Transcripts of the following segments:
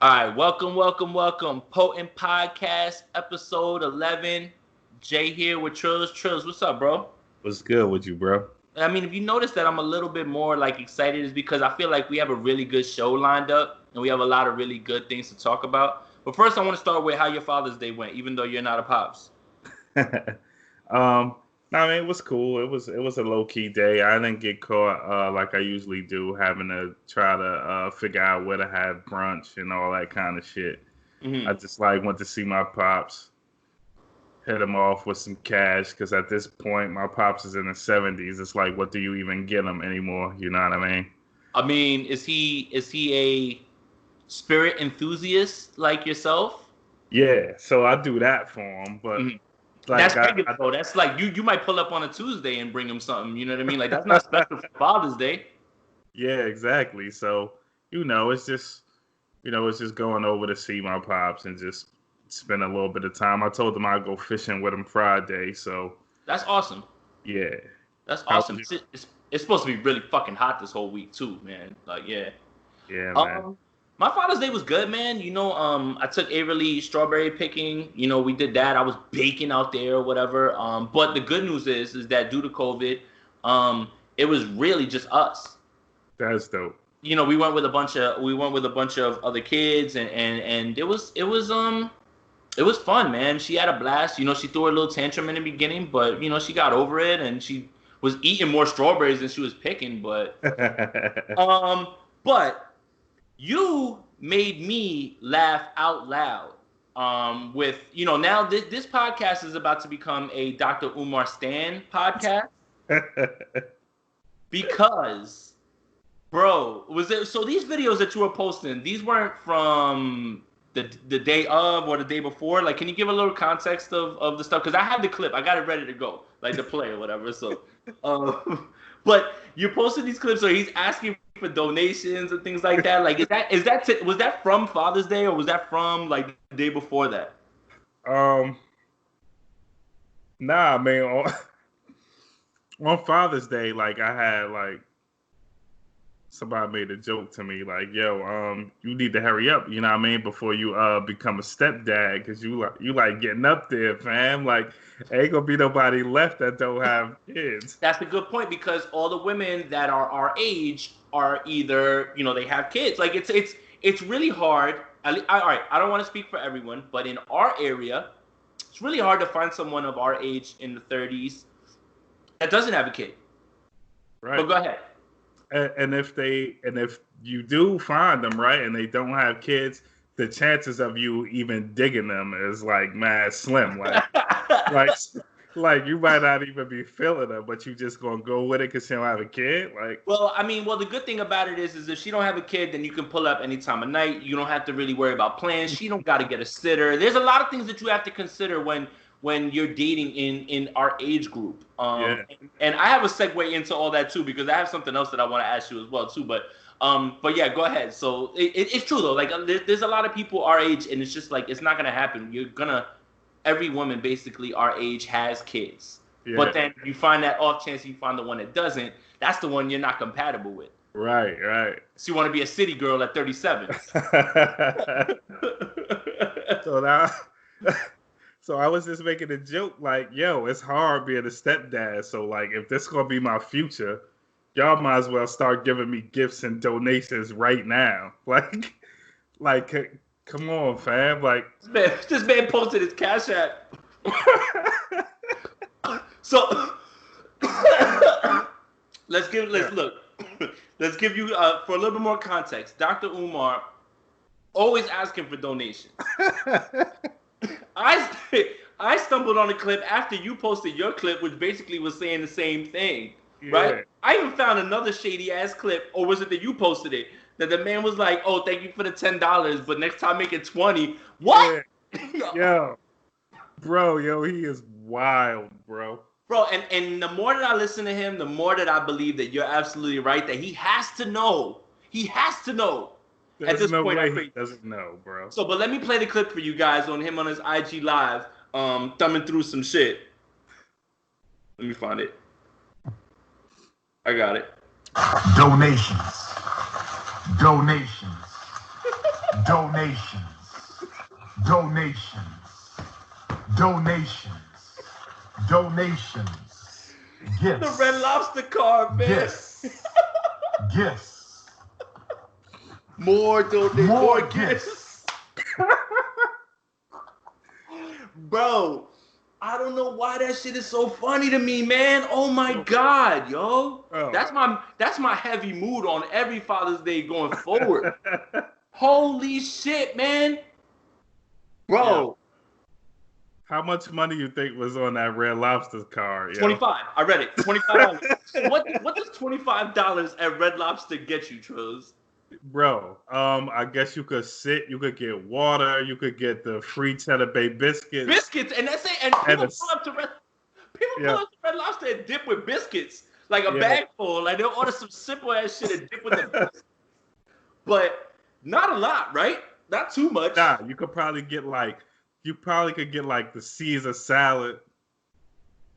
All right, welcome. Potent Podcast, episode 11. Jay here with Trills. Trills, what's up, bro? What's good with you, bro? I mean, if you notice that I'm a little bit more excited, is because I feel like we have a really good show lined up and we have a lot of really good things to talk about. But first, I want to start with how your Father's Day went, even though you're not a pops. I mean, it was cool. It was a low key day. I didn't get caught like I usually do, having to try to figure out where to have brunch and all that kind of shit. Mm-hmm. I just went to see my pops, hit him off with some cash, because at this point my pops is in the 70s. It's like, what do you even get him anymore? You know what I mean? I mean, is he a spirit enthusiast like yourself? Yeah, so I do that for him, but. Mm-hmm. That's regular, though. That's like you might pull up on a Tuesday and bring him something. You know what I mean? Like, that's not special for Father's Day. Yeah, exactly. So, it's just going over to see my pops and just spend a little bit of time. I told him I'd go fishing with him Friday, so. That's awesome. Yeah. That's awesome. It's supposed to be really fucking hot this whole week, too, man. Like, yeah. Yeah, man. My Father's Day was good, man. I took Averly strawberry picking. We did that. I was baking out there or whatever. But the good news is that due to COVID, it was really just us. That's dope. We went with a bunch of other kids, and it was fun, man. She had a blast. She threw a little tantrum in the beginning, but she got over it, and she was eating more strawberries than she was picking. But you made me laugh out loud with, now this podcast is about to become a Dr. Umar Stan podcast. Because, bro, so these videos that you were posting, these weren't from the day of or the day before? Like, can you give a little context of the stuff? Because I have the clip. I got it ready to go, like the play or whatever. So, but you posted these clips, so he's asking for donations and things like that. Like, was that from Father's Day, or was that from like the day before that? Nah, man. On Father's Day, I had somebody made a joke to me, like, yo, you need to hurry up, you know what I mean, before you become a stepdad, because you getting up there, fam. Like, ain't gonna be nobody left that don't have kids. That's a good point, because all the women that are our age are either, they have kids. Like, it's really hard. All right, I don't want to speak for everyone, but in our area, it's really hard to find someone of our age in the 30s that doesn't have a kid. Right. But go ahead. And if you do find them, right, and they don't have kids, the chances of you even digging them is mad slim. Like you might not even be feeling them, but you just gonna go with it because you don't have a kid. Well, the good thing about it is if she don't have a kid, then you can pull up any time of night. You don't have to really worry about plans. She don't got to get a sitter. There's a lot of things that you have to consider when you're dating in our age group. And I have a segue into all that too, because I have something else that I want to ask you as well too. But yeah, go ahead. So it's true though. Like, there's a lot of people our age, and it's just it's not gonna happen. Every woman basically our age has kids. Yeah. But then you find that off chance you find the one that doesn't. That's the one you're not compatible with. Right. So you want to be a city girl at 37. So I was just making a joke, yo, it's hard being a stepdad. So, if this is going to be my future, y'all might as well start giving me gifts and donations right now. Come on, fam. This man posted his Cash App. So, let's give you, for a little bit more context, Dr. Umar always asking for donations. I stumbled on a clip after you posted your clip, which basically was saying the same thing, right? I even found another shady ass clip, or was it that you posted it? That the man was like, "Oh, thank you for the $10, but next time make it 20." What? Yeah. Yo, he is wild, bro. Bro, and the more that I listen to him, the more that I believe that you're absolutely right. That he has to know. He has to know. There's at this point, he doesn't know, bro. So, but let me play the clip for you guys on him on his IG Live, thumbing through some shit. Let me find it. I got it. Donations. Donations. Donations. Donations. Donations. Gifts. The Red Lobster card, man. Gifts. Gifts. More donations. More gifts. Bro, I don't know why that shit is so funny to me, man. Oh my God, yo. Oh. That's my heavy mood on every Father's Day going forward. Holy shit, man. Bro. How much money you think was on that Red Lobster card? Yo? 25. I read it. $25. So what does $25 at Red Lobster get you, Trills? Bro, I guess you could sit, you could get water, you could get the free Cheddar Bay biscuits. Biscuits, and that's it. And people pull up to Red Lobster and dip with biscuits. Like a bag full. Like they'll order some simple ass shit and dip with the biscuits. But not a lot, right? Not too much. Nah, you could probably get like the Caesar salad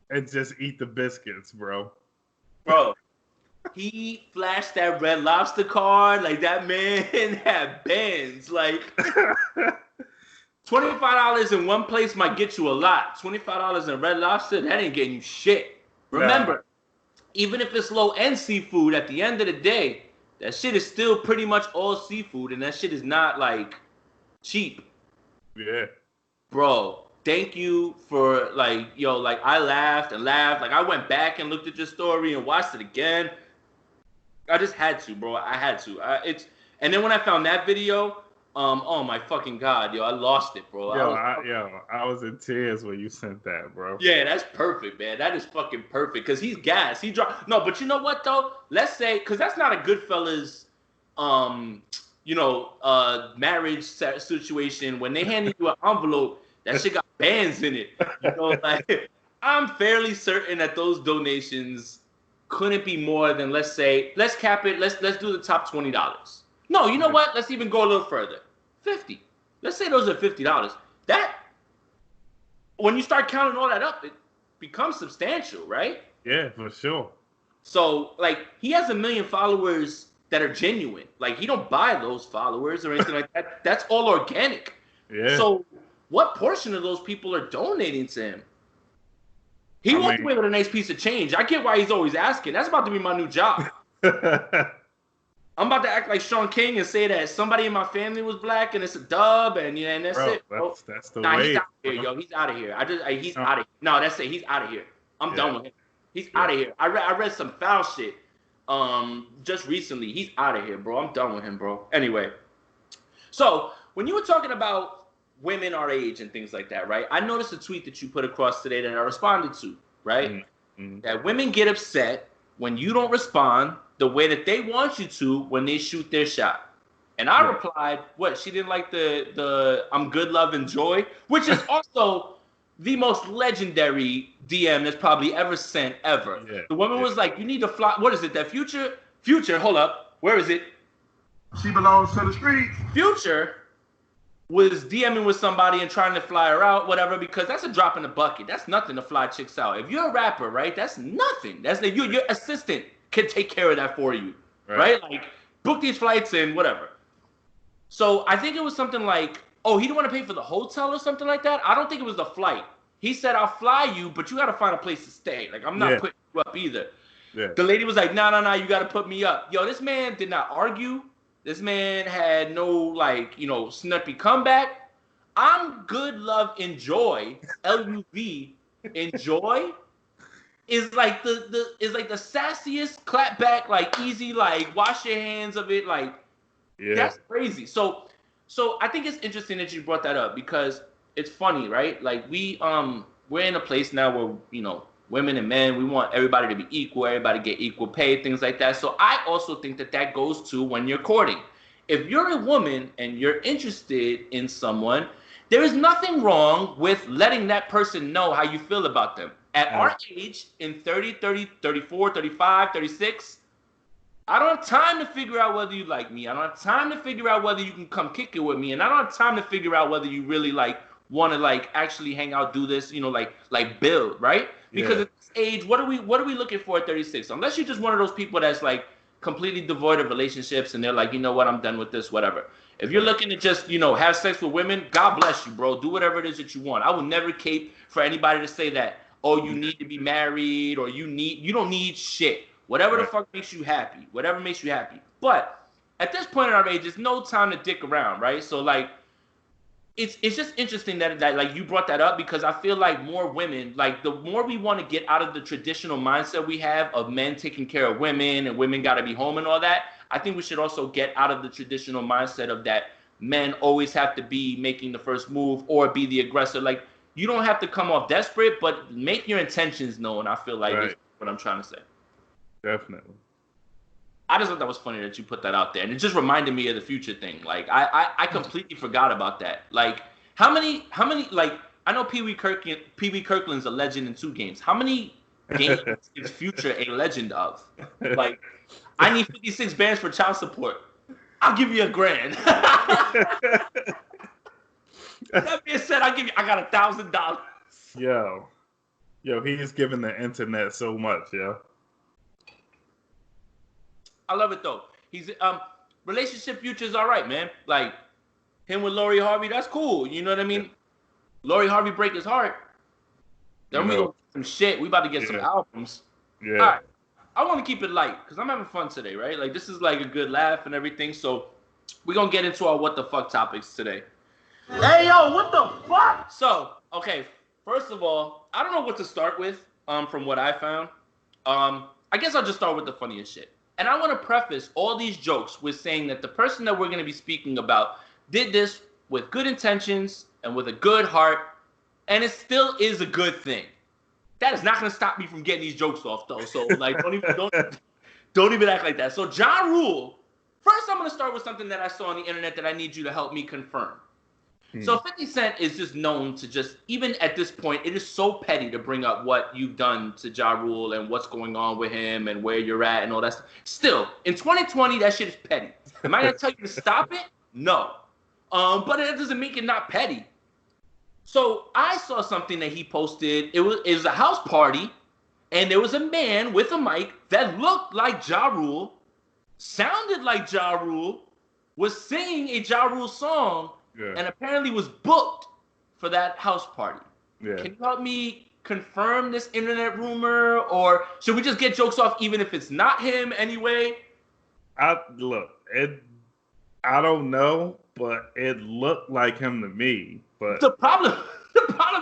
and just eat the biscuits, bro. Bro, he flashed that Red Lobster card like that man had bands. Like $25 in one place might get you a lot. $25 in Red Lobster, that ain't getting you shit. Remember, even if it's low-end seafood, at the end of the day, that shit is still pretty much all seafood, and that shit is not like cheap. Yeah. Bro, thank you for like I laughed and laughed. Like I went back and looked at your story and watched it again. I just had to, bro. I had to. And then when I found that video, oh my fucking God, yo, I lost it, bro. I was in tears when you sent that, bro. Yeah, that's perfect, man. That is fucking perfect. Cause he's gas. He dropped. No, but you know what though? Let's say, cause that's not a Goodfellas, marriage situation. When they handed you an envelope, that shit got bands in it. You know, like I'm fairly certain that those donations couldn't be more than, let's cap it. Let's do the top $20. No, you know what? Let's even go a little further. $50. Let's say those are $50. That, when you start counting all that up, it becomes substantial, right? Yeah, for sure. So, like, he has 1 million followers that are genuine. Like, he don't buy those followers or anything like that. That's all organic. Yeah. So, what portion of those people are donating to him? He walked away with a nice piece of change. I get why he's always asking. That's about to be my new job. I'm about to act like Sean King and say that somebody in my family was black and it's a dub and that's it. Bro. That's the way. He's out of here, yo. He's out of here. He's out of here. No, that's it. He's out of here. I'm done with him. He's out of here. I read some foul shit just recently. He's out of here, bro. I'm done with him, bro. Anyway, so when you were talking about women our age and things like that, right? I noticed a tweet that you put across today that I responded to, right? Mm-hmm. That women get upset when you don't respond the way that they want you to when they shoot their shot. And I replied, what? She didn't like the I'm good, love, and joy, which is also the most legendary DM that's probably ever sent ever. Yeah. The woman was like, you need to fly. What is it? That Future, hold up. Where is it? She belongs to the streets. Future was DMing with somebody and trying to fly her out, whatever, because that's a drop in the bucket. That's nothing to fly chicks out. If you're a rapper, right, that's nothing. That's your assistant can take care of that for you, right? Like, book these flights and whatever. So I think it was something like, oh, he didn't want to pay for the hotel or something like that. I don't think it was the flight. He said, I'll fly you, but you got to find a place to stay. Like, I'm not putting you up either. Yeah. The lady was like, no, you got to put me up. Yo, this man did not argue. This man had no, snappy comeback. I'm good, love, enjoy. LUV, enjoy is like the sassiest clap back, like easy, like wash your hands of it, like that's crazy. So I think it's interesting that you brought that up because it's funny, right? Like we're in a place now where women and men, we want everybody to be equal, everybody get equal pay, things like that. So I also think that goes to when you're courting. If you're a woman and you're interested in someone, there is nothing wrong with letting that person know how you feel about them. At our age, in 30, 34, 35, 36, I don't have time to figure out whether you like me. I don't have time to figure out whether you can come kick it with me. And I don't have time to figure out whether you really want to actually hang out, do this, like build, right? Because at this age, what are we looking for at 36? Unless you're just one of those people that's completely devoid of relationships and they're like, you know what, I'm done with this, whatever. If you're looking to just, have sex with women, God bless you, bro. Do whatever it is that you want. I will never cape for anybody to say that, oh, you need to be married or you don't need shit. Whatever the fuck makes you happy. Whatever makes you happy. But at this point in our age, there's no time to dick around, right? So, like, it's just interesting that like you brought that up because I feel like more women, like the more we want to get out of the traditional mindset we have of men taking care of women and women got to be home and all that, I think we should also get out of the traditional mindset of that men always have to be making the first move or be the aggressor. Like, you don't have to come off desperate, but make your intentions known, I feel like is what I'm trying to say. Definitely. I just thought that was funny that you put that out there. And it just reminded me of the Future thing. Like, I completely forgot about that. Like, how many, like, I know Pee Wee Kirkland's a legend in 2 games. How many games is Future a legend of? Like, I need 56 bands for child support. I'll give you $1,000. That being said, I got $1,000. Yo, he is giving the internet so much, yo. I love it though. He's relationship Future's all right, man. Like him with Lori Harvey, that's cool. You know what I mean? Yeah. Lori Harvey break his heart. Then we gonna get some shit. We about to get some albums. Yeah. All right. I want to keep it light because I'm having fun today, right? Like this is like a good laugh and everything. So we're gonna get into our what the fuck topics today. Hey yo, what the fuck? So, okay, first of all, I don't know what to start with, from what I found. I guess I'll just start with the funniest shit. And I want to preface all these jokes with saying that the person that we're going to be speaking about did this with good intentions and with a good heart, and it still is a good thing. That is not going to stop me from getting these jokes off, though. So, like, don't even act like that. So, Ja Rule, first I'm going to start with something that I saw on the internet that I need you to help me confirm. So 50 Cent is just known to just, even at this point, it is so petty to bring up what you've done to Ja Rule and what's going on with him and where you're at and all that stuff. Still, in 2020, that shit is petty. Am I going to tell you to stop it? No. But it doesn't make it not petty. So I saw something that he posted. It was a house party, and there was a man with a mic that looked like Ja Rule, sounded like Ja Rule, was singing a Ja Rule song, and apparently was booked for that house party. Yeah. Can you help me confirm this internet rumor, or should we just get jokes off even if it's not him anyway? I don't know, but it looked like him to me. But the problem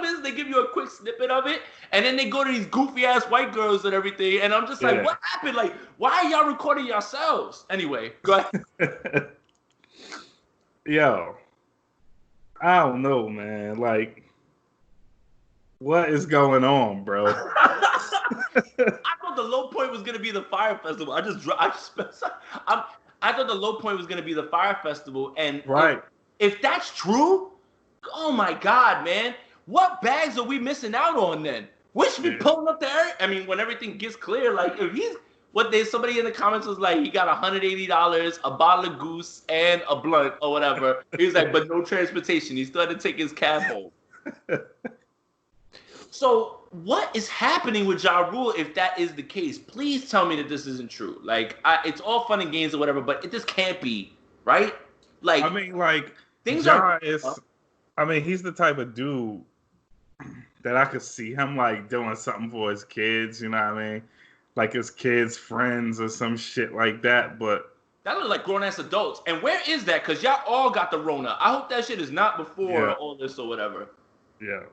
is they give you a quick snippet of it, and then they go to these goofy ass white girls and everything, and I'm just like, what happened? Like, why are y'all recording yourselves? Anyway, go ahead. Yo. I don't know, man. Like, what is going on, bro? I thought the low point was gonna be the Fire Festival. I thought the low point was gonna be the Fire Festival, and if that's true, oh my God, man, what bags are we missing out on then? We should be pulling up there. I mean, when everything gets clear, like if he's somebody in the comments was like, he got $180, a bottle of Goose, and a blunt or whatever. He was like, but no transportation. He still had to take his cab home. So what is happening with Ja Rule if that is the case? Please tell me that this isn't true. Like, it's all fun and games or whatever, but this can't be, right? Like, I mean, like, things Ja I mean, he's the type of dude that I could see him, like, doing something for his kids, you know what I mean? Like his kids' friends or some shit like that, but that look like grown-ass adults. And where is that? Because y'all all got the Rona. I hope that shit is not before all this or whatever. Yeah.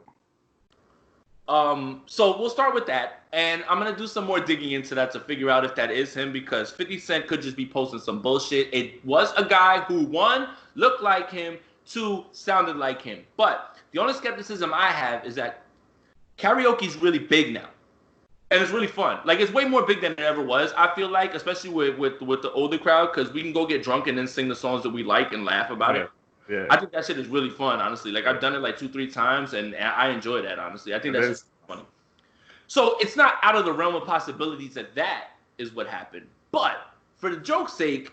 So we'll start with that, and I'm gonna do some more digging into that to figure out if that is him, because 50 Cent could just be posting some bullshit. It was a guy who, 1, looked like him, 2, sounded like him. But the only skepticism I have is that karaoke's really big now. And it's really fun. Like, it's way more big than it ever was, I feel like, especially with the older crowd, because we can go get drunk and then sing the songs that we like and laugh about it. Yeah. I think that shit is really fun, honestly. Like, I've done it like 2-3 times, and I enjoy that, honestly. I think that's just funny. So it's not out of the realm of possibilities that is what happened. But for the joke's sake,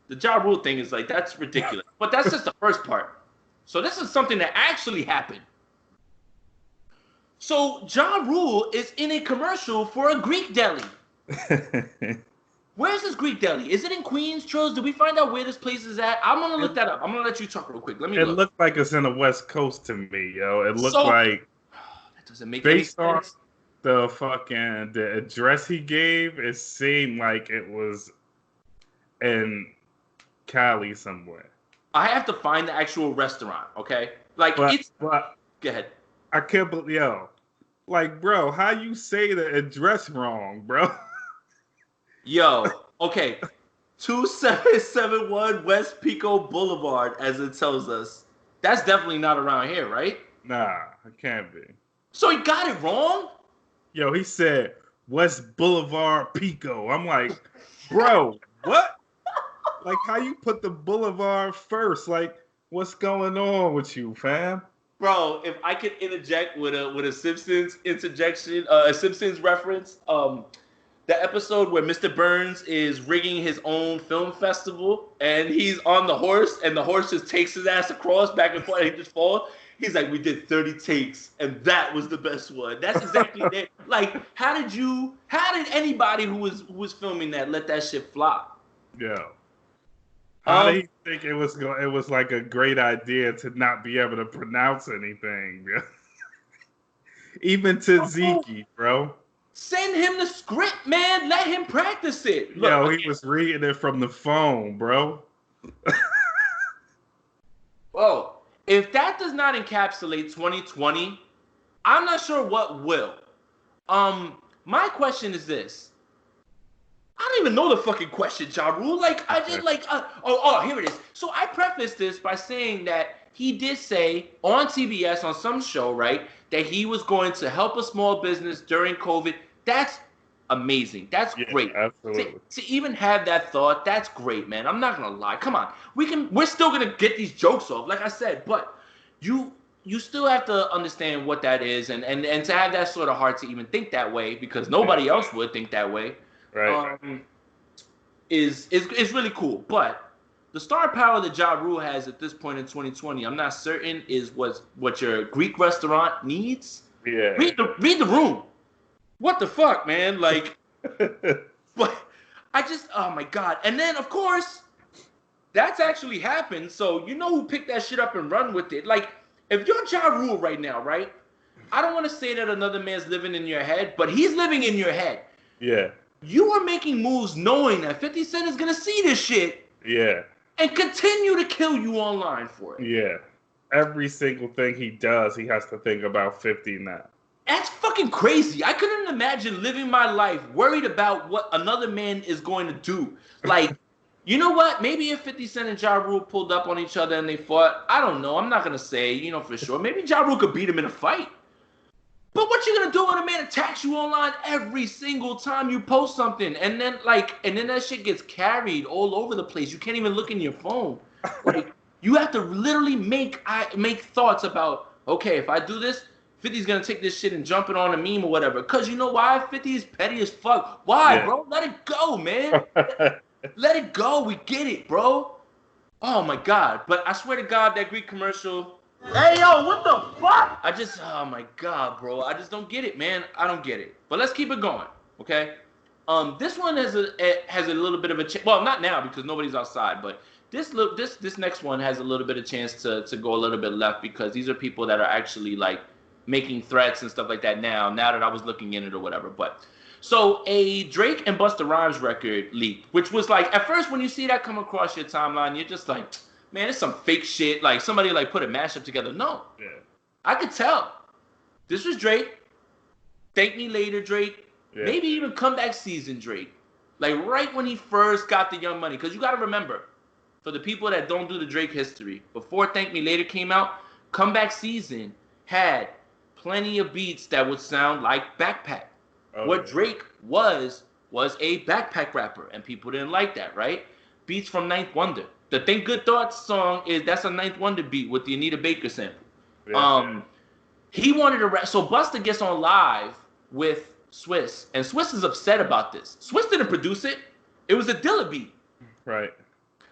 the Ja Rule thing is like, that's ridiculous. But that's just the first part. So this is something that actually happened. So Ja Rule is in a commercial for a Greek deli. Where's this Greek deli? Is it in Queens, Trills? Did we find out where this place is at? I'm gonna look that up. I'm gonna let you talk real quick. Let me It look. looked like it's in the West Coast to me, yo. It looked So like that doesn't make any based on sense. the address he gave, it seemed like it was in Cali somewhere. I have to find the actual restaurant, okay? Like But go ahead. I can't believe, yo, like, bro, how you say the address wrong, bro? Yo, okay. 2771 West Pico Boulevard, as it tells us. That's definitely not around here, right? Nah, it can't be. So he got it wrong? Yo, he said West Boulevard Pico. I'm like, bro, what? Like, how you put the boulevard first? Like, what's going on with you, fam? Bro, if I could interject with a Simpsons interjection, a Simpsons reference, the episode where Mr. Burns is rigging his own film festival and he's on the horse and the horse just takes his ass across back and forth and he just falls. He's like, we did 30 takes and that was the best one. That's exactly it. Like, how did anybody who was filming that let that shit flop? Yo. How do you think it was like a great idea to not be able to pronounce anything, bro? Even to Zeke, bro. Send him the script, man. Let him practice it. Look, yo, he was reading it from the phone, bro. Whoa. If that does not encapsulate 2020, I'm not sure what will. My question is this. I don't even know the fucking question, Ja Rule. Like, I just like, here it is. So I prefaced this by saying that he did say on TBS on some show, right, that he was going to help a small business during COVID. That's amazing. That's great. Absolutely. To even have that thought, that's great, man. I'm not gonna lie. Come on, we're still gonna get these jokes off, like I said, but you still have to understand what that is, and to have that sort of heart to even think that way, because nobody else would think that way. Right. Is really cool. But the star power that Ja Rule has at this point in 2020, I'm not certain is what your Greek restaurant needs. Yeah. Read the room. What the fuck, man? Like, but I just, oh my God. And then, of course, that's actually happened. So you know who picked that shit up and run with it. Like, if you're Ja Rule right now, right? I don't want to say that another man's living in your head, but he's living in your head. Yeah. You are making moves knowing that 50 Cent is going to see this shit. Yeah. And continue to kill you online for it. Yeah. Every single thing he does, he has to think about 50 now. That's fucking crazy. I couldn't imagine living my life worried about what another man is going to do. Like, you know what? Maybe if 50 Cent and Ja Rule pulled up on each other and they fought, I don't know. I'm not going to say, for sure. Maybe Ja Rule could beat him in a fight. But what you gonna do when a man attacks you online every single time you post something, and then that shit gets carried all over the place? You can't even look in your phone. Like, you have to literally make thoughts about, okay, if I do this, 50's gonna take this shit and jump it on a meme or whatever. Cause you know why? 50 is petty as fuck. Why, bro? Let it go, man. Let it go. We get it, bro. Oh my God. But I swear to God, that Greek commercial. Hey, yo, what the fuck? Oh my God, bro. I just don't get it, man. I don't get it. But let's keep it going, okay? This one has a little bit of a well, not now because nobody's outside, but this next one has a little bit of chance to go a little bit left because these are people that are actually like making threats and stuff like that now that I was looking in it or whatever. But so a Drake and Busta Rhymes record leaked, which was like, at first when you see that come across your timeline, you're just like, man, it's some fake shit. Like somebody like put a mashup together. No. Yeah. I could tell. This was Drake. Thank Me Later Drake. Yeah. Maybe even Comeback Season Drake. Like right when he first got the Young Money. Because you got to remember, for the people that don't do the Drake history, before Thank Me Later came out, Comeback Season had plenty of beats that would sound like Backpack. Drake was a backpack rapper. And people didn't like that, right? Beats from Ninth Wonder. The Think Good Thoughts song that's a Ninth Wonder beat with the Anita Baker sample. Yeah. He wanted to rap. So Busta gets on live with Swiss, and Swiss is upset about this. Swiss didn't produce it. It was a Dilla beat. Right.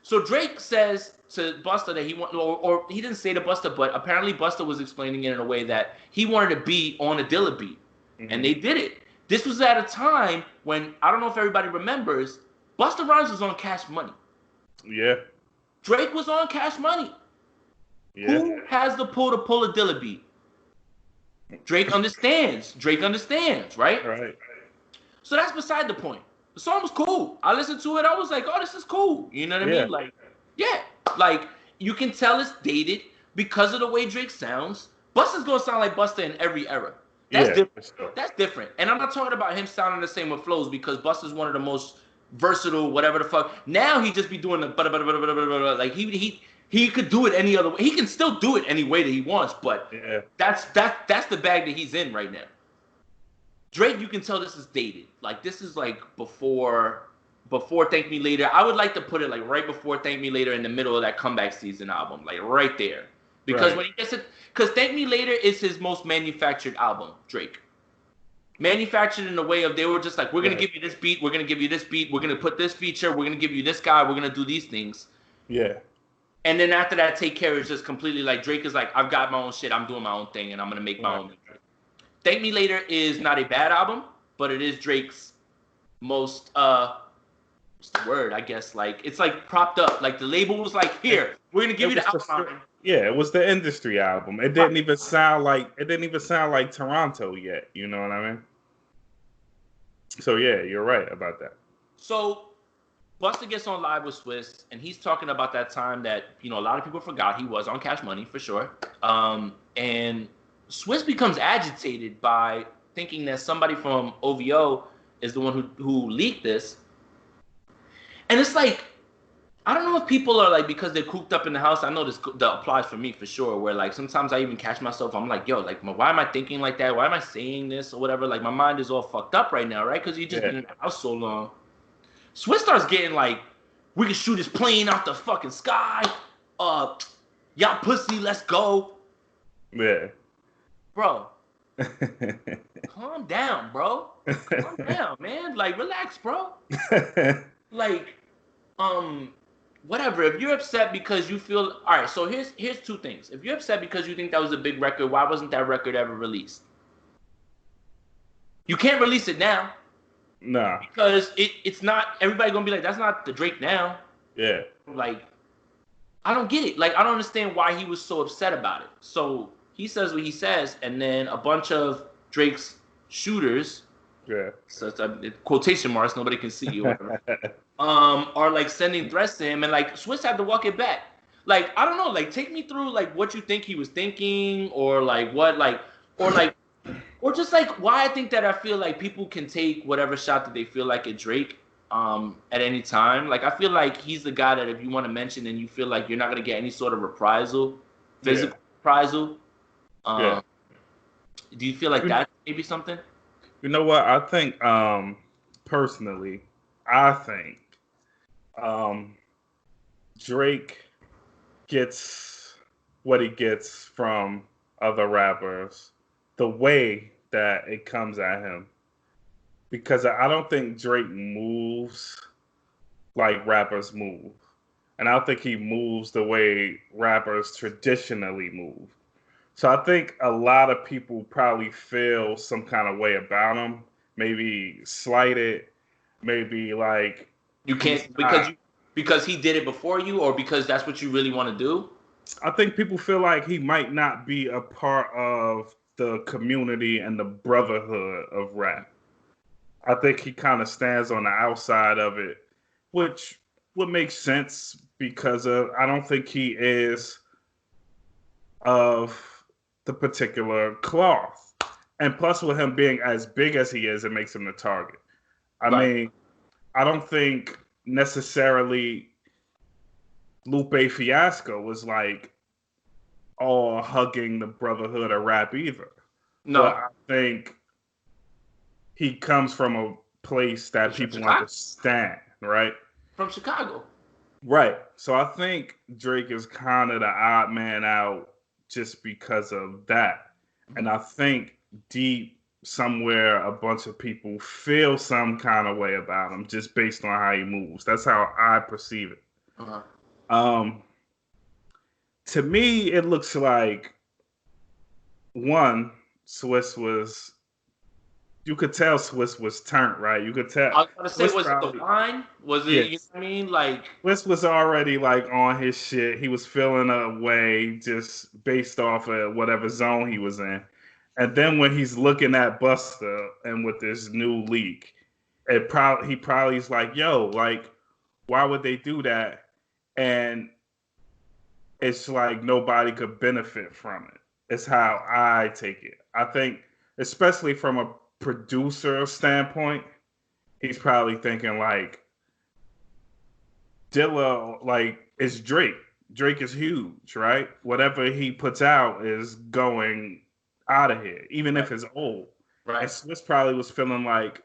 So Drake says to Busta that he want, or he didn't say to Busta, but apparently Busta was explaining it in a way that he wanted to be on a Dilla beat, and they did it. This was at a time when, I don't know if everybody remembers, Busta Rhymes was on Cash Money. Yeah. Drake was on Cash Money. Yeah. Who has the pull to pull a Dilla beat? Drake understands. Right? Right. So that's beside the point. The song was cool. I listened to it. I was like, oh, this is cool. You know what I mean? Like, yeah. Like, you can tell it's dated because of the way Drake sounds. Busta's going to sound like Busta in every era. That's different. Sure. That's different. And I'm not talking about him sounding the same with flows because Busta's one of the most versatile, whatever the fuck. Now he just be doing the like he could do it any other way. He can still do it any way that he wants, but that's the bag that he's in right now. Drake, you can tell this is dated. Like this is like before Thank Me Later. I would like to put it like right before Thank Me Later in the middle of that Comeback Season album, like right there. Because when he gets it, because Thank Me Later is his most manufactured album, Drake. Manufactured in the way of they were just like, we're gonna give you this beat, we're gonna give you this beat, we're gonna put this feature, we're gonna give you this guy, we're gonna do these things. Yeah. And then after that, Take Care is just completely like Drake is like, I've got my own shit, I'm doing my own thing, and I'm gonna make my own music. Thank Me Later is not a bad album, but it is Drake's most what's the word? I guess like it's like propped up. Like the label was like, here, we're gonna give you the album. Yeah, it was the industry album. It didn't even sound like Toronto yet. You know what I mean? So yeah, you're right about that. So Busta gets on live with Swiss, and he's talking about that time that a lot of people forgot he was on Cash Money for sure. And Swiss becomes agitated by thinking that somebody from OVO is the one who leaked this. And it's like, I don't know if people are like, because they're cooped up in the house. I know this that applies for me for sure, where like sometimes I even catch myself. I'm like, yo, like, why am I thinking like that? Why am I saying this or whatever? Like my mind is all fucked up right now, right? Because you just been in the house so long. Swiss starts getting like, we can shoot this plane out the fucking sky. Y'all pussy, let's go. Yeah. Bro. Calm down, bro. Calm down, man. Like, relax, bro. Like, whatever. If you're upset because you feel all right, so here's two things. If you're upset because you think that was a big record, why wasn't that record ever released? You can't release it now. No. Because it's not everybody gonna be like, that's not the Drake now. Yeah. Like, I don't get it. Like, I don't understand why he was so upset about it. So he says what he says, and then a bunch of Drake's shooters, so it's quotation marks, nobody can see you, are like sending threats to him, and like Swiss had to walk it back. Like, I don't know, like take me through like what you think he was thinking, or like what, like, or just like why I think that I feel like people can take whatever shot that they feel like at Drake at any time. Like, I feel like he's the guy that if you want to mention and you feel like you're not gonna get any sort of reprisal, physical reprisal. Do you feel like that maybe something? You know what? I think personally, I think Drake gets what he gets from other rappers the way that it comes at him. Because I don't think Drake moves like rappers move. And I don't think he moves the way rappers traditionally move. So I think a lot of people probably feel some kind of way about him, maybe slighted, maybe like you can't because he did it before you, or because that's what you really want to do. I think people feel like he might not be a part of the community and the brotherhood of rap. I think he kind of stands on the outside of it, which would make sense because I don't think he is of the particular cloth. And plus with him being as big as he is, it makes him the target. I mean, I don't think necessarily Lupe Fiasco was like all hugging the brotherhood of rap either. No. But I think he comes from a place that people understand, right? From Chicago. Right. So I think Drake is kind of the odd man out just because of that. And I think deep somewhere a bunch of people feel some kind of way about him just based on how he moves. That's how I perceive it. To me, it looks like one, Swiss was you could tell Swiss was turned, right? You could tell I was gonna say, Swiss was it the probably, wine? Was it? You know yes. what I mean? Like, Swiss was already like on his shit. He was feeling a way just based off of whatever zone he was in. And then when he's looking at Buster and with this new leak, he probably is like, yo, like, why would they do that? And it's like nobody could benefit from it. It's how I take it. I think, especially from a producer standpoint, he's probably thinking like Dilla, like it's Drake. Drake is huge, right? Whatever he puts out is going out of here, even right, if it's old. And right. Swiss probably was feeling like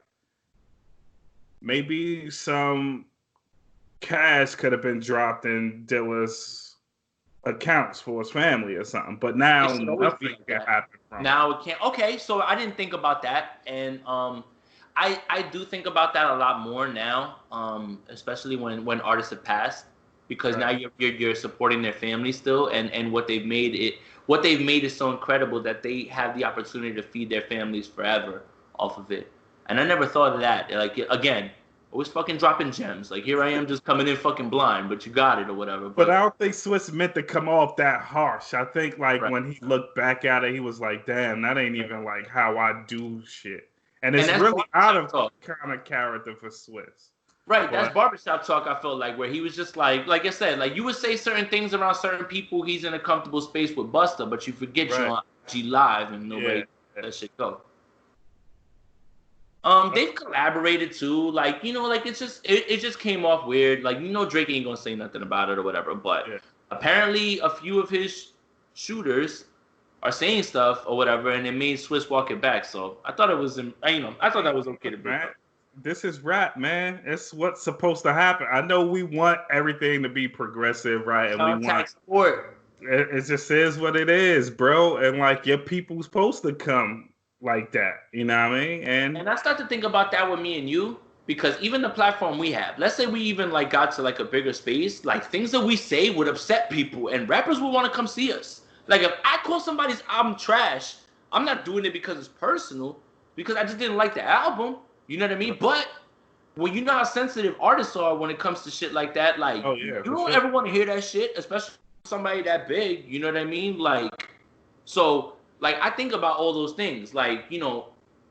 maybe some cash could have been dropped in Dilla's accounts for his family or something. But It now should always be nothing like can that. happen from it. Now it can't. Okay, so I didn't think about that, and I do think about that a lot more now, especially when artists have passed, because now Right. you're supporting their family still, and what they've made is so incredible that they have the opportunity to feed their families forever off of it. And I never thought of that. Like again, always fucking dropping gems. Like here I am just coming in fucking blind, but you got it or whatever. But I But don't think Swiss meant to come off that harsh. I think like right, when he looked back at it, he was like, "Damn, that ain't even like how I do shit." And and it's that's really out barbershop of talk. kind of character for Swiss. Right, that's But barbershop talk. I felt like where he was just like I said, like you would say certain things around certain people. He's in a comfortable space with Busta, but you forget you're right, on IG Live and yeah, nobody yeah. let that shit go. They've collaborated too. Like like it just came off weird. Like Drake ain't gonna say nothing about it or whatever. But Yeah. apparently, a few of his shooters are saying stuff or whatever, and it made Swiss walk it back. So I thought it was, I thought that was okay to Look, bring man, up. this is rap, man. It's what's supposed to happen. I know we want everything to be progressive, right? And we want Contact sport. it just is what it is, bro. And like your people's supposed to come like that. You know what I mean? And And I start to think about that with me and you because even the platform we have, let's say we even like got to like a bigger space, like things that we say would upset people and rappers would want to come see us. Like if I call somebody's album trash, I'm not doing it because it's personal, because I just didn't like the album. You know what I mean? But when you know how sensitive artists are when it comes to shit like that, like oh you yeah, for don't sure. ever want to hear that shit, especially somebody that big. You know what I mean? Like, so like I think about all those things. Like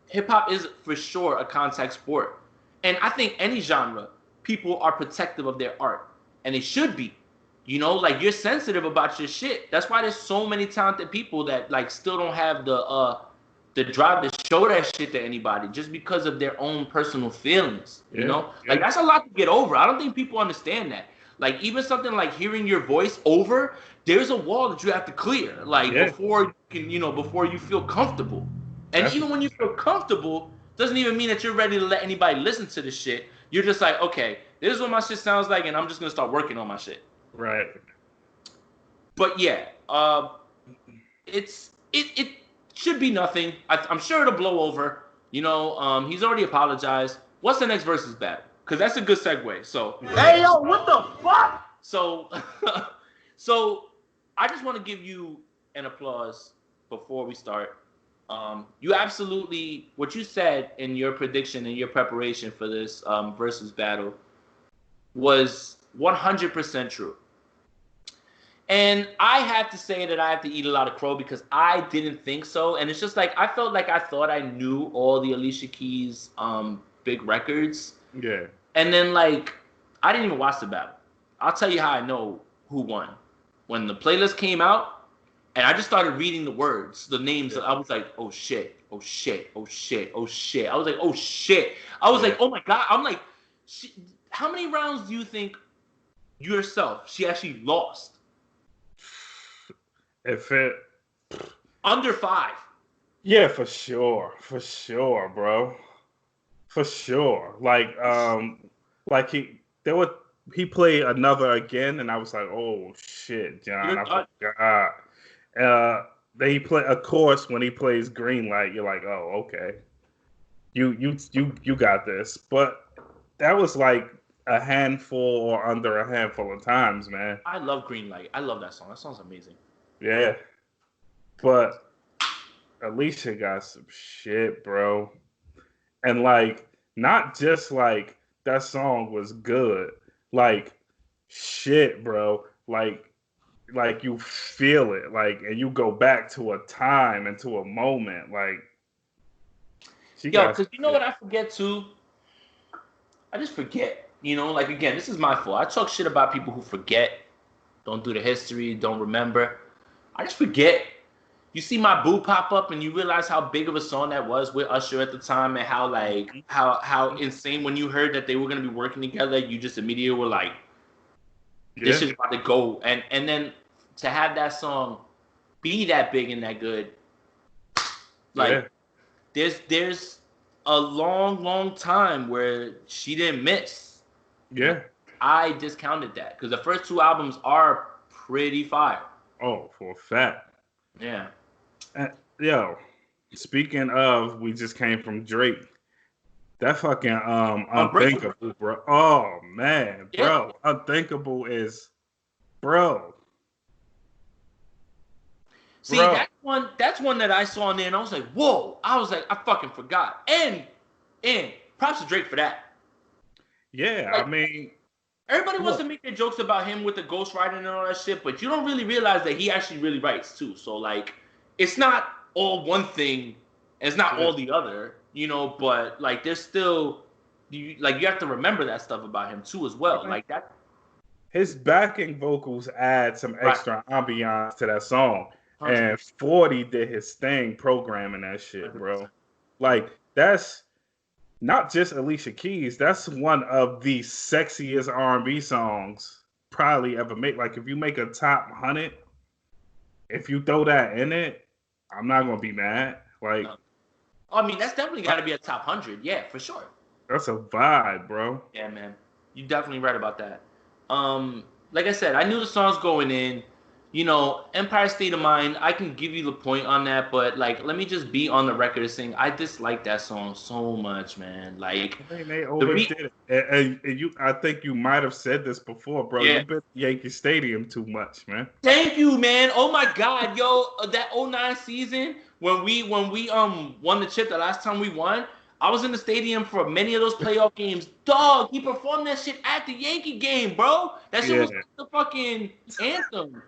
hip hop is for sure a contact sport, and I think any genre, people are protective of their art, and they should be. Like you're sensitive about your shit. That's why there's so many talented people that like still don't have the drive to show that shit to anybody just because of their own personal feelings. Yeah, Like yeah, that's a lot to get over. I don't think people understand that. Like even something like hearing your voice over, there's a wall that you have to clear. Like yeah. before you can, before you feel comfortable. And That's even when you feel comfortable, doesn't even mean that you're ready to let anybody listen to the shit. You're just like, okay, this is what my shit sounds like, and I'm just gonna start working on my shit. right. But yeah, it should be nothing. I'm sure it'll blow over. He's already apologized. What's the next versus battle? Because that's a good segue. So, Hey, yo, what the fuck? so, so I just want to give you an applause before we start. You absolutely what you said in your prediction and your preparation for this versus battle was 100% true. And I have to say that I have to eat a lot of crow because I didn't think so. And it's just like I felt like I thought I knew all the Alicia Keys big records. Yeah. And then like I didn't even watch the battle. I'll tell you how I know who won. When the playlist came out and I just started reading the words, the names, Yeah. I was like, oh shit, oh shit, oh shit, oh shit. I was like, oh shit. I was Yeah. like, oh my God. I'm like, how many rounds do you think yourself she actually lost? If it, Under 5. yeah, for sure, bro, for sure. Like he played another again, and I was like, oh shit, John, You're I done. forgot. Then he play, of course, when he plays Green Light, you're like, oh, okay, you got this. But that was like a handful or under a handful of times, man. I love Green Light. I love that song. That song's amazing. Yeah, but Alicia got some shit, bro. And like, not just like that song was good, like shit, bro. Like you feel it, like, and you go back to a time and to a moment, like she Yo, got because you know what I forget too? I just forget. Like again, this is my fault. I talk shit about people who forget, don't do the history, don't remember. I just forget. You see my boo pop up and you realize how big of a song that was with Usher at the time, and how like how insane when you heard that they were gonna be working together, you just immediately were like, this yeah, is about to go. And then to have that song be that big and that good, yeah, like there's a long time where she didn't miss. yeah. I discounted that because the first two albums are pretty fire. Oh, for a fact. Yeah. Yo, speaking of, we just came from Drake. That fucking Unbreakable. unthinkable, bro. Oh man, Yeah. bro. Unthinkable is bro. See, Bro. that's one that I saw in there and I was like, whoa. I was like, I fucking forgot. And props to Drake for that. Yeah, I Like mean, everybody wants look, to make their jokes about him with the ghostwriting and all that shit, but you don't really realize that he actually really writes too. So like it's not all one thing, and it's not yeah. all the other, but like there's still you have to remember that stuff about him too as I well. mean, Like that. his backing vocals add some Right. extra ambiance to that song. 100%. And 40 did his thing programming that shit, bro. Like, that's not just Alicia Keys. That's one of the sexiest R&B songs probably ever made. Like, if you make a top 100, if you throw that in it, I'm not gonna be mad. Like, No. I mean, that's definitely got to be a top 100. Yeah, for sure. that's a vibe, bro. Yeah, man. You're definitely right about that. Like I said, I knew the songs going in. Empire State of Mind, I can give you the point on that, but like let me just be on the record as saying I dislike that song so much, man. Like I mean, they the always did it. And I think you might have said this before, bro. yeah. You've been to Yankee Stadium too much, man. Thank you, man. Oh my God, yo, that '09 season when we won the chip the last time we won, I was in the stadium for many of those playoff games. Dog, he performed that shit at the Yankee game, bro. That shit Yeah. was the fucking anthem.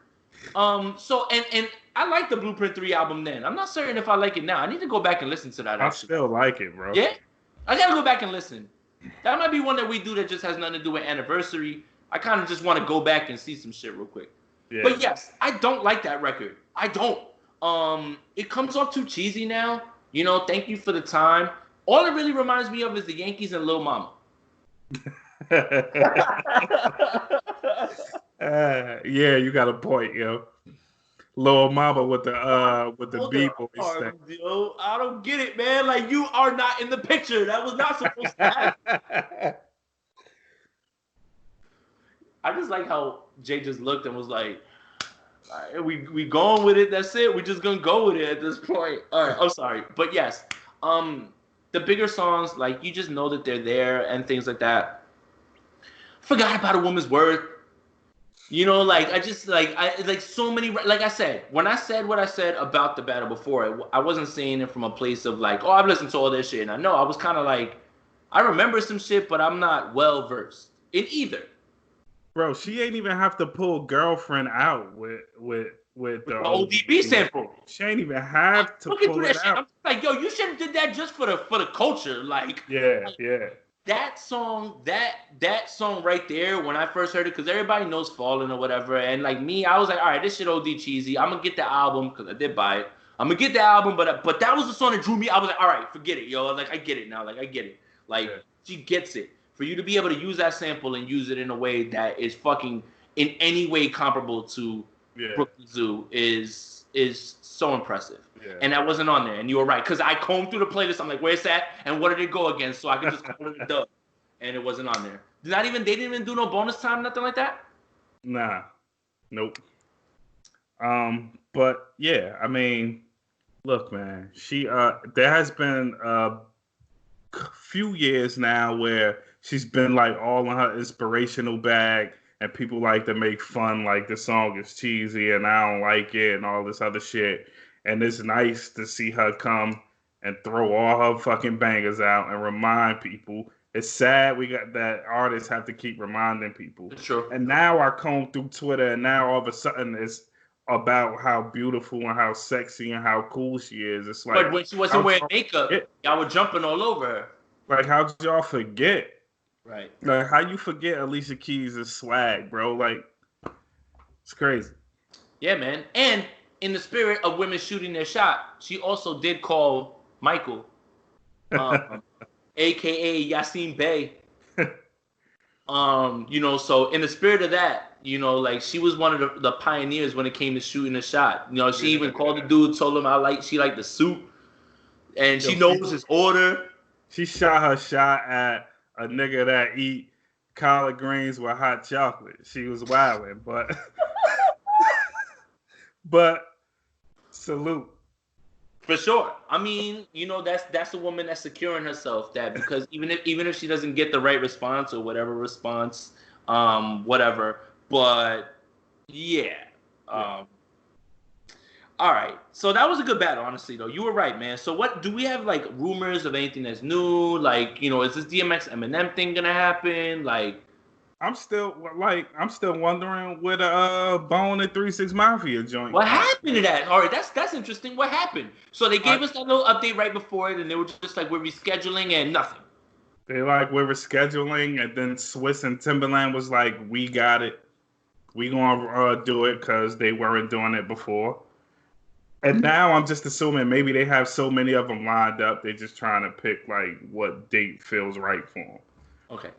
So and I like the Blueprint 3 album then. I'm not certain if I like it now. I need to go back and listen to that I actually. still like it, bro. Yeah? I gotta go back and listen. That might be one that we do that just has nothing to do with anniversary. I kind of just want to go back and see some shit real quick. Yeah. But yes, I don't like that record. I don't. It comes off too cheesy now. Thank you for the time. All it really reminds me of is the Yankees and Lil Mama. Yeah, you got a point, yo. Lil Mama with the B-boy thing. Yo, I don't get it, man. Like you are not in the picture. That was not supposed to happen. I just like how Jay just looked and was like, all right, we going with it. That's it. We're just gonna go with it at this point. All right. I'm sorry, but yes, the bigger songs, like you just know that they're there and things like that. Forgot about A Woman's Worth. Like I just like so many. Like I said, when I said what I said about the battle before, I wasn't saying it from a place of like, oh, I've listened to all this shit. And I know I was kind of like, I remember some shit, but I'm not well versed in either. Bro, she ain't even have to pull Girlfriend out with the ODB sample. She ain't even have to Looking pull through it that shit, out. I'm like, yo, you should have did that just for the culture. Like, Yeah. that song right there, when I first heard it, because everybody knows Fallen or whatever, and like me, I was like, all right, this shit OD cheesy. I'm gonna get the album because I did buy it. I'm gonna get the album, but that was the song that drew me. I was like, all right, forget it, yo. Like I get it now. Like I get it. Like she gets it. For you to be able to use that sample and use it in a way that is fucking in any way comparable to Brooklyn Zoo is so impressive. Yeah. And that wasn't on there. And you were right. Because I combed through the playlist. I'm like, where's that? And what did it go against? So I could just call it a dub. And it wasn't on there. They didn't even do no bonus time, nothing like that? Nah. Nope. But yeah, I mean, look, man, there has been a few years now where she's been like all in her inspirational bag, and people like to make fun like the song is cheesy and I don't like it and all this other shit. And it's nice to see her come and throw all her fucking bangers out and remind people. It's sad we got that artists have to keep reminding people. Sure. And now I comb through Twitter, and now all of a sudden it's about how beautiful and how sexy and how cool she is. It's like, but when she wasn't wearing makeup, y'all were jumping all over her. Like, how'd y'all forget? Right. Like, how you forget Alicia Keys is swag, bro? Like, it's crazy. Yeah, man. And in the spirit of women shooting their shot, she also did call Michael, a.k.a. Yasin Bey. So in the spirit of that, like she was one of the pioneers when it came to shooting a shot. She even called the dude, told him she liked the suit, and she knows his order. She shot her shot at a nigga that eat collard greens with hot chocolate. She was wilding, but salute. For sure. I mean, that's a woman that's securing herself. That because even if she doesn't get the right response or whatever response, whatever. But yeah. All right. So that was a good battle, honestly. Though you were right, man. So what do we have like rumors of anything that's new? Like, is this DMX Eminem thing gonna happen? Like, I'm still wondering with Bone and 3 6 Mafia joint. What happened to that? All right, that's interesting. What happened? So they gave us that little update right before it, and they were just like, we're rescheduling and nothing. They like, we're rescheduling, and then Swiss and Timberland was like, we got it. We gonna do it because they weren't doing it before. And now I'm just assuming maybe they have so many of them lined up, they're just trying to pick like what date feels right for them. Okay.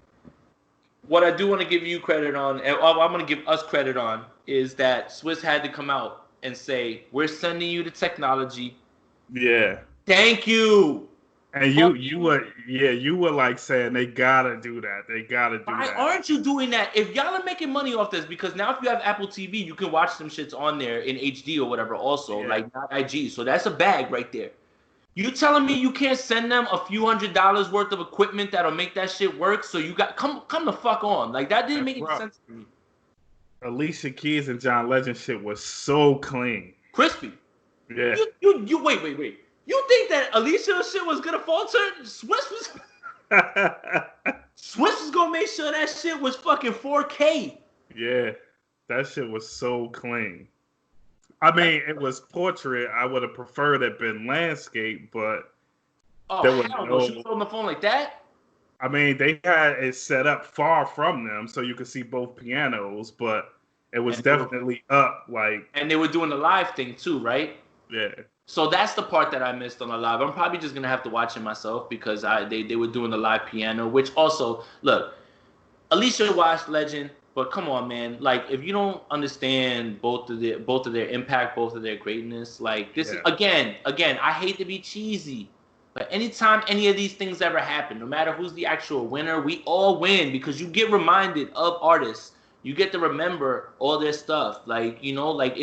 What I do want to give you credit on, and I'm going to give us credit on, is that Swiss had to come out and say, we're sending you the technology. Yeah. Thank you. And you were like saying they gotta do that. They gotta do that. Why aren't you doing that? If y'all are making money off this, because now if you have Apple TV, you can watch some shits on there in HD or whatever also, like not IG. So that's a bag right there. You telling me you can't send them a few $100s worth of equipment that'll make that shit work? So you got come the fuck on. Like that didn't make any sense to me. Alicia Keys and John Legend shit was so clean. Crispy. Yeah. You wait. You think that Alicia's shit was gonna falter? Swiss was gonna make sure that shit was fucking 4K. Yeah. That shit was so clean. I mean, it was portrait. I would have preferred it been landscape, but there was no. She was on the phone like that. I mean, they had it set up far from them, so you could see both pianos, but it was definitely up like. And they were doing the live thing too, right? Yeah. So that's the part that I missed on the live. I'm probably just gonna have to watch it myself because they were doing the live piano, which also look, Alicia watched Legend. But come on, man! Like, if you don't understand both of their impact, both of their greatness, like this is again. I hate to be cheesy, but anytime any of these things ever happen, no matter who's the actual winner, we all win because you get reminded of artists. You get to remember all their stuff. Like like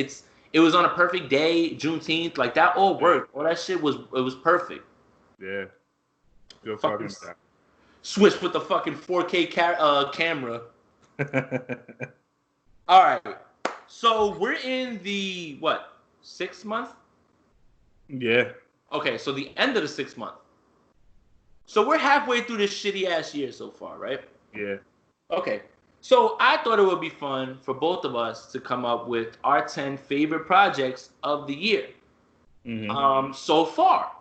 it was on a perfect day, Juneteenth. Like that all worked. All that shit was perfect. Yeah, good fucking stuff. Switch with the fucking 4K camera. All right, so we're in the 6th month? Yeah. Okay, so the end of the 6th month. So we're halfway through this shitty ass year so far, right? Yeah. Okay, so I thought it would be fun for both of us to come up with our 10 favorite projects of the year. Mm-hmm. So far,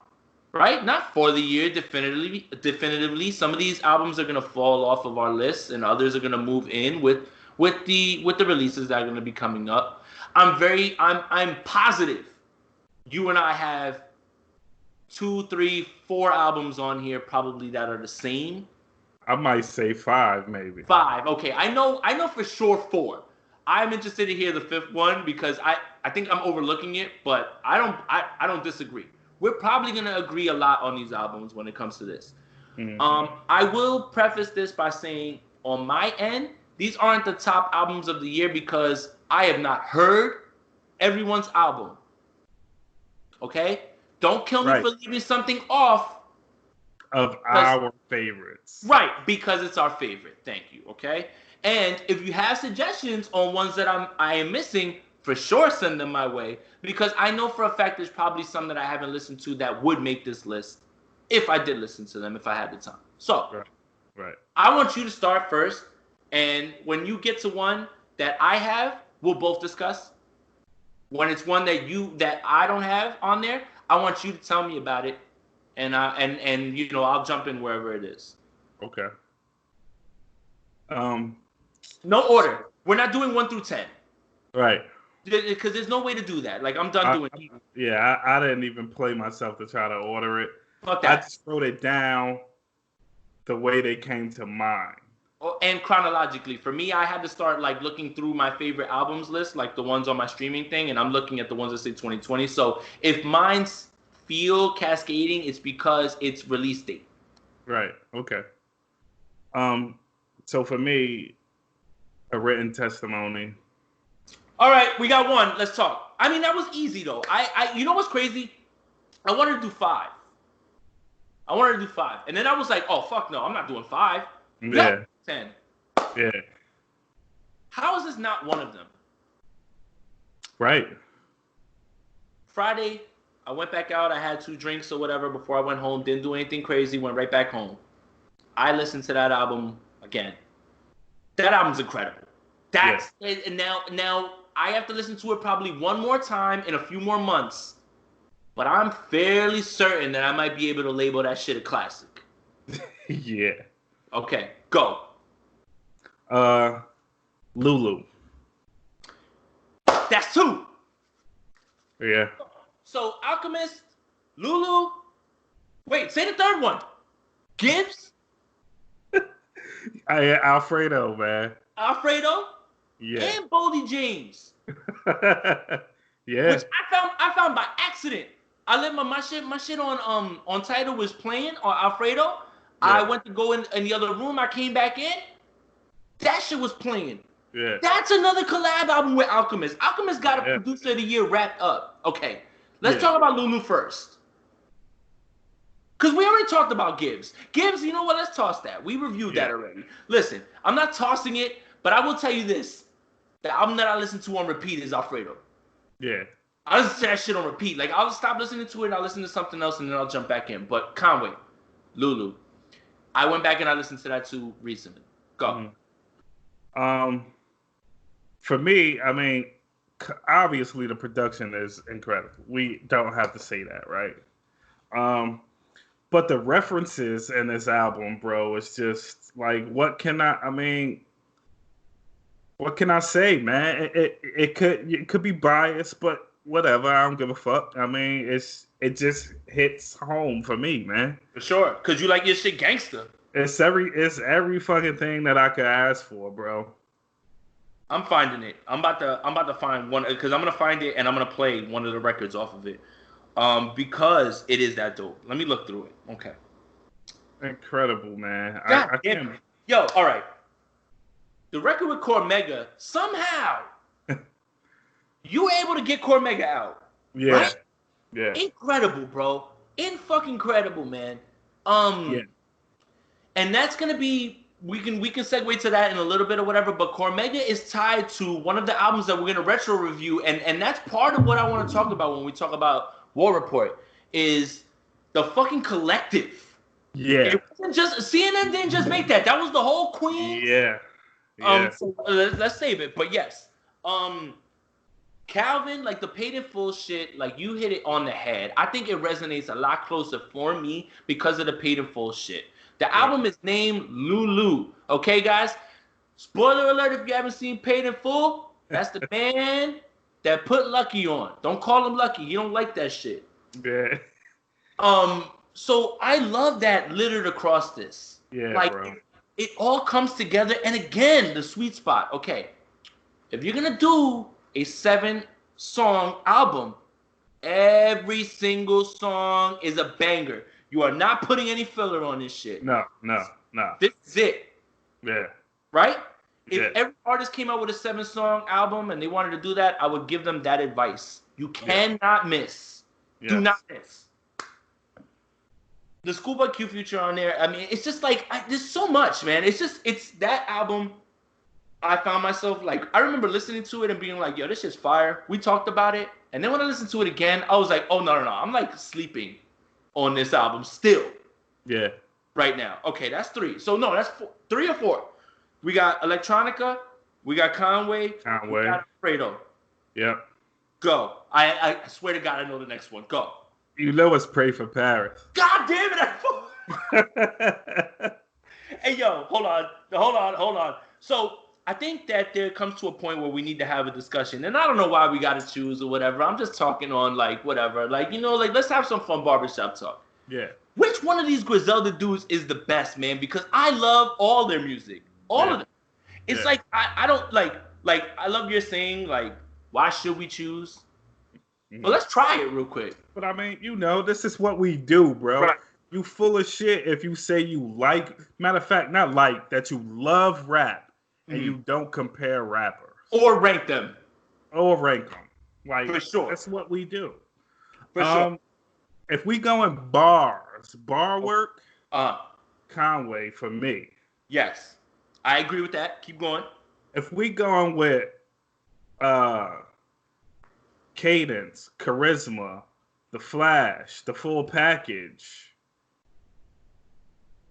right? Not for the year, definitively. Some of these albums are gonna fall off of our list, and others are gonna move in with the releases that are gonna be coming up. I'm positive you and I have 2, 3, 4 albums on here probably that are the same. I might say 5, maybe. 5. Okay, I know for sure 4. I'm interested to hear the 5th one because I think I'm overlooking it, but I don't disagree. We're probably going to agree a lot on these albums when it comes to this. Mm-hmm. I will preface this by saying, on my end, these aren't the top albums of the year because I have not heard everyone's album. Okay? Don't kill me for leaving something off. Of our favorites. Right, because it's our favorite. Thank you, okay? And if you have suggestions on ones that I am missing, for sure send them my way, because I know for a fact there's probably some that I haven't listened to that would make this list if I did listen to them, if I had the time. So, right. I want you to start first, and when you get to one that I have, we'll both discuss. When it's one that I don't have on there, I want you to tell me about it, and I'll jump in wherever it is. Okay. No order. We're not doing 1 through 10. Right. Because there's no way to do that. Like, I'm done doing it. I didn't even play myself to try to order it. Fuck that. I just wrote it down the way they came to mind. And chronologically. For me, I had to start, like, looking through my favorite albums list, like the ones on my streaming thing, and I'm looking at the ones that say 2020. So if mine's feel cascading, it's because it's release date. Right. Okay. So for me, a written testimony. All right, we got one. Let's talk. I mean, that was easy though. You know what's crazy? I wanted to do 5. And then I was like, oh fuck no, I'm not doing 5. Yeah. 10. Yeah. How is this not one of them? Right. Friday, I went back out. I had 2 drinks or whatever before I went home. Didn't do anything crazy. Went right back home. I listened to that album again. That album's incredible. And now I have to listen to it probably one more time in a few more months. But I'm fairly certain that I might be able to label that shit a classic. Yeah. Okay, go. Lulu. That's 2. Yeah. So Alchemist, Lulu. Wait, say the third one. Gibbs. Alfredo, man. Alfredo. Yeah. And Boldy James. Yeah. Which I found by accident. I let my shit on Tidal was playing on Alfredo. Yeah. I went to go in the other room. I came back in. That shit was playing. Yeah. That's another collab album with Alchemist. Alchemist got a producer of the year wrapped up. Okay. Let's talk about Lulu first. Because we already talked about Gibbs. Gibbs, you know what? Let's toss that. We reviewed that already. Listen, I'm not tossing it, but I will tell you this. The album that I listen to on repeat is Alfredo. Yeah. I listen to that shit on repeat. Like, I'll stop listening to it, I'll listen to something else, and then I'll jump back in. But Conway, Lulu, I went back and I listened to that too recently. Go. For me, I mean, obviously the production is incredible. We don't have to say that, right? But the references in this album, bro, it's just like, what can I say, man? It could be biased, but whatever. I don't give a fuck. I mean, it just hits home for me, man. For sure, cause you like your shit gangster. It's every fucking thing that I could ask for, bro. I'm finding it. I'm about to find one, because I'm gonna find it and I'm gonna play one of the records off of it. Because it is that dope. Let me look through it. Okay. Incredible, man. God damn it. Yo, all right. The record with Cormega, somehow you were able to get Cormega out. Yeah. Right? Yeah. Incredible, bro. Incredible, man. Yeah. And that's gonna be, we can segue to that in a little bit or whatever, but Cormega is tied to one of the albums that we're gonna retro review, and that's part of what I want to talk about when we talk about War Report, is the fucking collective. Yeah. It wasn't just CNN didn't just make that. That was the whole Queen. Yeah. Yeah. So let's save it. But yes. Calvin, like the paid in full shit, like you hit it on the head. I think it resonates a lot closer for me because of the paid in full shit. The album is named Lulu. Okay, guys? Spoiler alert if you haven't seen Paid in Full. That's the band that put Lucky on. Don't call him Lucky. He don't like that shit. Yeah. So I love that littered across this. Yeah, like, bro. It all comes together. And again, the sweet spot. Okay. If you're going to do a 7-song album, every single song is a banger. You are not putting any filler on this shit. No. This is it. Yeah. Right? If every artist came out with a 7-song album and they wanted to do that, I would give them that advice. You cannot miss. Yes. Do not miss. The Schoolboy Q feature on there, I mean, it's just like, there's so much, man. It's that album I found myself like, I remember listening to it and being like, yo, this shit's fire. We talked about it. And then when I listened to it again, I was like, oh, no. I'm like sleeping on this album still. Yeah. Right now. Okay, that's 3. So, no, that's 4. 3 or 4. We got Electronica. We got Conway. We got Alfredo. Yep. Go. I swear to God, I know the next one. Go. You know it's Pray for Paris. God damn it. Hey, yo, hold on. So I think that there comes to a point where we need to have a discussion. And I don't know why we got to choose or whatever. I'm just talking on like whatever. Like, you know, like let's have some fun barbershop talk. Yeah. Which one of these Griselda dudes is the best, man? Because I love all their music. All of them. It's like, I don't like I love your saying, like, why should we choose? Well, let's try it real quick. But I mean, you know, this is what we do, bro. Right. You full of shit if you say you like, matter of fact, not like, that you love rap and you don't compare rappers. Or rank them. Like, for sure. That's what we do. For sure. If we go in bar work, Conway for me. Yes. I agree with that. Keep going. If we going with cadence, charisma, the flash, the full package,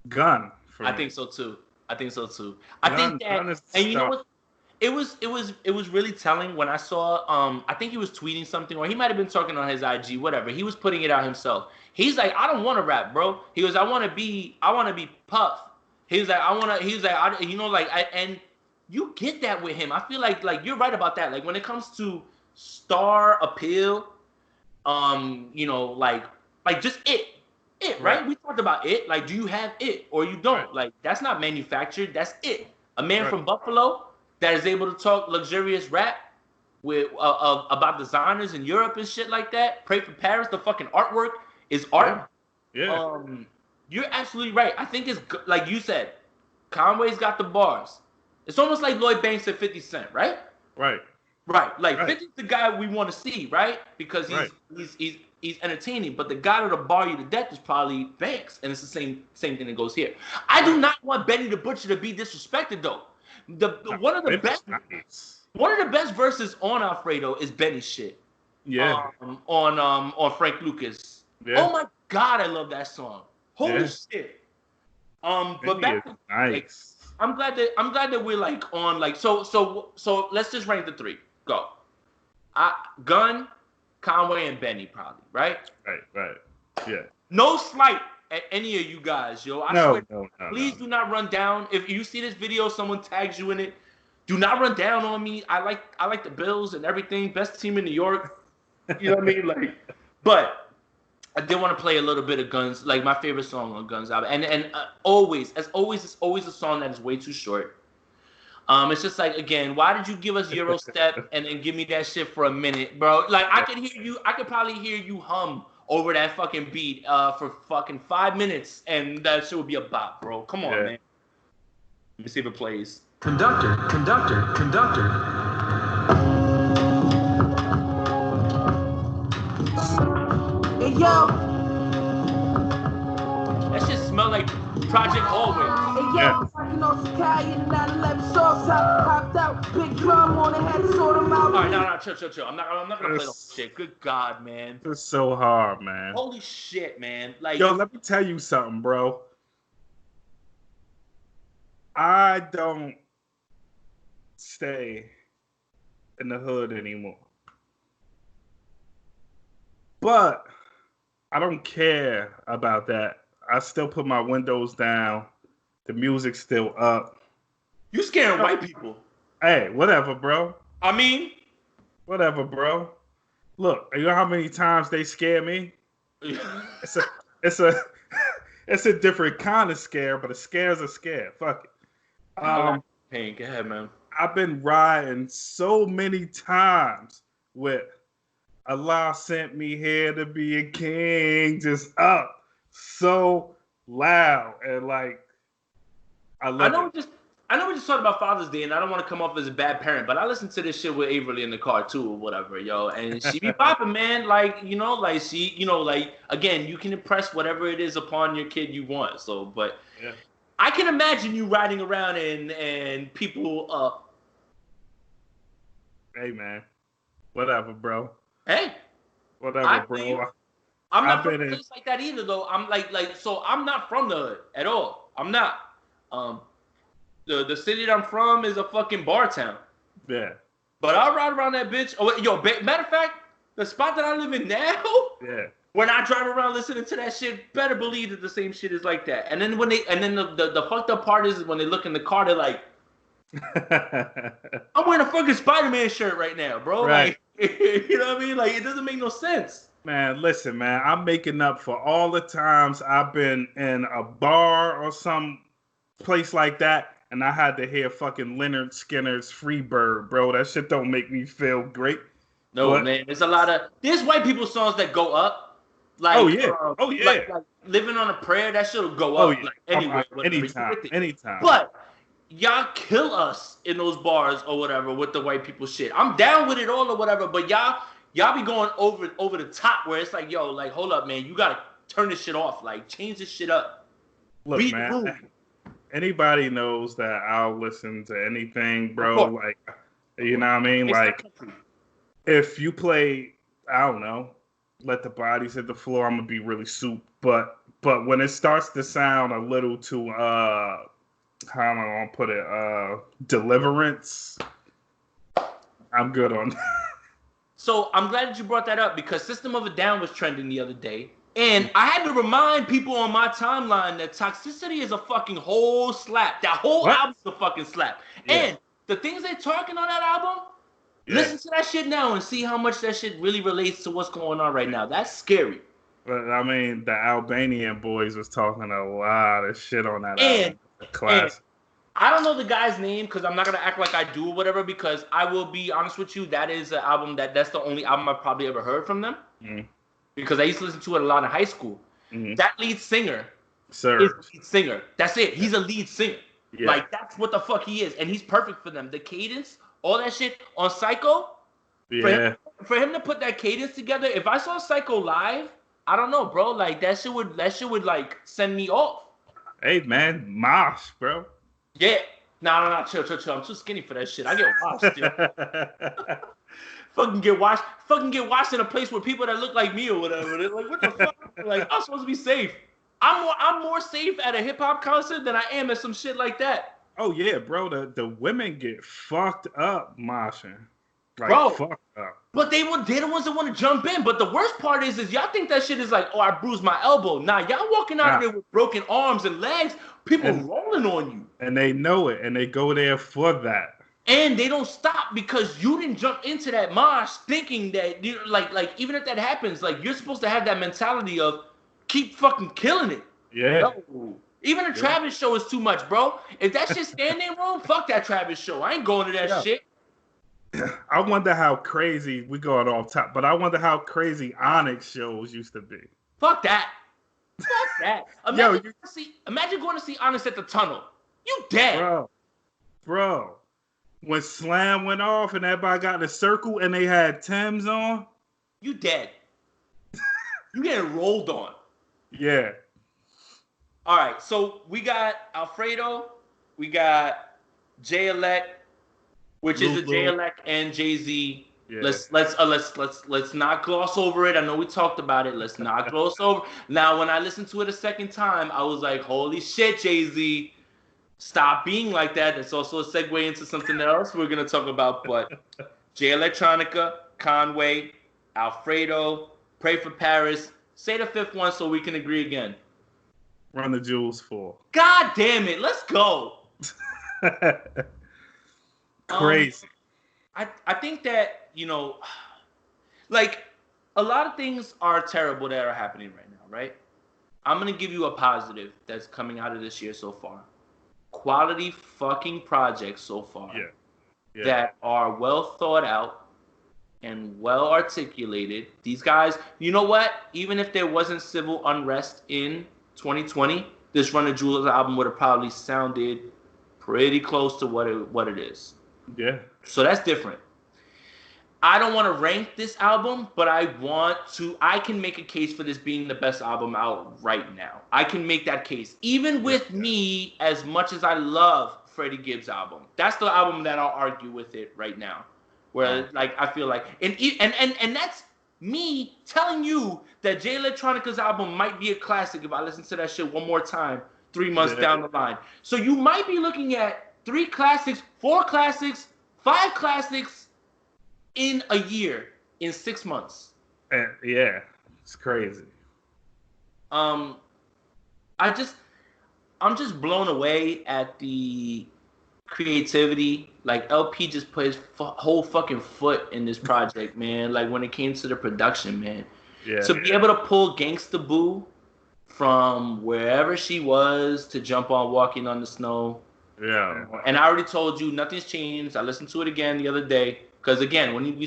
Gun. I think so too. I think that, and you know what? It was really telling when I saw. I think he was tweeting something, or he might have been talking on his IG, whatever. He was putting it out himself. He's like, I don't want to rap, bro. He goes, I want to be Puff. He's like, and you get that with him. I feel like you're right about that. Like when it comes to star appeal, you know, like just it, right? We talked about it. Like, do you have it or you don't? Right. Like, that's not manufactured. That's it. A man from Buffalo that is able to talk luxurious rap with about designers in Europe and shit like that. Pray for Paris. The fucking artwork is art. Yeah. You're absolutely right. I think it's like you said. Conway's got the bars. It's almost like Lloyd Banks and 50 Cent, right? Right. Like 50's the guy we want to see, right? Because he's entertaining. But the guy that'll bar you to death is probably Banks, and it's the same thing that goes here. I do not want Benny the Butcher to be disrespected though. One of the best verses on Alfredo is Benny's shit. Yeah. On Frank Lucas. Yeah. Oh my God, I love that song. Holy shit. But back to nice. Like, I'm glad that we're like on like so let's just rank the 3. Go. Gun, Conway, and Benny probably, right? Right. Yeah. No slight at any of you guys, yo. No. Please do not run down. If you see this video, someone tags you in it. Do not run down on me. I like the Bills and everything. Best team in New York. You know what I mean? Like, but I did want to play a little bit of Guns, like my favorite song on Guns album, and always, it's always a song that is way too short. It's just like, again, why did you give us Eurostep and then give me that shit for a minute, bro? Like I could probably hear you hum over that fucking beat for fucking 5 minutes, and that shit would be a bop, bro. Come on, man. Let me see if it plays. Conductor. Hey, yo. That shit smell like Project Hallway. Hey, yo, fucking on Sakai and 911 sauce out, hopped out, big drum on it, had to sort them out. All right, no, chill. I'm not gonna play that shit. Good God, man. It's so hard, man. Holy shit, man. Like, yo, let me tell you something, bro. I don't stay in the hood anymore. But I don't care about that. I still put my windows down. The music's still up. You scaring white people. Hey, whatever, bro. I mean, whatever, bro. Look, you know how many times they scare me? It's a different kind of scare, but a scare's a scare. Fuck it. Hey, go ahead, man. I've been riding so many times with Allah sent me here to be a king, just up so loud and like I know we just talked about Father's Day, and I don't want to come off as a bad parent, but I listen to this shit with Avery in the car too, or whatever, yo, and she be popping, man. Like, you know, like she, you know, like again, you can impress whatever it is upon your kid you want. So, but I can imagine you riding around and people Hey, man. Whatever, bro. Hey, Whatever, I feel you. bro. I'm I've not from been a in. place like that either, though. So I'm not from the hood at all. I'm not. Um, the city that I'm from is a fucking bar town. Yeah. But I'll ride around that bitch. Oh, yo, matter of fact, the spot that I live in now, Yeah. when I drive around listening to that shit, better believe that the same shit is like that. And then the fucked up part is when they look in the car, they're like, I'm wearing a fucking Spider-Man shirt right now, bro. Right. Like, you know what I mean? Like, it doesn't make no sense. Man, listen, man. I'm making up for all the times I've been in a bar or some place like that, and I had to hear fucking Leonard Skinner's "Freebird," bro. That shit don't make me feel great. No, But man. There's white people songs that go up. oh Like, yeah, oh yeah, like Living on a Prayer, that shit'll go oh up, yeah. like, anywhere, whatever. You Anytime, with it. anytime. But y'all kill us in those bars or whatever with the white people shit. I'm down with it all or whatever, but y'all be going over the top where it's like, yo, like, hold up, man, you gotta turn this shit off, like, change this shit up. Look, Read man. the room. Anybody knows that I'll listen to anything, bro. Of course. Like, you know what I mean? It's Like, if you play, I don't know, Let the Bodies Hit the Floor, I'm gonna be really soup. But when it starts to sound a little too how am I gonna put it? Deliverance. I'm good on that. So I'm glad that you brought that up because System of a Down was trending the other day. And I had to remind people on my timeline that Toxicity is a fucking whole slap. That whole What? album's a fucking slap. Yeah. And the things they're talking on that album, listen to that shit now and see how much that shit really relates to what's going on right now. That's scary. But I mean, the Albanian boys was talking a lot of shit on that And, album. Classic. I don't know the guy's name because I'm not gonna act like I do or whatever. Because I will be honest with you, that is an album that's the only album I've probably ever heard from them. Mm. Because I used to listen to it a lot in high school. Mm-hmm. That lead singer is a lead singer. That's it. He's a lead singer. Yeah. Like, that's what the fuck he is. And he's perfect for them. The cadence, all that shit on Psycho. Yeah. For him to put that cadence together, if I saw Psycho live, I don't know, bro. Like, that shit would like send me off. Hey, man, mosh, bro. Yeah. Nah, chill. I'm too skinny for that shit. I get washed, yo. Fucking get washed in a place where people that look like me or whatever. They're like, what the fuck? Like, I'm supposed to be safe. I'm more safe at a hip hop concert than I am at some shit like that. Oh yeah, bro. The women get fucked up moshing. Like, bro, fucked up. But they're the ones that want to jump in. But the worst part is y'all think that shit is like, oh, I bruised my elbow. Nah, y'all walking out of there with broken arms and legs, people rolling on you. And they know it, and they go there for that. And they don't stop because you didn't jump into that mosh thinking that, you know, like even if that happens, like, you're supposed to have that mentality of keep fucking killing it. Yeah. No. Even a Travis show is too much, bro. If that shit standing room, fuck that Travis show. I ain't going to that shit. I wonder how crazy, we going off top, but I wonder how crazy Onyx shows used to be. Fuck that. Fuck that. Imagine going to see Onyx at the Tunnel. You dead. Bro. When Slam went off and everybody got in a circle and they had Timbs on. You dead. You getting rolled on. Yeah. All right, so we got Alfredo, we got Jay-Elect, which is the Jay-Elect and Jay-Z. Yeah. Let's not gloss over it. I know we talked about it. Let's not gloss over. Now, when I listened to it a second time, I was like, holy shit, Jay-Z. Stop being like that. That's also a segue into something else we're going to talk about. But Jay Electronica, Conway, Alfredo, Pray for Paris. Say the fifth one so we can agree again. Run the Jewels 4. God damn it. Let's go. Crazy. I think that, you know, like, a lot of things are terrible that are happening right now, right? I'm going to give you a positive that's coming out of this year so far. Quality fucking projects so far that are well thought out and well articulated. These guys, you know what? Even if there wasn't civil unrest in 2020, this Run the Jewels album would have probably sounded pretty close to what it is. Yeah. So that's different. I don't want to rank this album, but I can make a case for this being the best album out right now. I can make that case. Even with me, as much as I love Freddie Gibbs' album. That's the album that I'll argue with it right now. Where like I feel like and that's me telling you that Jay Electronica's album might be a classic if I listen to that shit one more time 3 months down the line. So you might be looking at 3 classics, 4 classics, 5 classics in a year, in 6 months. Yeah, it's crazy. I'm just blown away at the creativity. Like LP just put his whole fucking foot in this project, man. Like when it came to the production, man. Yeah. To be able to pull Gangsta Boo from wherever she was to jump on Walking on the Snow. Yeah. And I already told you nothing's changed. I listened to it again the other day because again, when I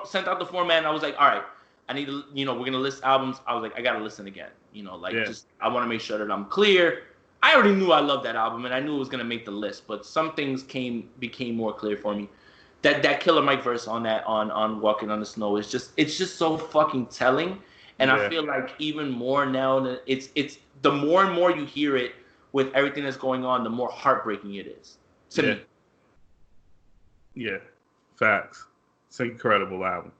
sent out the format, I was like, all right, I need to, we're gonna list albums. I was like, I gotta listen again. Just I want to make sure that I'm clear. I already knew I loved that album and I knew it was gonna make the list, but some things became more clear for me. That Killer Mike verse on Walking on the Snow is just so fucking telling. And I feel like even more now that it's the more and more you hear it with everything that's going on, the more heartbreaking it is to me. Yeah, facts. It's an incredible album.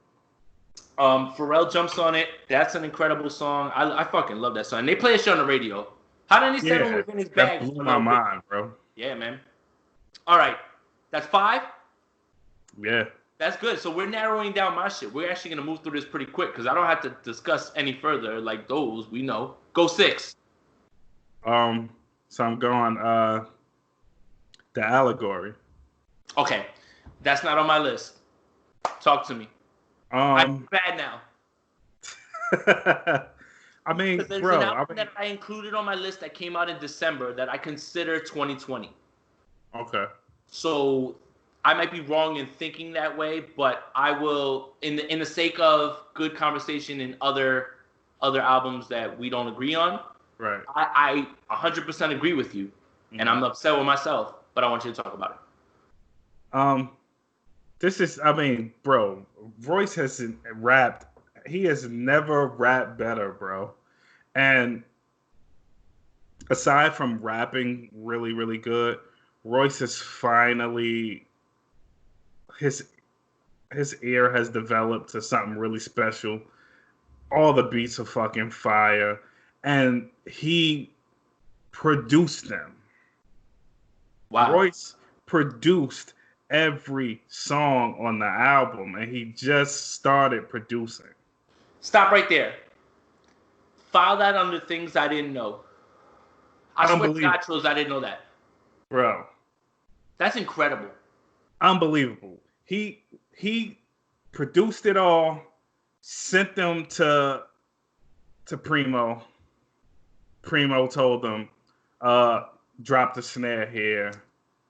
Pharrell jumps on it. That's an incredible song. I fucking love that song. And they play a shit on the radio. How did he settle within his bag? That blew my mind, bro. Yeah, man. All right, that's 5. Yeah. That's good. So we're narrowing down my shit. We're actually gonna move through this pretty quick because I don't have to discuss any further. Like those, we know. Go 6. So I'm going The Allegory. Okay, that's not on my list. Talk to me. I'm bad now. I mean, there's bro, an album that I included on my list that came out in December that I consider 2020. Okay. So I might be wrong in thinking that way, but I will, in the sake of good conversation in other albums that we don't agree on. Right. I 100% agree with you, and I'm upset with myself, but I want you to talk about it. This is, I mean, bro, Royce has rapped. He has never rapped better, bro. And aside from rapping really, really good, Royce is finally, his ear has developed to something really special. All the beats are fucking fire. And he produced them. Wow. Royce produced every song on the album, and he just started producing. Stop right there. File that under things I didn't know. I swear to God, Trills, I didn't know that. Bro. That's incredible. Unbelievable. He produced it all, sent them to Primo. Primo told them, drop the snare here,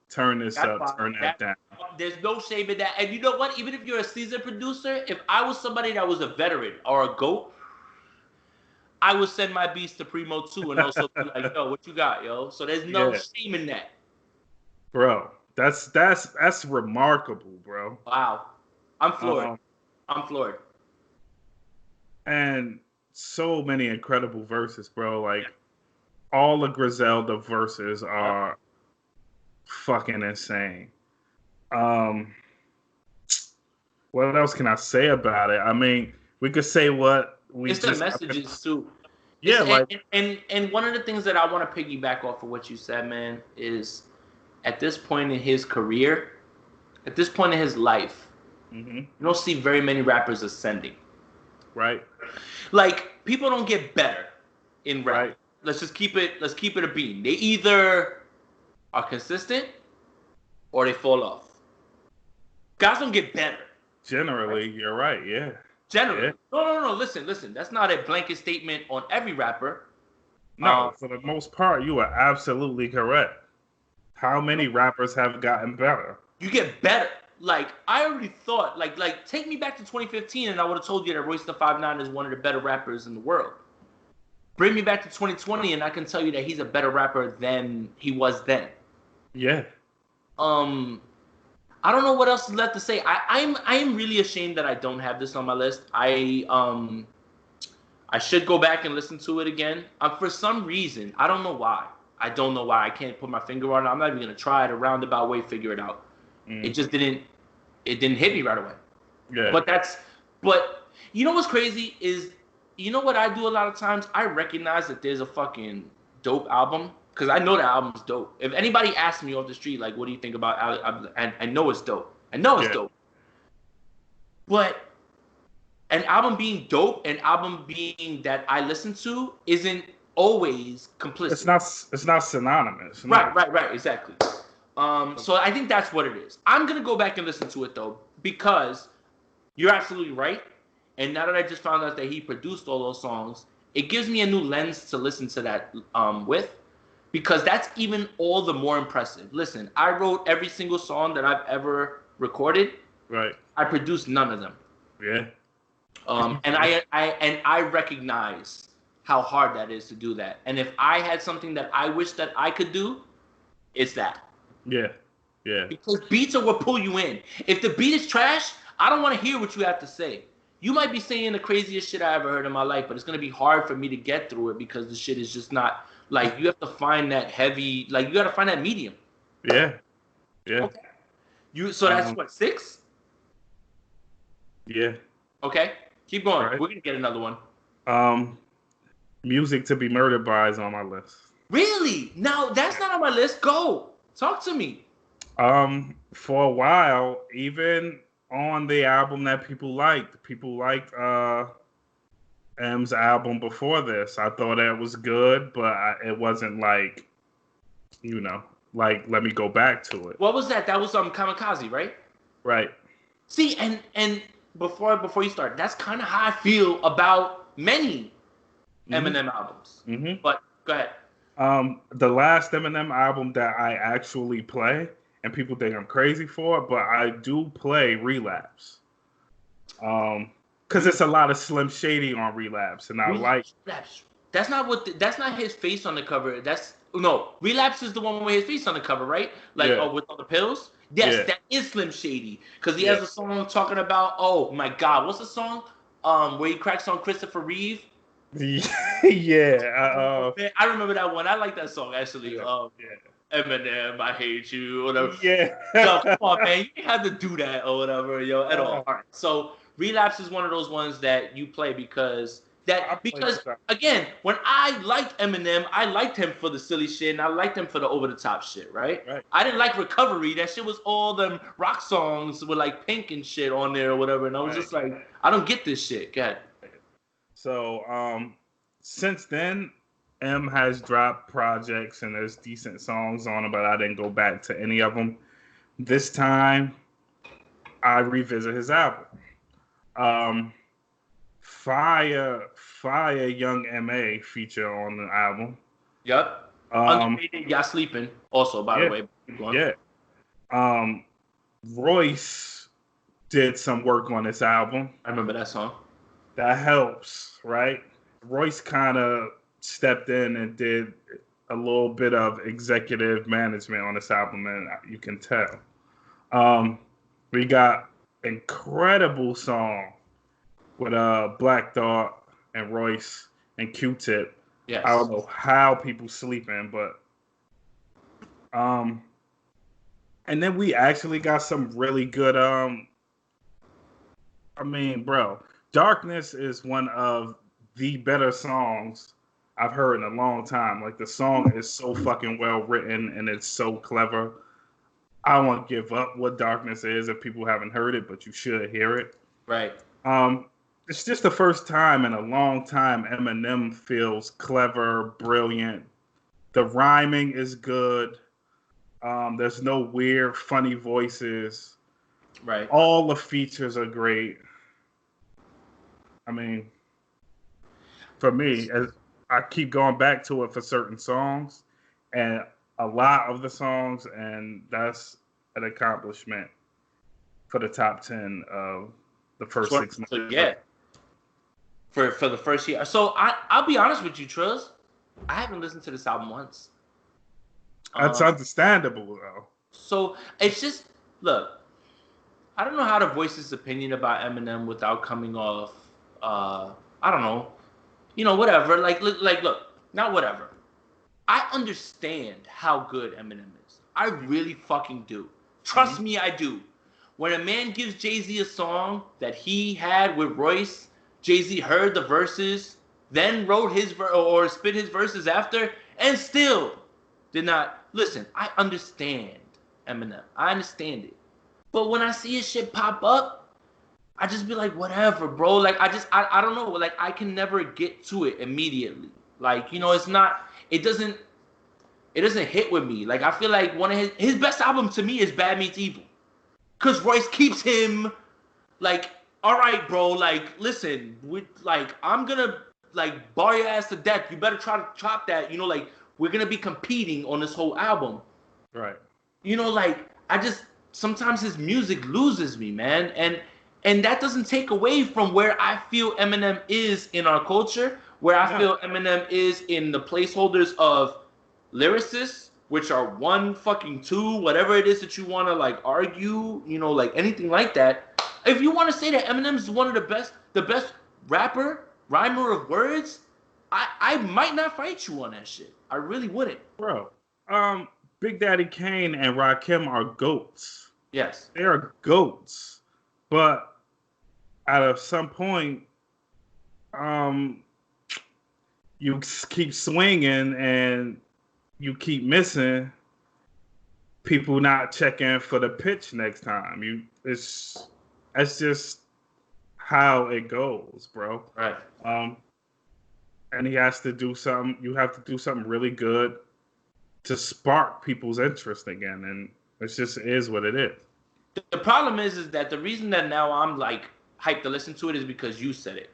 turn this up, turn that down. There's no shame in that. And you know what? Even if you're a seasoned producer, if I was somebody that was a veteran or a GOAT, I would send my beats to Primo too and also be like, yo, what you got, yo? So there's no shame in that. Bro, that's remarkable, bro. Wow. I'm floored. I'm floored. And so many incredible verses, bro. Like, all the Griselda verses are fucking insane. What else can I say about it? I mean, we could say what we it's just... the messages, too. Yeah, and one of the things that I want to piggyback off of what you said, man, is at this point in his career, at this point in his life, you don't see very many rappers ascending. Right. Like, people don't get better in rap. Right. Let's keep it a bean. They either are consistent or they fall off. Guys don't get better. Generally, right? You're right, yeah. Generally. Yeah. No. Listen. That's not a blanket statement on every rapper. No, for the most part, you are absolutely correct. How many rappers have gotten better? You get better. Like, I already thought, like take me back to 2015 and I would have told you that Royce the 5'9" is one of the better rappers in the world. Bring me back to 2020 and I can tell you that he's a better rapper than he was then. Yeah. I don't know what else is left to say. I am really ashamed that I don't have this on my list. I should go back and listen to it again. For some reason, I don't know why. I don't know why. I can't put my finger on it. I'm not even gonna try it a roundabout way, figure it out. It just didn't it didn't hit me right away. Yeah. But you know what's crazy is, you know what I do a lot of times? I recognize that there's a fucking dope album because I know the album's dope. If anybody asks me off the street, like, what do you think about I know it's dope. I know it's dope. But an album being dope, an album being that I listen to, isn't always complicit. It's not synonymous. Right, exactly. So I think that's what it is. I'm gonna go back and listen to it though, because you're absolutely right. And now that I just found out that he produced all those songs, it gives me a new lens to listen to that with, because that's even all the more impressive. Listen, I wrote every single song that I've ever recorded. Right. I produced none of them. Yeah. And I recognize how hard that is to do that. And if I had something that I wish that I could do, it's that. Yeah. Yeah. Because beats are what pull you in. If the beat is trash, I don't want to hear what you have to say. You might be saying the craziest shit I ever heard in my life, but it's going to be hard for me to get through it because the shit is just not, like, you have to find that heavy, like, you got to find that medium. Yeah. Yeah. Okay. So that's what, 6? Yeah. Okay. Keep going. Right. We're going to get another one. Music to Be Murdered By is on my list. Really? No, that's not on my list. Go. Talk to me. For a while, even on the album that people liked M's album before this. I thought that was good, but it wasn't like, like, let me go back to it. What was that? That was Kamikaze, right? Right. See, and before you start, that's kind of how I feel about many Eminem albums. Mm-hmm. But go ahead. The last Eminem album that I actually play, and people think I'm crazy for it, but I do play Relapse. Because it's a lot of Slim Shady on Relapse, and I like. Relapse. That's not his face on the cover. Relapse is the one with his face on the cover, right? Like, with all the pills. Yes, that is Slim Shady, because he has a song talking about. Oh my God, what's the song? Where he cracks on Christopher Reeve. Yeah. I remember that one. I like that song actually. Eminem, I hate you, whatever. Yeah. Yo, come on, man. You have to do that or whatever, at all. All right. So Relapse is one of those ones that you play because again, when I liked Eminem, I liked him for the silly shit and I liked him for the over the top shit, right? I didn't like Recovery. That shit was all them rock songs with like Pink and shit on there or whatever. And I was just like, I don't get this shit. Go ahead. So since then, M has dropped projects and there's decent songs on it, but I didn't go back to any of them. This time, I revisit his album. Fire Young M.A. feature on the album. Yep. Underrated, Y'all Sleeping also, by the way. Yeah. Royce did some work on this album. I remember that song. That helps, right? Royce kind of stepped in and did a little bit of executive management on this album, and you can tell. We got incredible song with Black Thought and Royce and Q-Tip. Yes. I don't know how people sleeping, but and then we actually got some really good Darkness is one of the better songs I've heard in a long time. Like, the song is so fucking well written and it's so clever. I don't want to give up what Darkness is if people haven't heard it, but you should hear it. Right. It's just the first time in a long time Eminem feels clever, brilliant. The rhyming is good. There's no weird, funny voices. Right. All the features are great. I mean, for me, as I keep going back to it for certain songs, and a lot of the songs, and that's an accomplishment for the top 10 of the first 6 months. So, yeah. For the first year. So I'll be honest with you, Trills. I haven't listened to this album once. That's understandable, though. So it's just, look, I don't know how to voice this opinion about Eminem without coming off, I don't know, whatever. Look, not whatever. I understand how good Eminem is. I really fucking do. Trust me, I do. when a man gives Jay-Z a song that he had with Royce, Jay-Z heard the verses, then wrote his or spit his verses after, and still did not listen. I understand Eminem. I understand it. But when I see his shit pop up, I just be like, whatever, bro. Like, I don't know. Like, I can never get to it immediately. Like, you know, it doesn't hit with me. Like, I feel like one of his best album to me is Bad Meets Evil. Because Royce keeps him, like, all right, bro, like, listen, I'm going to, like, bar your ass to death. You better try to chop that. You know, like, we're going to be competing on this whole album. Right. You know, like, sometimes his music loses me, man. And that doesn't take away from where I feel Eminem is in our culture, where I feel Eminem is in the placeholders of lyricists, which are 1 fucking 2, whatever it is that you want to, like, argue, you know, like, anything like that. If you want to say that Eminem's one of the best rapper, rhymer of words, I might not fight you on that shit. I really wouldn't. Bro, Big Daddy Kane and Rakim are goats. Yes. They are goats. But at some point, you keep swinging and you keep missing. People not checking for the pitch next time. That's just how it goes, bro. Right. And he has to do something. You have to do something really good to spark people's interest again, and it just is what it is. The problem is that the reason that now I'm like hyped to listen to it is because you said it.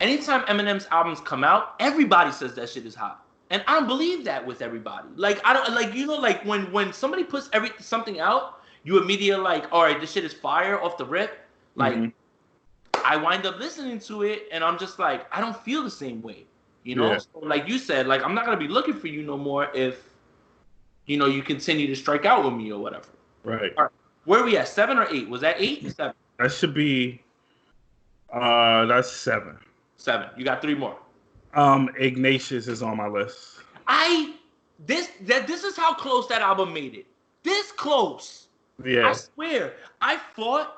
Anytime Eminem's albums come out, everybody says that shit is hot, and I don't believe that with everybody. Like, I don't, like, you know, like when somebody puts something out, you immediately like, all right, this shit is fire off the rip. Like, I wind up listening to it, and I'm just like, I don't feel the same way. You know, so like you said, like, I'm not gonna be looking for you no more if, you know, you continue to strike out with me or whatever. Right. All right. Where are we at? 7 or 8? Was that 8 or 7? That should be. That's 7. 7. You got 3 more. Ignatius is on my list. This is how close that album made it. This close. Yeah. I swear. I fought.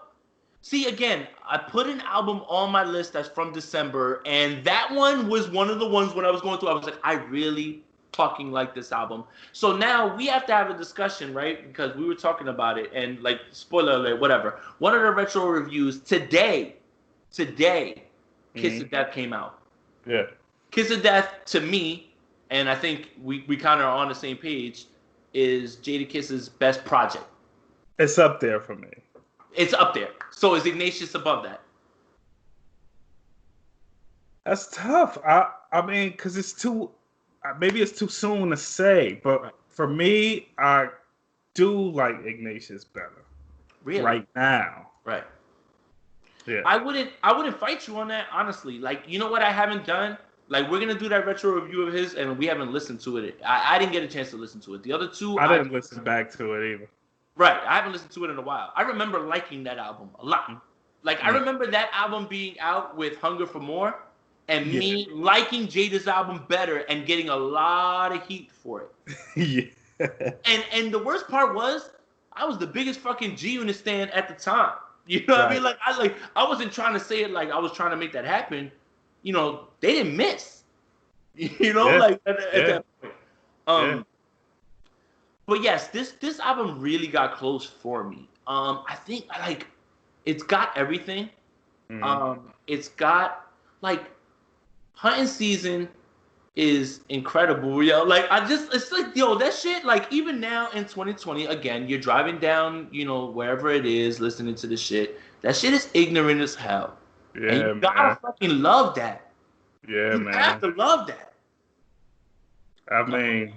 See, again, I put an album on my list that's from December, and that one was one of the ones when I was going through, I was like, I really fucking like this album. So now we have to have a discussion, right? Because we were talking about it, and, like, spoiler alert, whatever. One of the retro reviews today, Kiss of Death came out. Yeah. Kiss of Death, to me, and I think we kind of are on the same page, is Jadakiss's best project. It's up there for me. It's up there. So is Ignatius above that? That's tough. I mean, because it's maybe it's too soon to say, but for me, I do like Ignatius better. Really? Right now. Right. Yeah. I wouldn't fight you on that, honestly. Like, you know what I haven't done? Like, we're gonna do that retro review of his, and we haven't listened to it. I didn't get a chance to listen to it. The other 2, I didn't listen back to it either. Right. I haven't listened to it in a while. I remember liking that album a lot. Like, I remember that album being out with Hunger for More, and me liking Jada's album better and getting a lot of heat for it. Yeah. And the worst part was, I was the biggest fucking G-Unit stan at the time. You know what I mean? Like, I wasn't trying to say it like I was trying to make that happen. You know, they didn't miss. You know, like at that point. But yes, this album really got close for me. I think, like, it's got everything. It's got, like, Hunting Season is incredible, yo. Like, it's like, yo, that shit, like, even now in 2020, again, you're driving down, you know, wherever it is, listening to this shit. That shit is ignorant as hell. Yeah, and you gotta fucking love that. Yeah, man. You have to love that. I mean,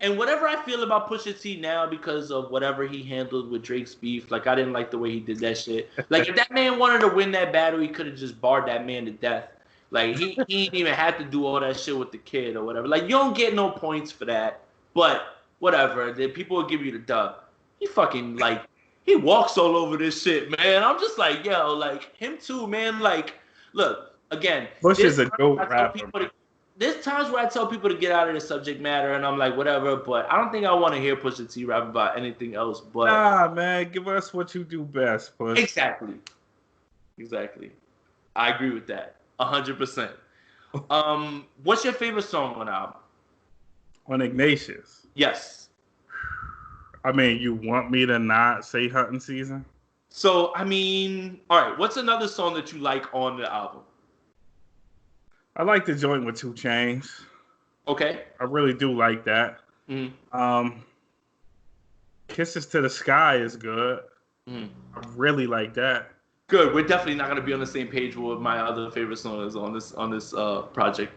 and whatever I feel about Pusha T now because of whatever he handled with Drake's beef, like, I didn't like the way he did that shit. Like, if that man wanted to win that battle, he could have just barred that man to death. Like, he didn't even have to do all that shit with the kid or whatever. Like, you don't get no points for that. But whatever. The people will give you the dub. He fucking, like, he walks all over this shit, man. I'm just like, yo, like, him too, man. Like, look, again. Bush is a GOAT rapper. there's times where I tell people to get out of the subject matter, and I'm like, whatever. But I don't think I want to hear Pusha T rap about anything else. But nah, man, give us what you do best, Push. Exactly. I agree with that 100%. What's your favorite song on the album? On Ignatius. Yes. I mean, you want me to not say Hunting Season? So, I mean, all right. What's another song that you like on the album? I like the joint with 2 Chainz. Okay. I really do like that. Mm-hmm. Kisses to the Sky is good. I really like that. Good. We're definitely not gonna be on the same page with what my other favorite song is on this project.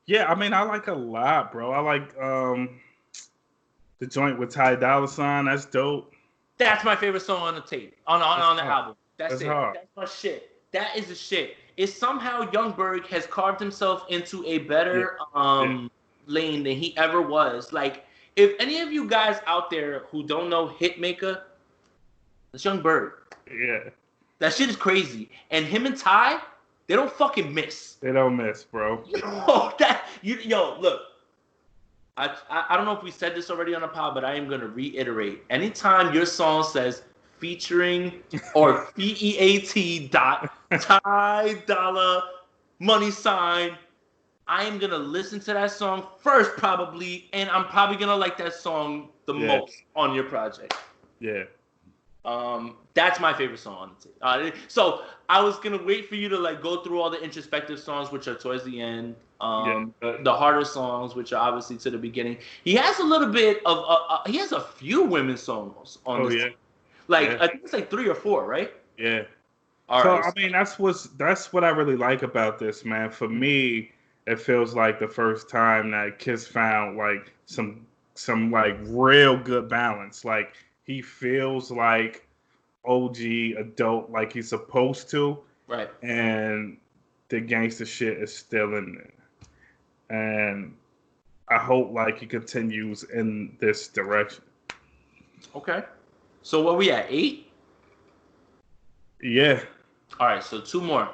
Yeah, I mean, I like a lot, bro. I like the joint with Ty Dolla $ign. That's dope. That's my favorite song on the tape on the album. That's it. Hard. That's my shit. That is the shit. It's somehow Youngberg has carved himself into a better lane than he ever was. Like, if any of you guys out there who don't know Hitmaker, it's Youngberg. Yeah. That shit is crazy. And him and Ty, they don't fucking miss. They don't miss, bro. Yo, look. I don't know if we said this already on the pod, but I am gonna reiterate. Anytime your song says featuring or FEAT Ty Dolla $ign, I am gonna listen to that song first, probably, and I'm probably gonna like that song the most on your project. Yeah. That's my favorite song on the tape. So I was gonna wait for you to like go through all the introspective songs, which are towards the end. The harder songs, which are obviously to the beginning. He has a little bit of he has a few women's songs on this. Yeah. Like I think it's like 3 or 4, right? Yeah. All so right. I mean, that's what I really like about this, man. For me, it feels like the first time that Kiss found like some like real good balance. Like he feels like OG adult, like he's supposed to. Right. And the gangster shit is still in there. And I hope like he continues in this direction. Okay. So what we at, 8? Yeah. All right, so 2 more.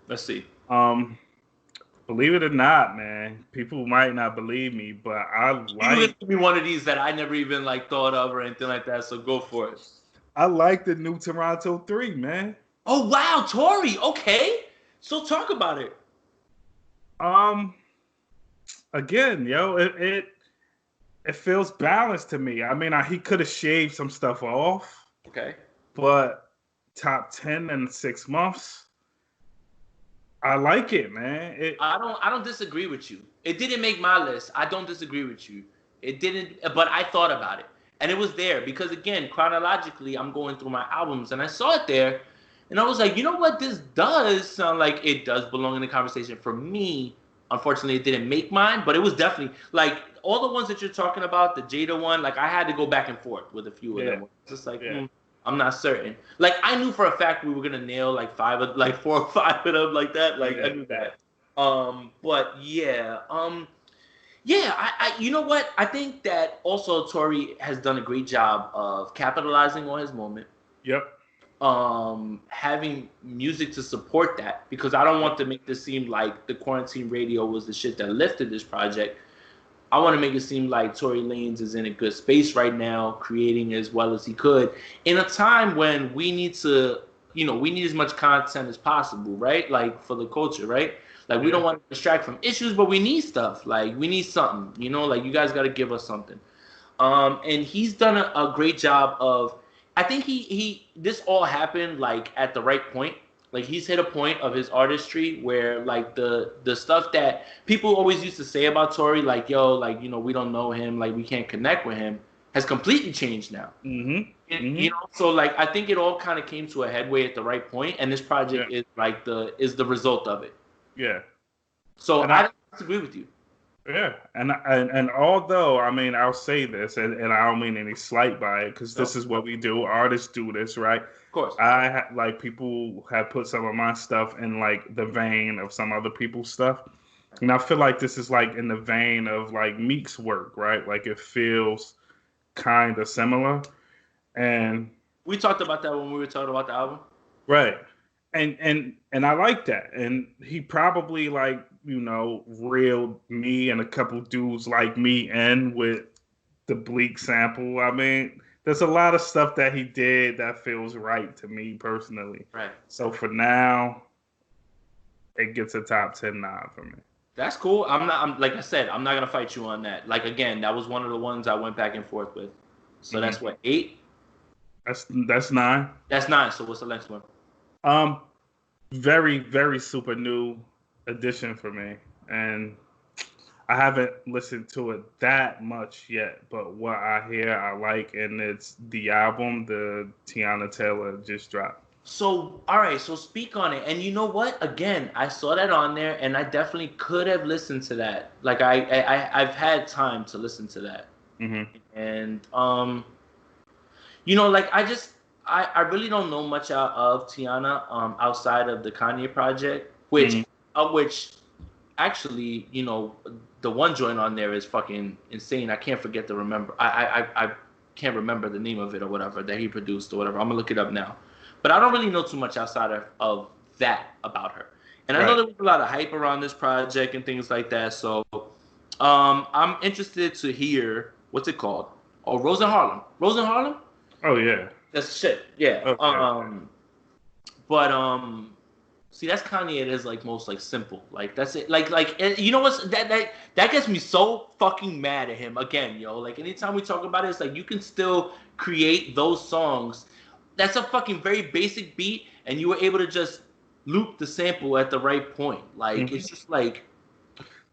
Let's see. Believe it or not, man, people might not believe me, but I like. You give me one of these that I never even like thought of or anything like that. So go for it. I like the new Toronto 3, man. Oh wow, Tory. Okay, so talk about it. Again, yo, it feels balanced to me. I mean, he could have shaved some stuff off. Okay. But top 10 in 6 months. I like it, man. I don't disagree with you. It didn't make my list. I don't disagree with you. It didn't, but I thought about it. And it was there because, again, chronologically, I'm going through my albums and I saw it there. And I was like, you know what? This does sound like it does belong in the conversation. For me, unfortunately, it didn't make mine, but it was definitely, like, all the ones that you're talking about, the Jada one, like, I had to go back and forth with a few of them. It's just like, I'm not certain. Like, I knew for a fact we were gonna nail like 4 or 5 of them like that. Like, I knew that. But yeah, I you know what? I think that also Tory has done a great job of capitalizing on his moment. Yep. Having music to support that, because I don't want to make this seem like the quarantine radio was the shit that lifted this project. I want to make it seem like Tory Lanez is in a good space right now, creating as well as he could in a time when we need to, we need as much content as possible, right? Like for the culture, right? Like we don't want to distract from issues, but we need stuff. Like we need something, like you guys got to give us something. And he's done a great job of, I think this all happened like at the right point. Like he's hit a point of his artistry where like the stuff that people always used to say about Tory, like, yo, like, we don't know him, like we can't connect with him, has completely changed now. So like I think it all kind of came to a headway at the right point, and this project is like the result of it. Yeah. So I don't disagree with you. Yeah, and although, I mean, I'll say this, and I don't mean any slight by it, because this is what we do. Artists do this, right? Of course. Like, people have put some of my stuff in, like, the vein of some other people's stuff. And I feel like this is, like, in the vein of, like, Meek's work, right? Like, it feels kind of similar. And we talked about that when we were talking about the album. Right. and I like that. And he probably like, reeled me and a couple dudes like me in with the Bleak sample. I mean, there's a lot of stuff that he did that feels right to me personally. Right. So for now, it gets a top 10 nod for me. That's cool. I'm like I said, I'm not gonna fight you on that. Like again, that was one of the ones I went back and forth with. So that's what, 8? That's 9. That's 9. So what's the next one? Very, very super new addition for me. And I haven't listened to it that much yet, but what I hear I like, and it's the album the Tiana Taylor just dropped. So, all right, so speak on it. And you know what? Again, I saw that on there, and I definitely could have listened to that. Like, I've had time to listen to that. Mm-hmm. And, like, I really don't know much of Tiana outside of the Kanye project, which actually, the one joint on there is fucking insane. I can't forget to remember. I can't remember the name of it or whatever that he produced or whatever. I'm going to look it up now. But I don't really know too much outside of that about her. And I know there was a lot of hype around this project and things like that. So I'm interested to hear, what's it called? Oh, Rose in Harlem. Rose in Harlem? Oh, yeah. That's shit. Yeah. Okay. But see, that's Kanye at his like most like simple. Like that's it. Like you know what's that gets me so fucking mad at him again, yo. Like anytime we talk about it, it's like you can still create those songs. That's a fucking very basic beat, and you were able to just loop the sample at the right point. Like it's just like.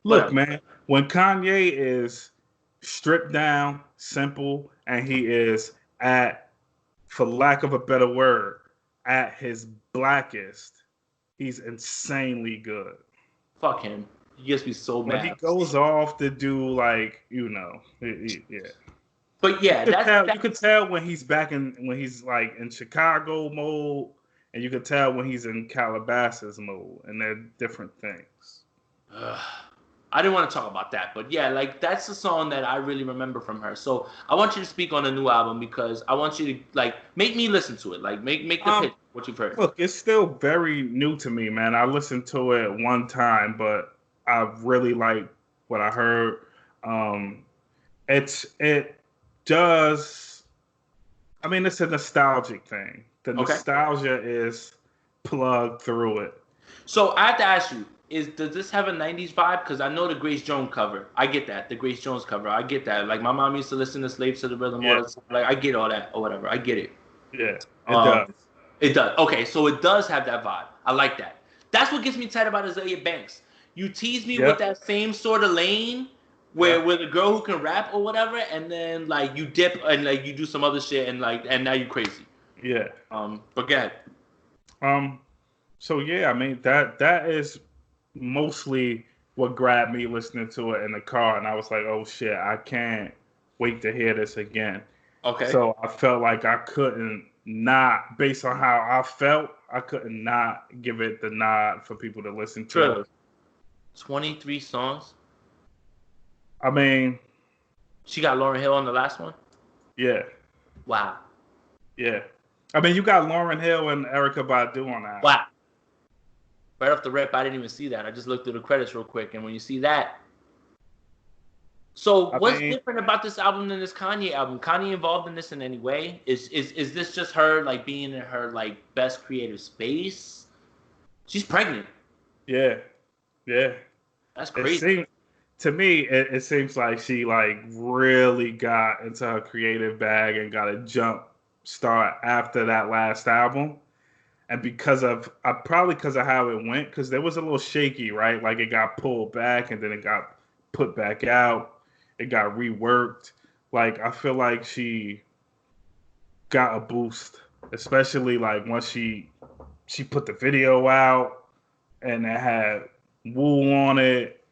Look, man, when Kanye is stripped down, simple, and he is at, for lack of a better word, at his blackest, he's insanely good. Fuck him. He gets me so mad. When he goes off to do like, yeah. But yeah, you could tell when he's when he's like in Chicago mode, and you could tell when he's in Calabasas mode, and they're different things. I didn't want to talk about that, but yeah, like that's the song that I really remember from her. So I want you to speak on the new album because I want you to like make me listen to it, like make the pitch what you've heard. Look, it's still very new to me, man. I listened to it one time, but I really like what I heard. It does. I mean, it's a nostalgic thing. The nostalgia is plugged through it. So I have to ask you. Does this have a 90s vibe? Because I know the Grace Jones cover. I get that. The Grace Jones cover. I get that. Like, my mom used to listen to Slaves to the Rhythm. Yeah. Like, I get all that or whatever. I get it. Yeah, it does. It does. Okay, so it does have that vibe. I like that. That's what gets me tight about Azalea Banks. You tease me with that same sort of lane where the girl who can rap or whatever, and then, like, you dip and, like, you do some other shit and, like, and now you're crazy. Yeah. But go ahead. So, yeah, I mean, that is mostly what grabbed me listening to it in the car, and I was like, oh shit, I can't wait to hear this again. Okay. So I felt like I couldn't not, based on how I felt, I couldn't not give it the nod for people to listen to. 23 songs. I mean, she got Lauryn Hill on the last one? Yeah. Wow. Yeah. I mean, you got Lauryn Hill and Erykah Badu on that. Wow. Right off the rip, I didn't even see that. I just looked through the credits real quick, and when you see that, so what's different about this album than this Kanye album? Kanye involved in this in any way? Is this just her like being in her like best creative space? She's pregnant. Yeah. That's crazy. To me, it seems like she like really got into her creative bag and got a jump start after that last album. And probably because of how it went, because there was a little shaky, right? Like it got pulled back and then it got put back out. It got reworked. Like I feel like she got a boost, especially like once she put the video out and it had Woo on it.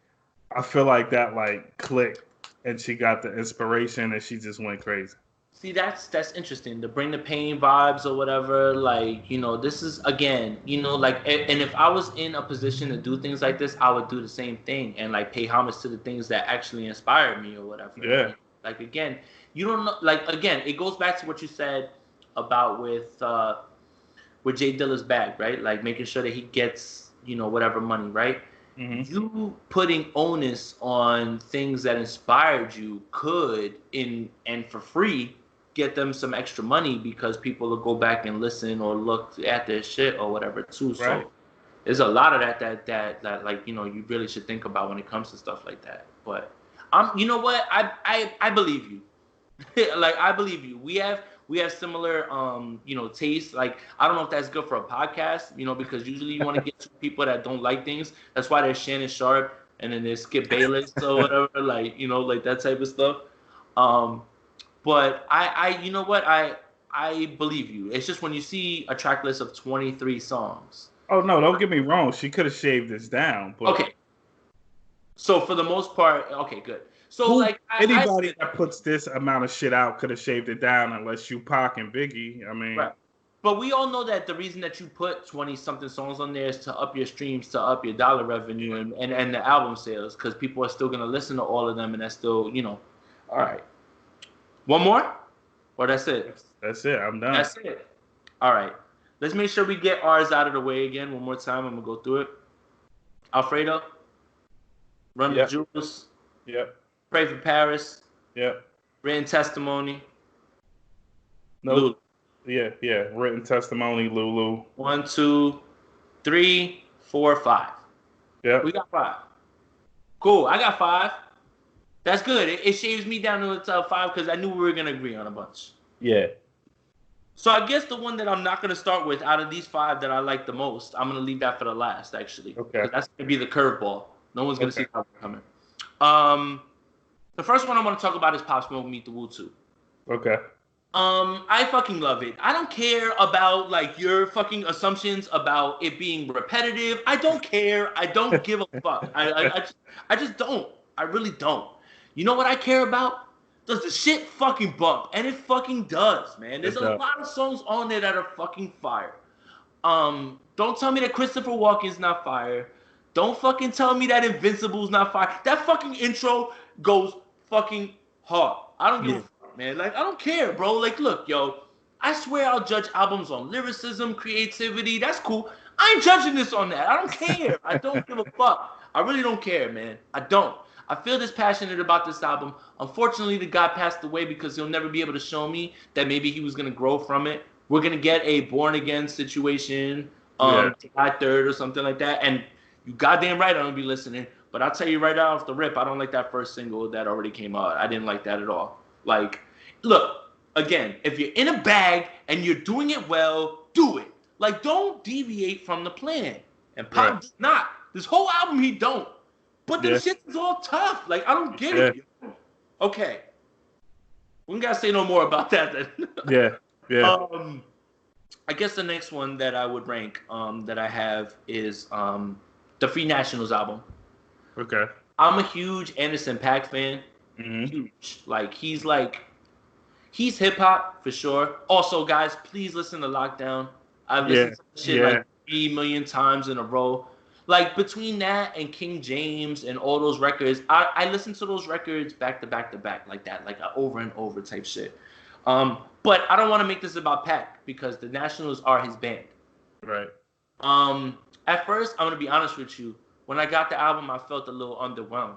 I feel like that like clicked and she got the inspiration and she just went crazy. See, that's interesting to bring the pain vibes or whatever. Like, this is again, like, and if I was in a position to do things like this, I would do the same thing and like pay homage to the things that actually inspired me or whatever. Yeah. Like again, you don't know. Like again, it goes back to what you said about with with Jay Dilla's bag, right? Like making sure that he gets, whatever money, right? Mm-hmm. You putting onus on things that inspired you could, and for free, get them some extra money because people will go back and listen or look at their shit or whatever too. Right. So there's a lot of that like, you really should think about when it comes to stuff like that. But you know what? I believe you. Like, I believe you. We have similar tastes. Like, I don't know if that's good for a podcast, because usually you want to get to people that don't like things. That's why there's Shannon Sharp and then there's Skip Bayless or whatever, like like that type of stuff. But I you know what? I believe you. It's just when you see a track list of 23 songs. Oh no, don't get me wrong. She could have shaved this down. But okay. So for the most part, okay, good. So anybody that puts this amount of shit out could have shaved it down, unless you Pac and Biggie. I mean, right. But we all know that the reason that you put 20 something songs on there is to up your streams, to up your dollar revenue, and the album sales, because people are still gonna listen to all of them, and that's still all right. One more, or that's it? That's it. I'm done. That's it. All right. Let's make sure we get ours out of the way again one more time. I'm gonna go through it. Alfredo, Run the Jewels. Yep. Pray for Paris. Yep. Written Testimony. No. Lulu. Yeah. Written Testimony, Lulu. 1, 2, 3, 4, 5. Yeah. We got 5. Cool. I got 5. That's good. It shaves me down to a top 5 because I knew we were gonna agree on a bunch. Yeah. So I guess the one that I'm not gonna start with out of these 5 that I like the most, I'm gonna leave that for the last, actually. Okay. That's gonna be the curveball. No one's gonna see how we're coming. The first one I want to talk about is Pop Smoke Meet the Woo 2. Okay. I fucking love it. I don't care about like your fucking assumptions about it being repetitive. I don't care. I don't give a fuck. I just don't. I really don't. You know what I care about? Does the shit fucking bump? And it fucking does, man. There's a lot of songs on there that are fucking fire. Don't tell me that Christopher Walken's not fire. Don't fucking tell me that Invincible's not fire. That fucking intro goes fucking hard. I don't give a fuck, man. Like, I don't care, bro. Like, look, yo, I swear I'll judge albums on lyricism, creativity. That's cool. I ain't judging this on that. I don't care. I don't give a fuck. I really don't care, man. I don't. I feel this passionate about this album. Unfortunately, the guy passed away because he'll never be able to show me that maybe he was going to grow from it. We're going to get a Born Again situation, July 3rd or something like that. And you goddamn right I'm going to be listening. But I'll tell you right off the rip, I don't like that first single that already came out. I didn't like that at all. Like, look, again, if you're in a bag and you're doing it well, do it. Like, don't deviate from the plan. And Pop does not. This whole album, he don't. But the shit is all tough. Like, I don't get it. Okay. We ain't got to say no more about that then. Yeah. I guess the next one that I would rank that I have is the Free Nationals album. Okay. I'm a huge Anderson .Paak fan. Mm-hmm. Huge. He's hip hop for sure. Also, guys, please listen to Lockdown. I've listened to this shit like 3 million times in a row. Like, between that and King James and all those records, I listen to those records back to back to back like that, like over and over type shit. But I don't want to make this about Paak because the Nationals are his band. Right. At first, I'm going to be honest with you. When I got the album, I felt a little underwhelmed.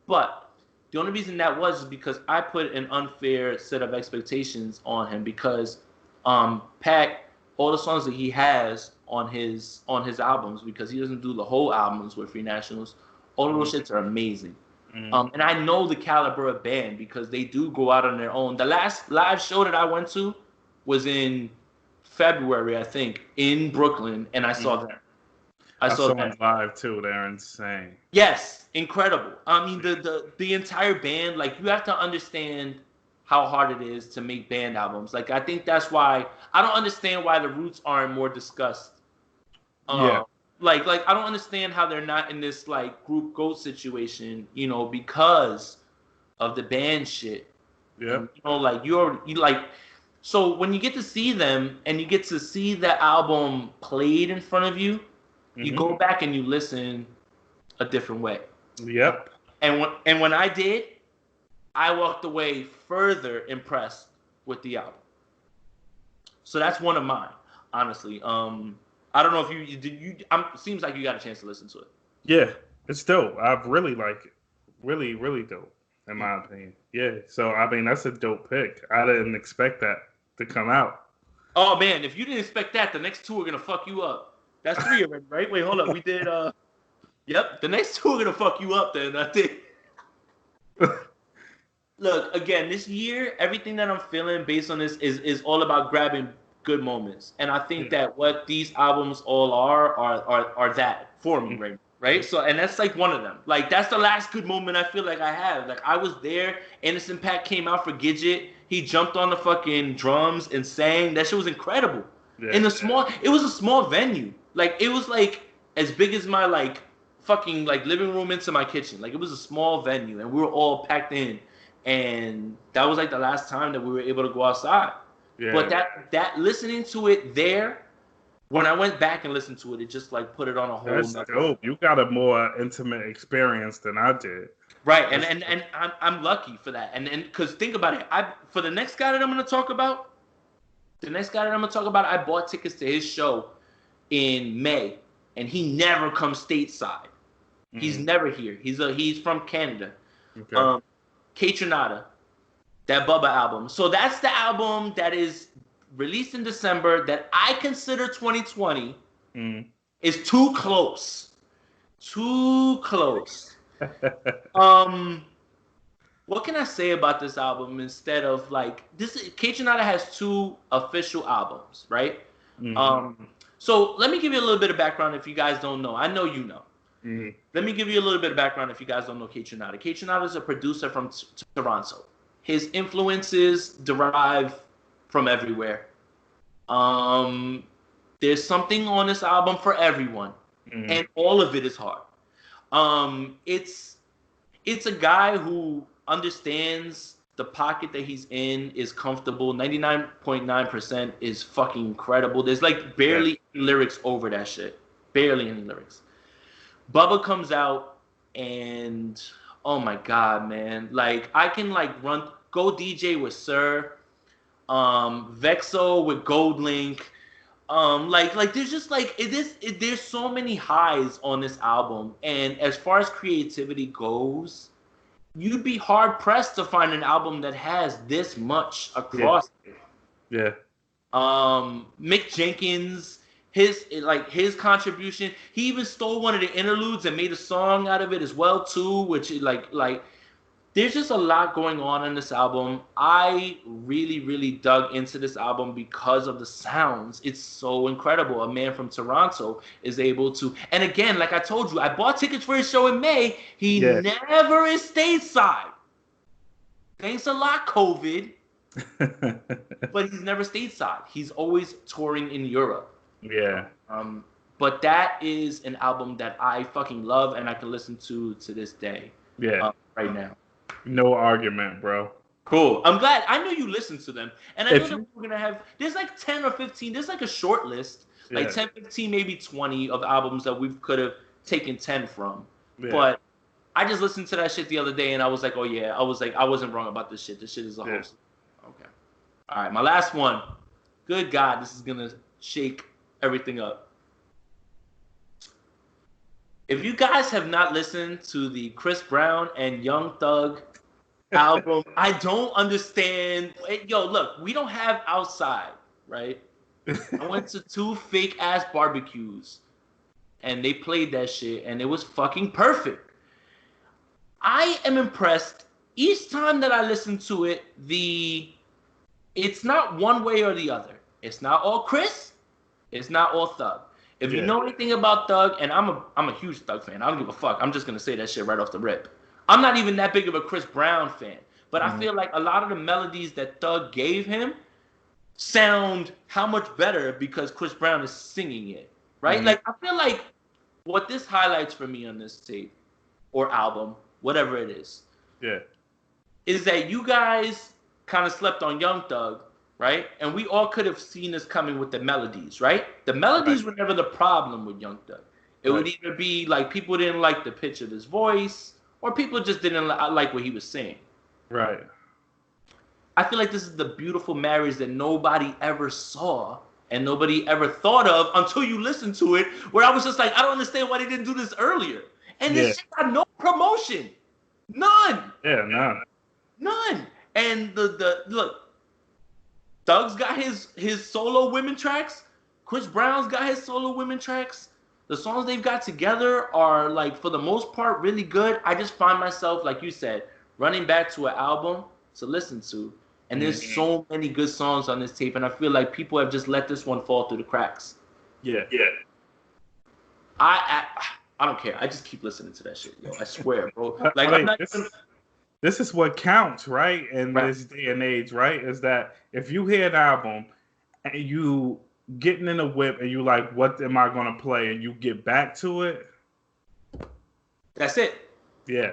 But the only reason that was because I put an unfair set of expectations on him because Paak, all the songs that he has on his albums, because he doesn't do the whole albums with Free Nationals, all of those shits are amazing. Mm-hmm. And I know the caliber of band because they do go out on their own. The last live show that I went to was in February, I think, in Brooklyn, and I saw them. I saw them live too. They're insane. Yes, incredible. I mean, the entire band. Like, you have to understand how hard it is to make band albums. Like, I think that's why I don't understand why the Roots aren't more discussed. Like I don't understand how they're not in this like group GOAT situation. Because of the band shit. Yeah. So when you get to see them and you get to see the album played in front of you. You go back and you listen a different way. Yep. And when I did, I walked away further impressed with the album. So that's one of mine. honestly. I don't know if you did. Seems like you got a chance to listen to it. Yeah, it's dope. I really like it. Really, really dope, in my opinion. Yeah. So I mean, that's a dope pick. I didn't expect that to come out. Oh man, if you didn't expect that, the next two are gonna fuck you up. That's three already, right? Wait, hold up. We did. Yep. The next two are gonna fuck you up. Then I think. Look, again, this year, everything that I'm feeling based on this is all about grabbing good moments, and I think that what these albums all are that for me, right? So, and that's like one of them. Like that's the last good moment I feel like I have. Like I was there. Innocent Pack came out for Gidget. He jumped on the fucking drums and sang. That shit was incredible. Yeah. In it was a small venue. Like it was like as big as my like fucking like living room into my kitchen. Like it was a small venue, and we were all packed in. And that was like the last time that we were able to go outside. Yeah. But that listening to it there, when I went back and listened to it, it just like put it on a whole. That's dope. You got a more intimate experience than I did. Right, and I'm lucky for that. And because think about it, for the next guy that I'm gonna talk about, I bought tickets to his show in May, and he never comes stateside. Mm-hmm. He's never here. He's from Canada. Okay. Kaytranada, that Bubba album. So that's the album that is released in December that I consider 2020 is too close. Too close. What can I say about this album instead of like this? Kaytranada has 2 official albums, right? Mm-hmm. So let me give you a little bit of background if you guys don't know. I know you know. Mm-hmm. Let me give you a little bit of background if you guys don't know Kaytranada. Kaytranada is a producer from Toronto. His influences derive from everywhere. There's something on this album for everyone, and all of it is hard. It's a guy who understands the pocket that he's in, is comfortable. 99.9% is fucking incredible. There's like barely any lyrics over that shit. Barely any lyrics. Bubba comes out and oh my god, man! Like I can like go DJ with Sir, Vexo with Gold Link, like there's just like there's so many highs on this album, and as far as creativity goes, you'd be hard pressed to find an album that has this much across it. Yeah. Mick Jenkins. His contribution, he even stole one of the interludes and made a song out of it as well too, which like there's just a lot going on in this album. I really, really dug into this album because of the sounds. It's so incredible. A man from Toronto is able to, and again, like I told you, I bought tickets for his show in May. He never is stateside. Thanks a lot, COVID. But he's never stateside. He's always touring in Europe. Yeah. But that is an album that I fucking love and I can listen to this day. Yeah. Right now. No argument, bro. Cool. I'm glad. I knew you listened to them. And I know that we're going to have, there's like 10 or 15, there's like a short list, like 10, 15, maybe 20 of albums that we could have taken 10 from. Yeah. But I just listened to that shit the other day and I was like, oh yeah, I wasn't wrong about this shit. This shit is a host. Okay. All right. My last one. Good God, this is going to shake everything up. If you guys have not listened to the Chris Brown and Young Thug album, I don't understand. Yo, look, we don't have outside, right? I went to 2 fake ass barbecues and they played that shit and it was fucking perfect. I am impressed each time that I listen to it. It's not one way or the other. It's not all Chris. It's not all Thug. If you know anything about Thug, and I'm a huge Thug fan. I don't give a fuck. I'm just gonna say that shit right off the rip. I'm not even that big of a Chris Brown fan, but I feel like a lot of the melodies that Thug gave him sound how much better because Chris Brown is singing it, right? Like I feel like what this highlights for me on this tape or album, whatever it is, is that you guys kind of slept on Young Thug. Right? And we all could have seen this coming with the melodies, right? The melodies were never the problem with Young Thug. It would either be like people didn't like the pitch of his voice or people just didn't like what he was saying. Right. I feel like this is the beautiful marriage that nobody ever saw and nobody ever thought of until you listen to it, where I was just like, I don't understand why they didn't do this earlier. And this shit got no promotion. None. Yeah, None. And the look, Doug's got his solo women tracks. Chris Brown's got his solo women tracks. The songs they've got together are, like, for the most part, really good. I just find myself, like you said, running back to an album to listen to. And there's so many good songs on this tape, and I feel like people have just let this one fall through the cracks. Yeah. I don't care. I just keep listening to that shit, yo. I swear, bro. Like, this is what counts, right? In this day and age, right? Is that if you hear an album and you getting in the whip and you like, what am I gonna play? And you get back to it. That's it. Yeah.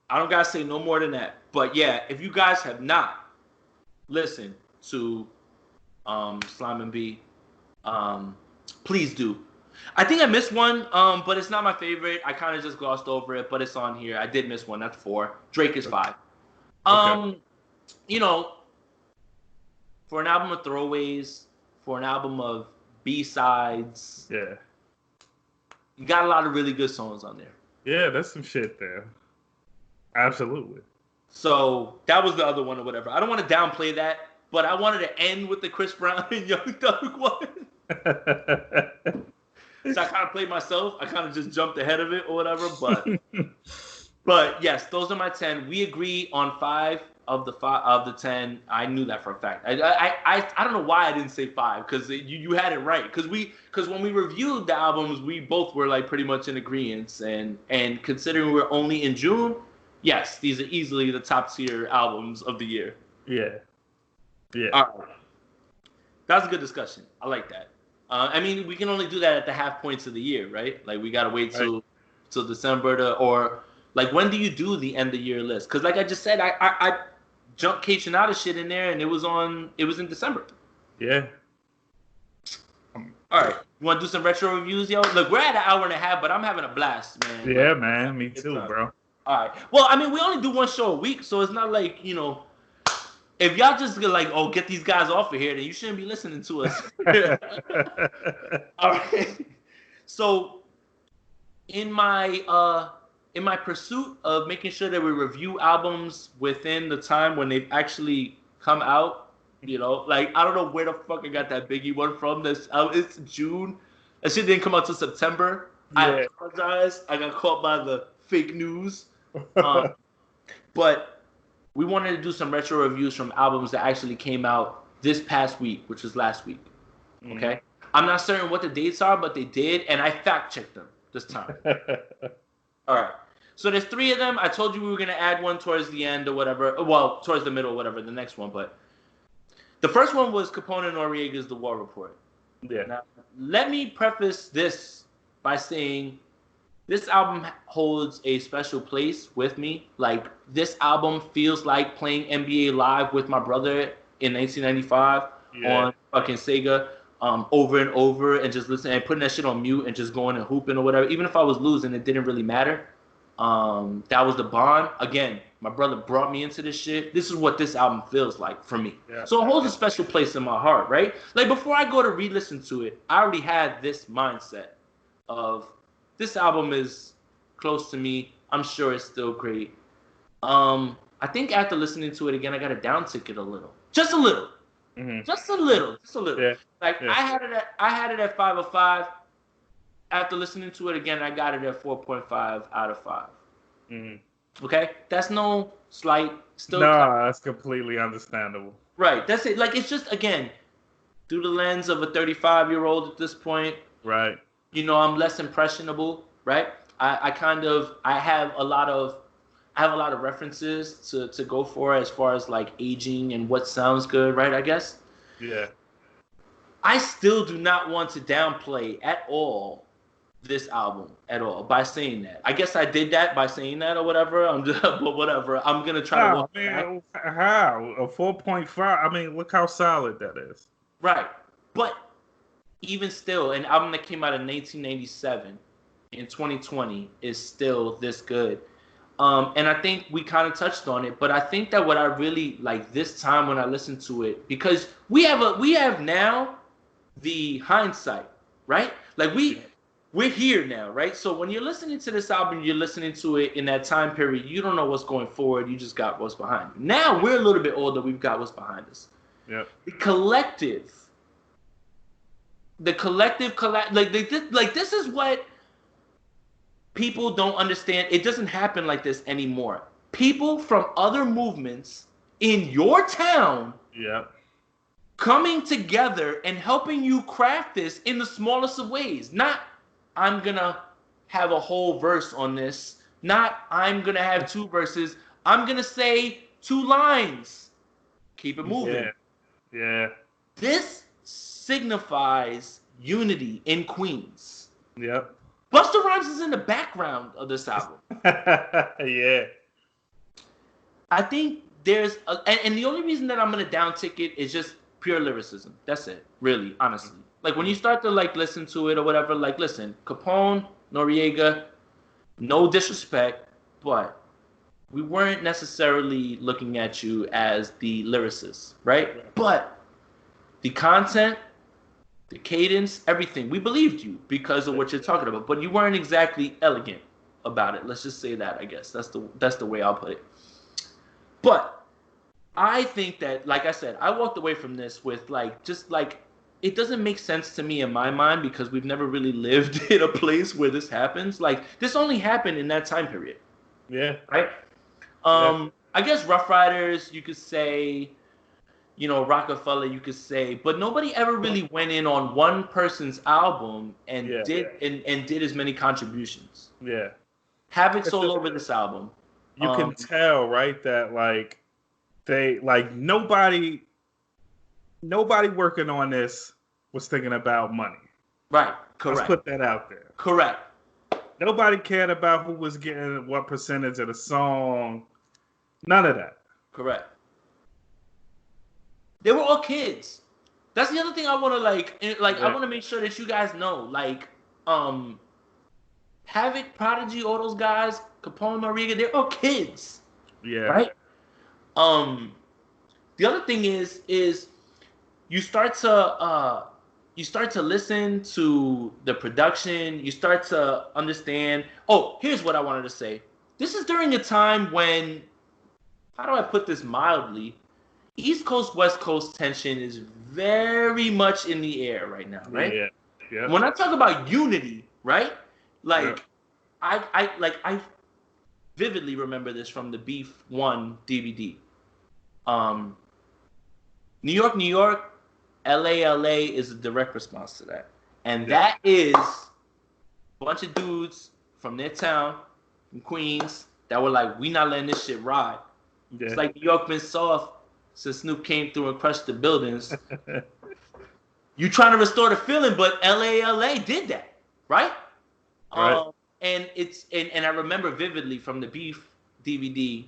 I don't gotta say no more than that. But yeah, if you guys have not listened to Slime and B, please do. I think I missed one, but it's not my favorite. I kind of just glossed over it, but it's on here. I did miss one. That's 4. Drake is 5. You know, for an album of throwaways, for an album of B-sides, you got a lot of really good songs on there. Yeah, there's some shit there. Absolutely. So that was the other one or whatever. I don't want to downplay that, but I wanted to end with the Chris Brown and Young Thug one. So I kind of played myself. I kind of just jumped ahead of it or whatever. But yes, those are my 10. We agree on 5 of the 10. I knew that for a fact. I don't know why I didn't say 5, because you had it right. Because when we reviewed the albums, we both were like pretty much in agreement. And considering we're only in June, yes, these are easily the top tier albums of the year. Yeah. All right. That was a good discussion. I like that. I mean, we can only do that at the half points of the year, right? Like, we got to wait till December or like, when do you do the end of year list? Because like I just said, I jumped Kayshionada shit in there, and it was in December. Yeah. All right. You want to do some retro reviews, yo? Look, we're at an hour and a half, but I'm having a blast, man. Yeah, man. Me too, bro. All right. Well, I mean, we only do one show a week, so it's not like, you know, if y'all just like, oh, get these guys off of here, then you shouldn't be listening to us. All right. So, in my pursuit of making sure that we review albums within the time when they've actually come out, you know, like, I don't know where the fuck I got that Biggie one from. It's June. That shit didn't come out till September. Yeah. I apologize. I got caught by the fake news. But we wanted to do some retro reviews from albums that actually came out this past week, which was last week. Okay? I'm not certain what the dates are, but they did, and I fact-checked them this time. All right. So there's 3 of them. I told you we were going to add one towards the end or whatever. Well, towards the middle or whatever, the next one. But the first one was Capone and Noriega's The War Report. Yeah. Now, let me preface this by saying this album holds a special place with me. Like, this album feels like playing NBA Live with my brother in 1995 on fucking Sega over and over, and just listening and putting that shit on mute and just going and hooping or whatever. Even if I was losing, it didn't really matter. That was the bond. Again, my brother brought me into this shit. This is what this album feels like for me. Yeah. So it holds a special place in my heart, right? Like, before I go to re-listen to it, I already had this mindset of, this album is close to me. I'm sure it's still great. I think after listening to it again, I got to down tick it a little. Just a little. Mm-hmm. Just a little. Yeah. Like, yeah. I had it at 5 of 5. After listening to it again, I got it at 4.5 out of 5. Mm-hmm. Okay? That's no slight. Still. No, that's completely understandable. Right. That's it. Like, it's just, again, through the lens of a 35-year-old at this point. Right. You know, I'm less impressionable, right? I have a lot of references to go for as far as like aging and what sounds good, right? I guess. Yeah. I still do not want to downplay at all this album at all by saying that. I guess I did that by saying that or whatever. But whatever. I'm gonna try to walk back. How a 4.5? I mean, look how solid that is. Right, but even still, an album that came out in 1997 in 2020 is still this good. And I think we kind of touched on it, but I think that what I really like this time when I listen to it, because we have now the hindsight, right? Like we're here now, right? So when you're listening to this album, you're listening to it in that time period. You don't know what's going forward. You just got what's behind you. Now we're a little bit older. We've got what's behind us. Yep. The collective, like this is what people don't understand. It doesn't happen like this anymore. People from other movements in your town, coming together and helping you craft this in the smallest of ways. Not, I'm gonna have a whole verse on this. Not, I'm gonna have 2 verses. I'm gonna say 2 lines. Keep it moving. Yeah. This signifies unity in Queens. Yep. Busta Rhymes is in the background of this album. Yeah. I think there's and the only reason that I'm gonna downtick it is just pure lyricism. That's it, really, honestly. Like when you start to like listen to it or whatever, like listen, Capone, Noriega, no disrespect, but we weren't necessarily looking at you as the lyricist, right? But the content, the cadence, everything, we believed you because of what you're talking about, but you weren't exactly elegant about it. Let's just say that, I guess. That's the way I'll put it. But I think that, like I said, I walked away from this with it doesn't make sense to me in my mind because we've never really lived in a place where this happens. Like this only happened in that time period. Yeah. Right? I guess Rough Riders, you could say, Rockefeller, you could say, but nobody ever really went in on one person's album and did as many contributions. Yeah. Havoc's all over this album. You can tell, right, that like they nobody working on this was thinking about money. Right. Correct. Let's put that out there. Correct. Nobody cared about who was getting what percentage of the song. None of that. Correct. They were all kids. That's the other thing I want to I want to make sure that you guys know, Havoc, Prodigy, all those guys, Capone, Noriega, they're all kids. Yeah. Right? The other thing is you start to listen to the production, you start to understand. Oh, here's what I wanted to say. This is during a time when, how do I put this mildly? East Coast, West Coast tension is very much in the air right now, right? Yeah. When I talk about unity, right? I vividly remember this from the Beef 1 DVD. New York, New York, LA, LA is a direct response to that. And that is a bunch of dudes from their town, from Queens, that were like, we not letting this shit ride. Yeah. It's like New York been soft since Snoop came through and crushed the buildings. You trying to restore the feeling, but LA did that, right? Right. And I remember vividly from the Beef DVD,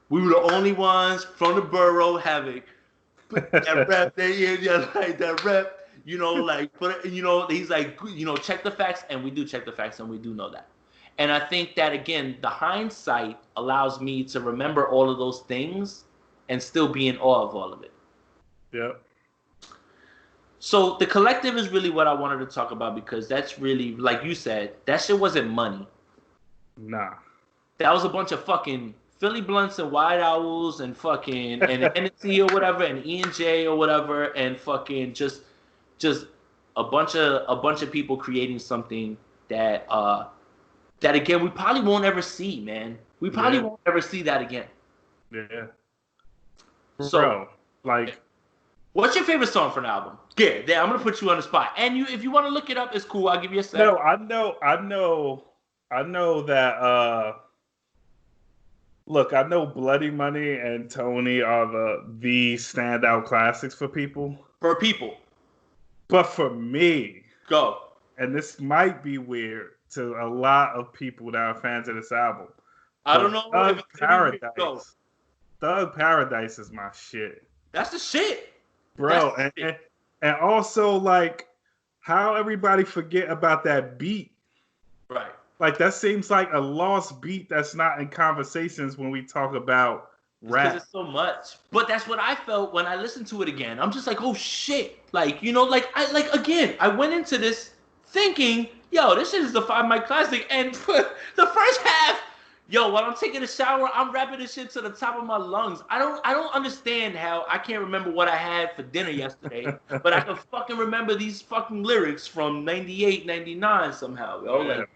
we were the only ones from the borough having that rep. That rep. He's like, check the facts, and we do check the facts, and we do know that. And I think that again, the hindsight allows me to remember all of those things and still be in awe of all of it. Yep. So the collective is really what I wanted to talk about because that's really, like you said, that shit wasn't money. Nah. That was a bunch of fucking Philly Blunts and White Owls and fucking and Hennessy or whatever and E&J or whatever and fucking just a bunch of people creating something that again we probably won't ever see, man. We probably won't ever see that again. Yeah. So, bro, what's your favorite song from the album? Yeah, I'm gonna put you on the spot. And if you want to look it up, it's cool. I'll give you a second. No, I know that. Look, I know Bloody Money and Tony are the standout classics for people. For people. But for me, go. And this might be weird to a lot of people that are fans of this album. I don't know. Thug Paradise. Thug Paradise is my shit. That's the shit. Bro, and also how everybody forget about that beat. Right. That seems like a lost beat that's not in conversations when we talk about Because it's so much. But that's what I felt when I listened to it again. I'm just like, oh shit. Like, you know, like I went into this thinking, yo, this shit is the 5 Mic Classic. And the first half, yo, while I'm taking a shower, I'm rapping this shit to the top of my lungs. I don't understand how I can't remember what I had for dinner yesterday, but I can fucking remember these fucking lyrics from 98, 99 somehow, yo. Like,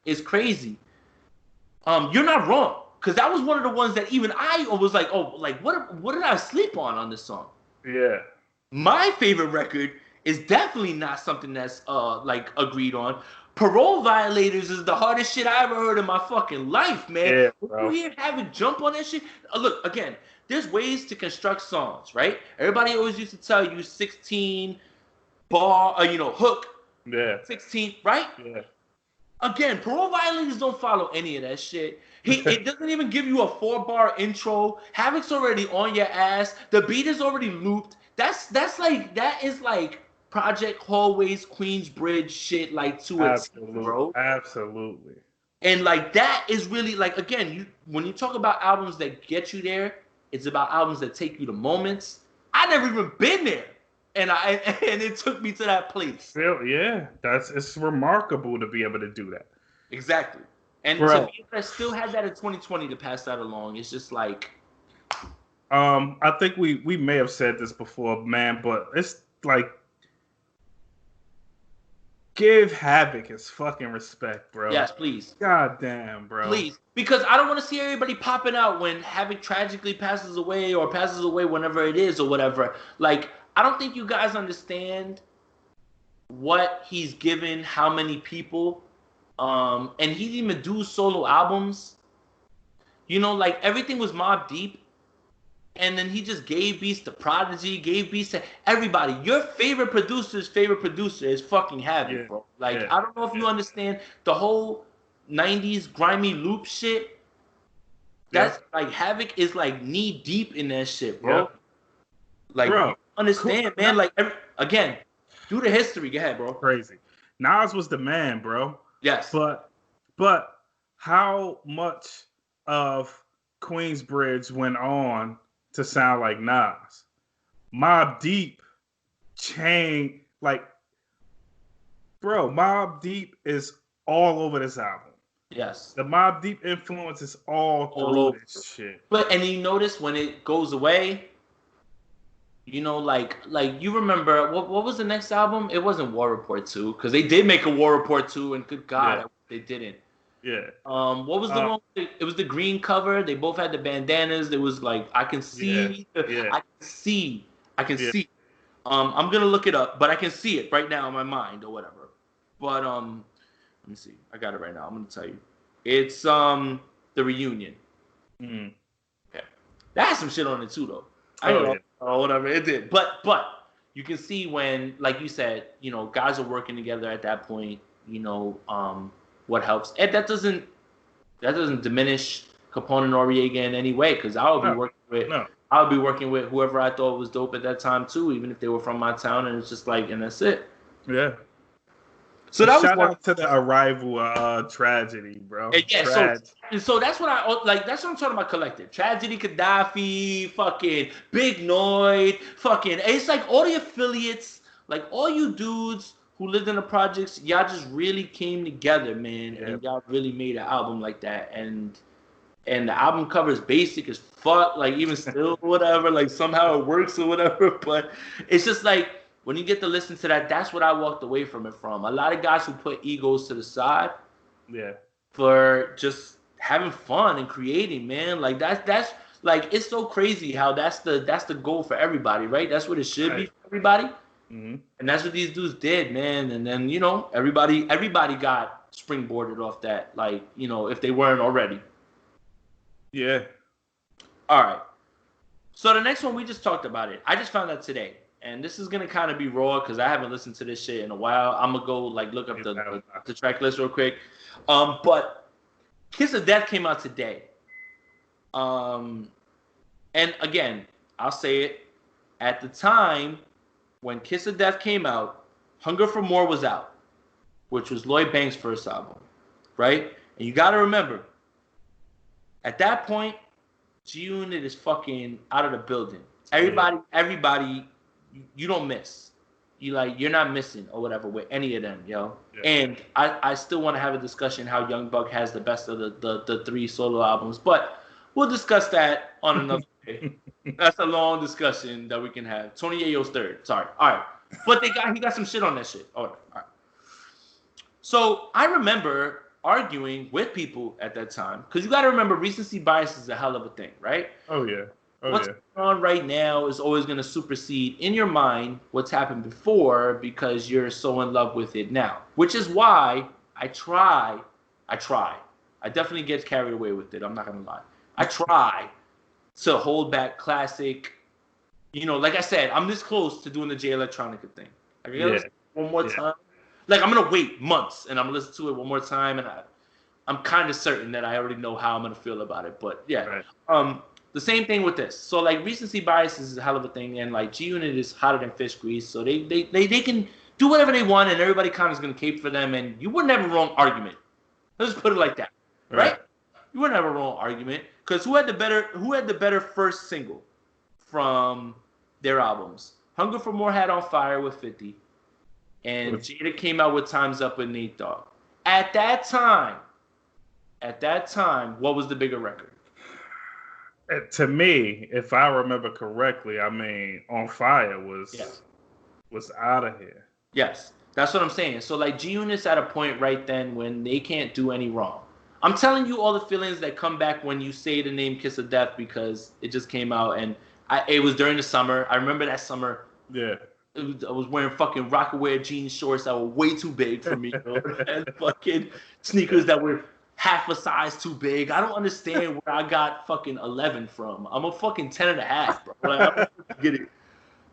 it's crazy. You're not wrong. Because that was one of the ones that even I was like, oh, like, what did I sleep on this song? Yeah. My favorite record is definitely not something that's, like, agreed on. Parole Violators is the hardest shit I ever heard in my fucking life, man. Yeah, bro. You hear Havoc jump on that shit? Look, again, there's ways to construct songs, right? Everybody always used to tell you 16 bar, hook. Yeah. 16, right? Yeah. Again, Parole Violators don't follow any of that shit. It doesn't even give you a 4-bar intro. Havoc's already on your ass. The beat is already looped. That is like Project Hallways, Queensbridge shit, like to a T, bro. Absolutely. And like that is really like, again, when you talk about albums that get you there, it's about albums that take you to moments. I never even been there. And it took me to that place. Yeah, it's remarkable to be able to do that. Exactly. And to be able to still have that in 2020 to pass that along, it's just like. I think we may have said this before, man, but it's like, give Havoc his fucking respect, bro. Yes, please. God damn, bro. Please. Because I don't want to see everybody popping out when Havoc tragically passes away or passes away whenever it is or whatever. Like, I don't think you guys understand what he's given how many people. And he didn't even do solo albums. You know, like everything was Mobb Deep. And then he just gave beats to Prodigy, gave beats to everybody. Your favorite producer's favorite producer is fucking Havoc, bro. Like, I don't know if you understand the whole 90s grimy loop shit. That's like Havoc is like knee deep in that shit, bro. Like, bro, understand, man. Like, again, do the history. Go ahead, bro. Crazy. Nas was the man, bro. Yes. But how much of Queensbridge went on to sound like Nas? Mobb Deep changed, like, bro, Mobb Deep is all over this album. Yes. The Mobb Deep influence is all through this shit. And you notice when it goes away, you know, like you remember what was the next album? It wasn't War Report 2, because they did make a War Report 2, and good God, they didn't. Yeah. What was the one? It was the green cover. They both had the bandanas. There was like, I can see. I can see. I'm gonna look it up, but I can see it right now in my mind or whatever. But let me see. I got it right now. I'm gonna tell you. It's The Reunion. Mm. Okay. That has some shit on it too, though. I don't know. Or whatever it did. But you can see when, like you said, you know, guys are working together at that point. You know, what helps, and that doesn't diminish Capone and Noriega in any way, because I'll be working with whoever I thought was dope at that time too, even if they were from my town, and it's just like, and that's it. Yeah. So that shout out to the Arrival Tragedy, bro. And yeah, so that's what I like. That's what I'm talking about. Collective Tragedy, Gaddafi, fucking Big Noid, fucking. It's like all the affiliates, like all you dudes who lived in the projects, y'all just really came together, man, and y'all really made an album like that. And the album cover is basic as fuck, like even still, whatever, like somehow it works or whatever. But it's just like, when you get to listen to that, that's what I walked away from it from. A lot of guys who put egos to the side, for just having fun and creating, man. Like that's like, it's so crazy how that's the goal for everybody, right? That's what it should be for everybody. Mm-hmm. And that's what these dudes did, man. And then, you know, everybody got springboarded off that, like, you know, if they weren't already. Yeah. All right. So the next one, we just talked about it. I just found out today. And this is gonna kind of be raw because I haven't listened to this shit in a while. I'm gonna go like look up the track list real quick. But Kiss of Death came out today. And again, I'll say it. At the time when Kiss of Death came out, Hunger for More was out, which was Lloyd Banks' first album, right? And you got to remember, at that point, G Unit is fucking out of the building. Everybody, you don't miss. You're not missing or whatever with any of them, yo. Yeah. And I still want to have a discussion how Young Buck has the best of the 3 solo albums, but we'll discuss that on another day. That's a long discussion that we can have. Tony Yayo's third. Sorry. All right. But he got some shit on that shit. All right. So I remember arguing with people at that time, because you got to remember recency bias is a hell of a thing, right? Oh yeah. What's going on right now is always going to supersede in your mind what's happened before, because you're so in love with it now. Which is why I try. I definitely get carried away with it. I'm not going to lie. I try to hold back classic. Like I said, I'm this close to doing the Jay Electronica thing. I gotta listen one more time. Like, I'm going to wait months, and I'm going to listen to it one more time, and I'm kind of certain that I already know how I'm going to feel about it. But, yeah. Right. The same thing with this. So, like, recency bias is a hell of a thing, and, like, G-Unit is hotter than fish grease, so they can do whatever they want, and everybody kind of is going to cape for them, and you wouldn't have a wrong argument. Let's put it like that, right? You wouldn't have a wrong argument, because who had the better first single from their albums? Hunger for More had On Fire with 50. And Jada came out with Time's Up with Nate Dogg. At that time, what was the bigger record? To me, if I remember correctly, I mean, On Fire was out of here. Yes, that's what I'm saying. So, like, G-Unit's at a point right then when they can't do any wrong. I'm telling you all the feelings that come back when you say the name Kiss of Death, because it just came out, and it was during the summer. I remember that summer. Yeah. I was wearing fucking Rockaware jean shorts that were way too big for me, and fucking sneakers that were half a size too big. I don't understand where I got fucking 11 from. I'm a fucking 10 and a half, bro. Like, I don't get it.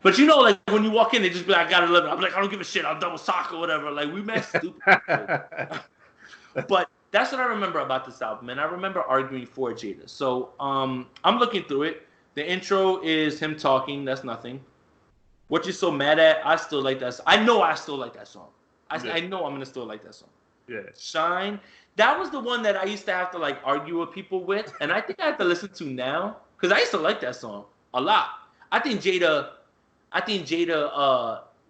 But like, when you walk in, they just be like, I got 11. I'm like, I don't give a shit. I'll double sock or whatever. Like, we mad stupid. But that's what I remember about this album, and I remember arguing for Jada. So I'm looking through it. The intro is him talking. That's nothing. What You So Mad At? I still like that. I know I still like that song. I know I'm gonna still like that song. Yeah. Shine. That was the one that I used to have to like argue with people with, and I think I have to listen to now because I used to like that song a lot. I think Jada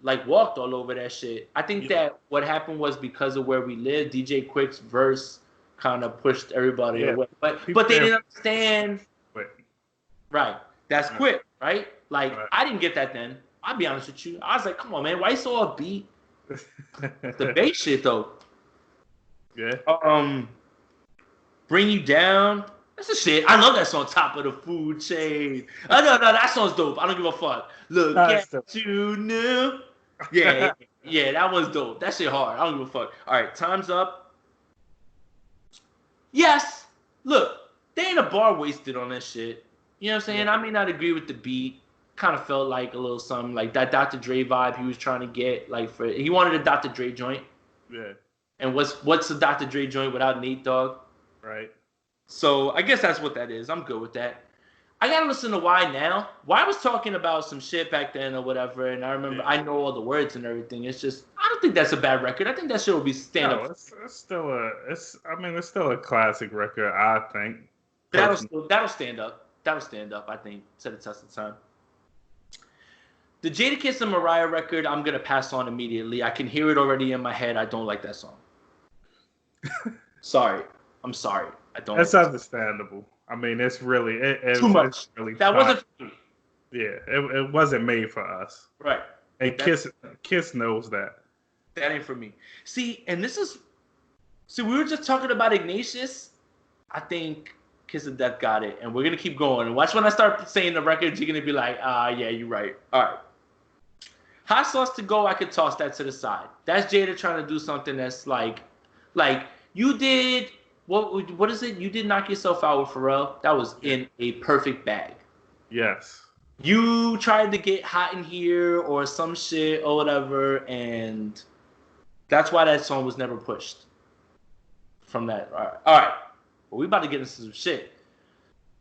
like walked all over that shit. I think that what happened was because of Where We Live, DJ Quick's verse kind of pushed everybody away. But they didn't understand. Right. That's Quick, right? Like, I didn't get that then. I'll be honest with you. I was like, come on, man. Why you so upbeat? The bass shit, though. Yeah. Bring You Down. That's the shit. I love that song, Top of the Food Chain. No, that song's dope. I don't give a fuck. Look at you now. Yeah, that one's dope. That shit hard. I don't give a fuck. All right, Time's Up. Yes. Look, they ain't a bar wasted on that shit. You know what I'm saying? I may not agree with the beat. Kind of felt like a little something like that Dr. Dre vibe he was trying to get. Like, he wanted a Dr. Dre joint. Yeah. And what's the Dr. Dre joint without Nate Dogg? Right. So I guess that's what that is. I'm good with that. I gotta listen to Why now. Why was talking about some shit back then or whatever, and I remember I know all the words and everything. It's just I don't think that's a bad record. I think that shit will be stand up. It's still a classic record. I think that'll stand up. That'll stand up. I think to the test of time. The Jadakiss and Mariah record, I'm gonna pass on immediately. I can hear it already in my head. I don't like that song. Sorry. I'm sorry. I don't. That's understandable. I mean, it's really too much. It's really that wasn't. Yeah, it wasn't made for us. Right. And Kiss knows that. That ain't for me. See, we were just talking about Ignatius. I think Kiss of Death got it, and we're gonna keep going. And watch when I start saying the records, you're gonna be like, yeah, you're right. All right. Hot Sauce to Go, I could toss that to the side. That's Jada trying to do something that's like you did. What is it? You did Knock Yourself Out with Pharrell. That was in a perfect bag. Yes. You tried to get Hot in Here or some shit or whatever, and that's why that song was never pushed from that. All right. Well, we about to get into some shit.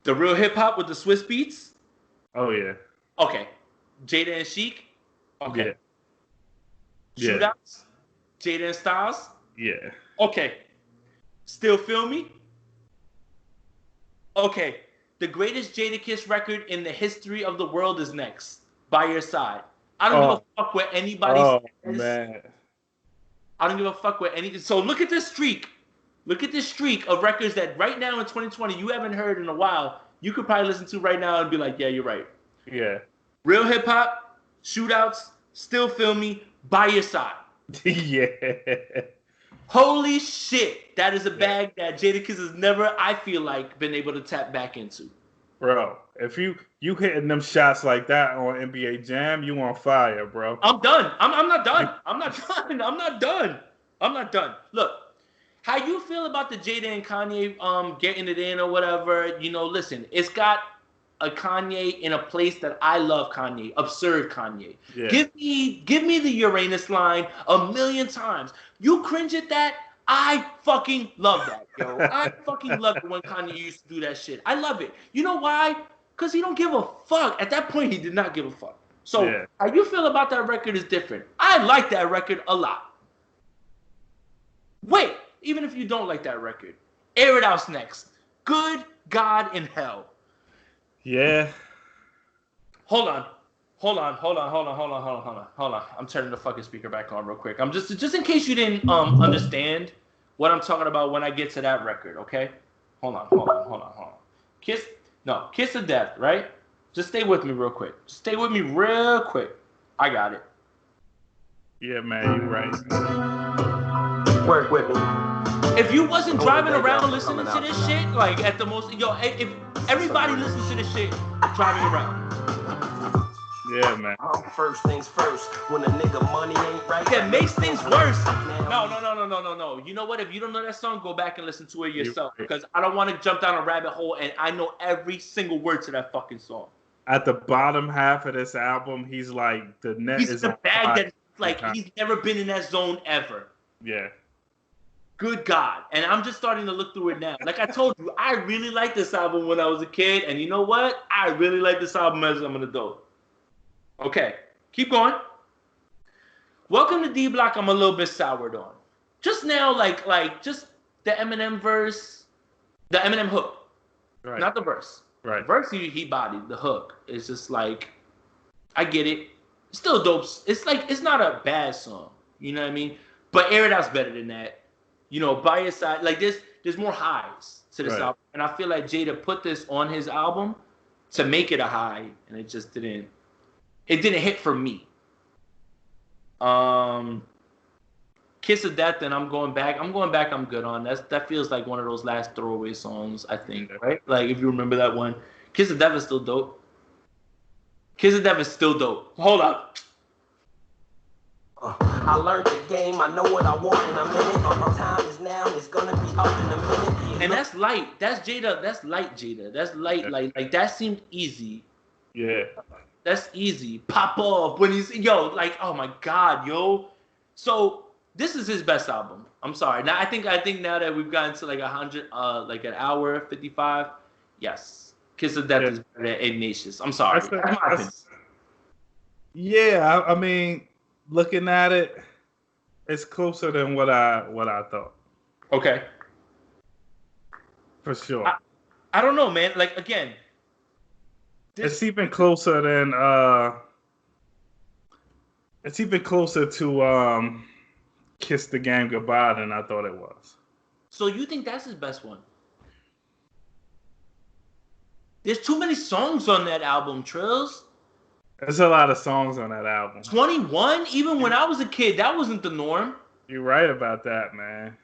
The Real Hip Hop with the Swiss beats. Oh yeah. Okay. Jada and Sheik. Okay. Yeah. Shootouts. Jada and Styles. Yeah. Okay. Still Feel Me? Okay. the greatest Jadakiss record in the history of the world is next. By Your Side. I don't give a fuck what anybody says. Man. I don't give a fuck what any. So look at this streak. Look at this streak of records that right now in 2020 you haven't heard in a while. You could probably listen to right now and be like, yeah, you're right. Yeah. Real hip hop, shootouts, Still Feel Me, By Your Side. Yeah. Holy shit. That is a bag that Jadakiss has never, I feel like, been able to tap back into. Bro, if you hitting them shots like that on NBA Jam, you on fire, bro. I'm done. I'm not done. I'm not done. I'm not done. I'm not done. Look, how you feel about the Jada and Kanye getting it in or whatever, listen, it's got a Kanye in a place that I love Kanye, absurd Kanye. Yeah. Give me the Uranus line a million times. You cringe at that? I fucking love that, yo. I fucking love it when Kanye used to do that shit. I love it. You know why? Because he don't give a fuck. At that point, he did not give a fuck. So how you feel about that record is different. I like that record a lot. Wait, even if you don't like that record, Air It Out's next. Good God in hell. Yeah. Hold on. I'm turning the fucking speaker back on real quick. I'm just in case you didn't understand what I'm talking about when I get to that record, okay? Hold on. Kiss of Death, right? Just stay with me real quick. I got it. Yeah, man, you're right. Work with me. If you wasn't driving around listening to this shit, like at the most, if everybody listens to this shit driving around. Yeah, man. First things first. When a nigga money ain't right. That makes things worse. No. You know what? If you don't know that song, go back and listen to it yourself. Because I don't want to jump down a rabbit hole and I know every single word to that fucking song. At the bottom half of this album, he's like the net he's is the bag that like he's never been in that zone ever. Yeah. Good God. And I'm just starting to look through it now. Like I told you, I really liked this album when I was a kid. And you know what? I really like this album as I'm an adult. Okay, keep going. Welcome to D Block, I'm a little bit soured on. Just now, like just the Eminem verse, the Eminem hook. Right. Not the verse. Right. The verse he bodied, the hook. It's just like, I get it. It's still dope. It's like, it's not a bad song. You know what I mean? But Air It Out's better than that. By Your Side, like there's more highs to this album. And I feel like Jada put this on his album to make it a high, and it just didn't. It didn't hit for me. Kiss of Death, and I'm going back. I'm good on. That feels like one of those last throwaway songs, I think, right? Like, if you remember that one. Kiss of Death is still dope. Hold up. I learned the game. I know what I want in a minute. My time is now. It's gonna be up in a minute. And that's light. That's Jada. That's light Jada. That's light. Like that seemed easy. Yeah. That's easy. Pop off when he's like, oh my God, yo. So this is his best album. I'm sorry. Now I think now that we've gotten to like 100, like an hour 55. Yes, Kiss of Death is better than Ignatius. I'm sorry. That's my opinion. Yeah, I mean, looking at it, it's closer than what I thought. Okay. For sure. I don't know, man. Like again. It's even closer than it's even closer to Kiss the Game Goodbye than I thought it was. So you think that's his best one? There's too many songs on that album, Trills. There's a lot of songs on that album. 21? Even when I was a kid, that wasn't the norm. You're right about that, man.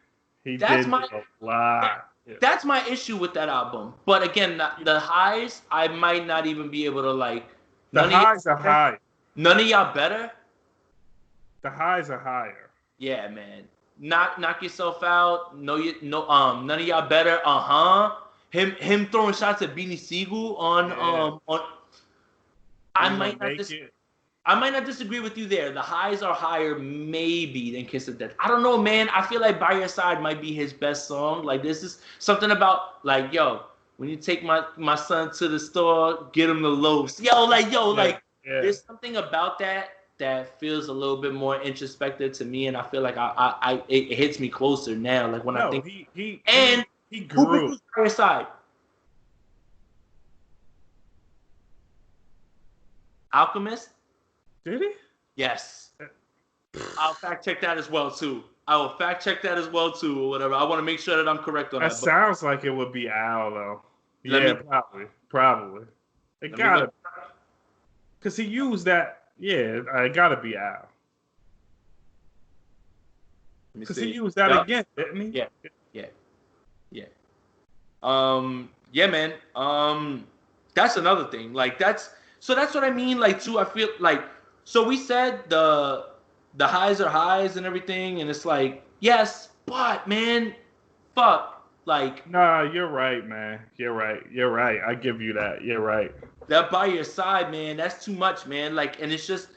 He did a lot. That's my issue with that album. But again, the highs, I might not even be able to like. The highs are high. None of y'all better? The highs are higher. Yeah, man. Knock Yourself Out. None of y'all better. Him throwing shots at Beanie Siegel on. I might not disagree with you there. The highs are higher maybe than Kiss of Death. I don't know, man. I feel like By Your Side might be his best song. Like, this is something about, like, yo, when you take my son to the store, get him the loaves. There's something about that feels a little bit more introspective to me, and I feel like it hits me closer now. Like, when I think... he grew. By Your Side? Alchemist. Did he? Yes. I'll fact check that as well too. Or whatever. I want to make sure that I'm correct on that. That sounds like it would be Al though. Probably. It gotta, because he used that. Yeah, it gotta be Al. Because he used that again, didn't he? Yeah. Yeah, man. That's another thing. Like that's what I mean. Like too, I feel like, so we said the highs are highs and everything, and it's like, yes, but man, fuck. Like, nah, you're right, man. You're right. I give you that. You're right. That by your side, man, that's too much, man. Like, and it's just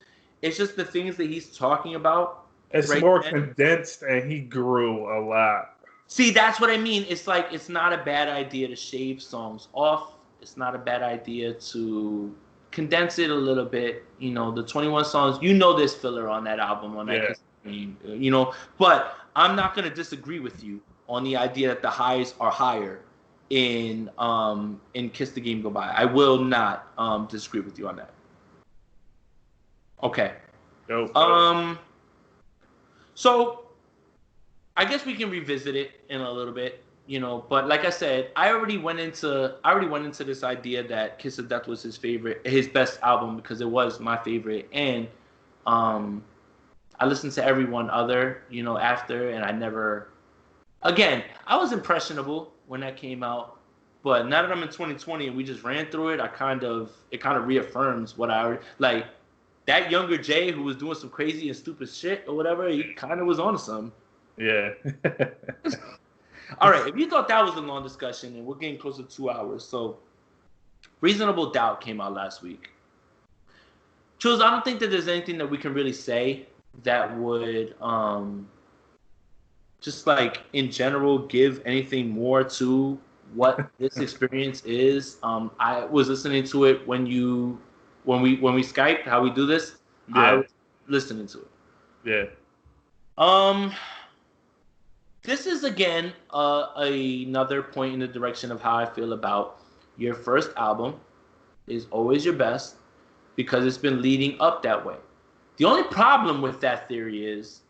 the things that he's talking about. It's right, more condensed, and he grew a lot. See, that's what I mean. It's like, it's not a bad idea to shave songs off. It's not a bad idea to condense it a little bit. You know, the 21 songs, there's filler on that album, on that, but I'm not going to disagree with you on the idea that the highs are higher in Kiss the Game Goodbye. I will not disagree with you on that. Okay. Dope. So I guess we can revisit it in a little bit, but like I said, I already went into this idea that Kiss of Death was his best album, because it was my favorite, and I listened to every one other, after, and I was impressionable when that came out, but now that I'm in 2020 and we just ran through it, it kind of reaffirms what I already, like, that younger Jay who was doing some crazy and stupid shit or whatever, he kind of was on something. Yeah. All right, if you thought that was a long discussion, and we're getting close to 2 hours, so Reasonable Doubt came out last week. Trills, I don't think that there's anything that we can really say that would just like in general give anything more to what this experience is. I was listening to it when we Skyped, how we do this. Yeah. I was listening to it. Yeah. This is again another point in the direction of how I feel about your first album is always your best, because it's been leading up that way. The only problem with that theory is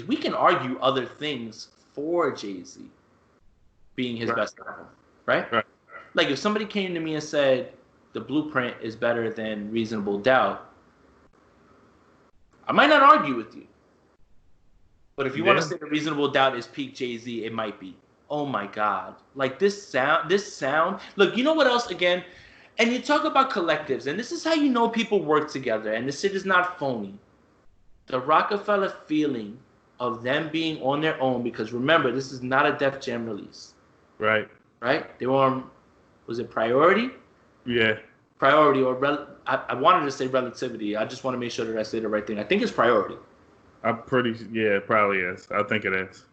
we can argue other things for Jay-Z being his best album, right? Like if somebody came to me and said The Blueprint is better than Reasonable Doubt, I might not argue with you. But if you want to say The Reasonable Doubt is peak Jay-Z, it might be. Oh my God. Like this sound. Look, you know what else again? And you talk about collectives, and this is how you know people work together, and this shit is not phony. The Rockefeller feeling of them being on their own, because remember, this is not a Def Jam release. Right. They were on, was it Priority? Yeah. Priority, or I wanted to say Relativity. I just want to make sure that I say the right thing. I think it's Priority. It probably is. I think it is.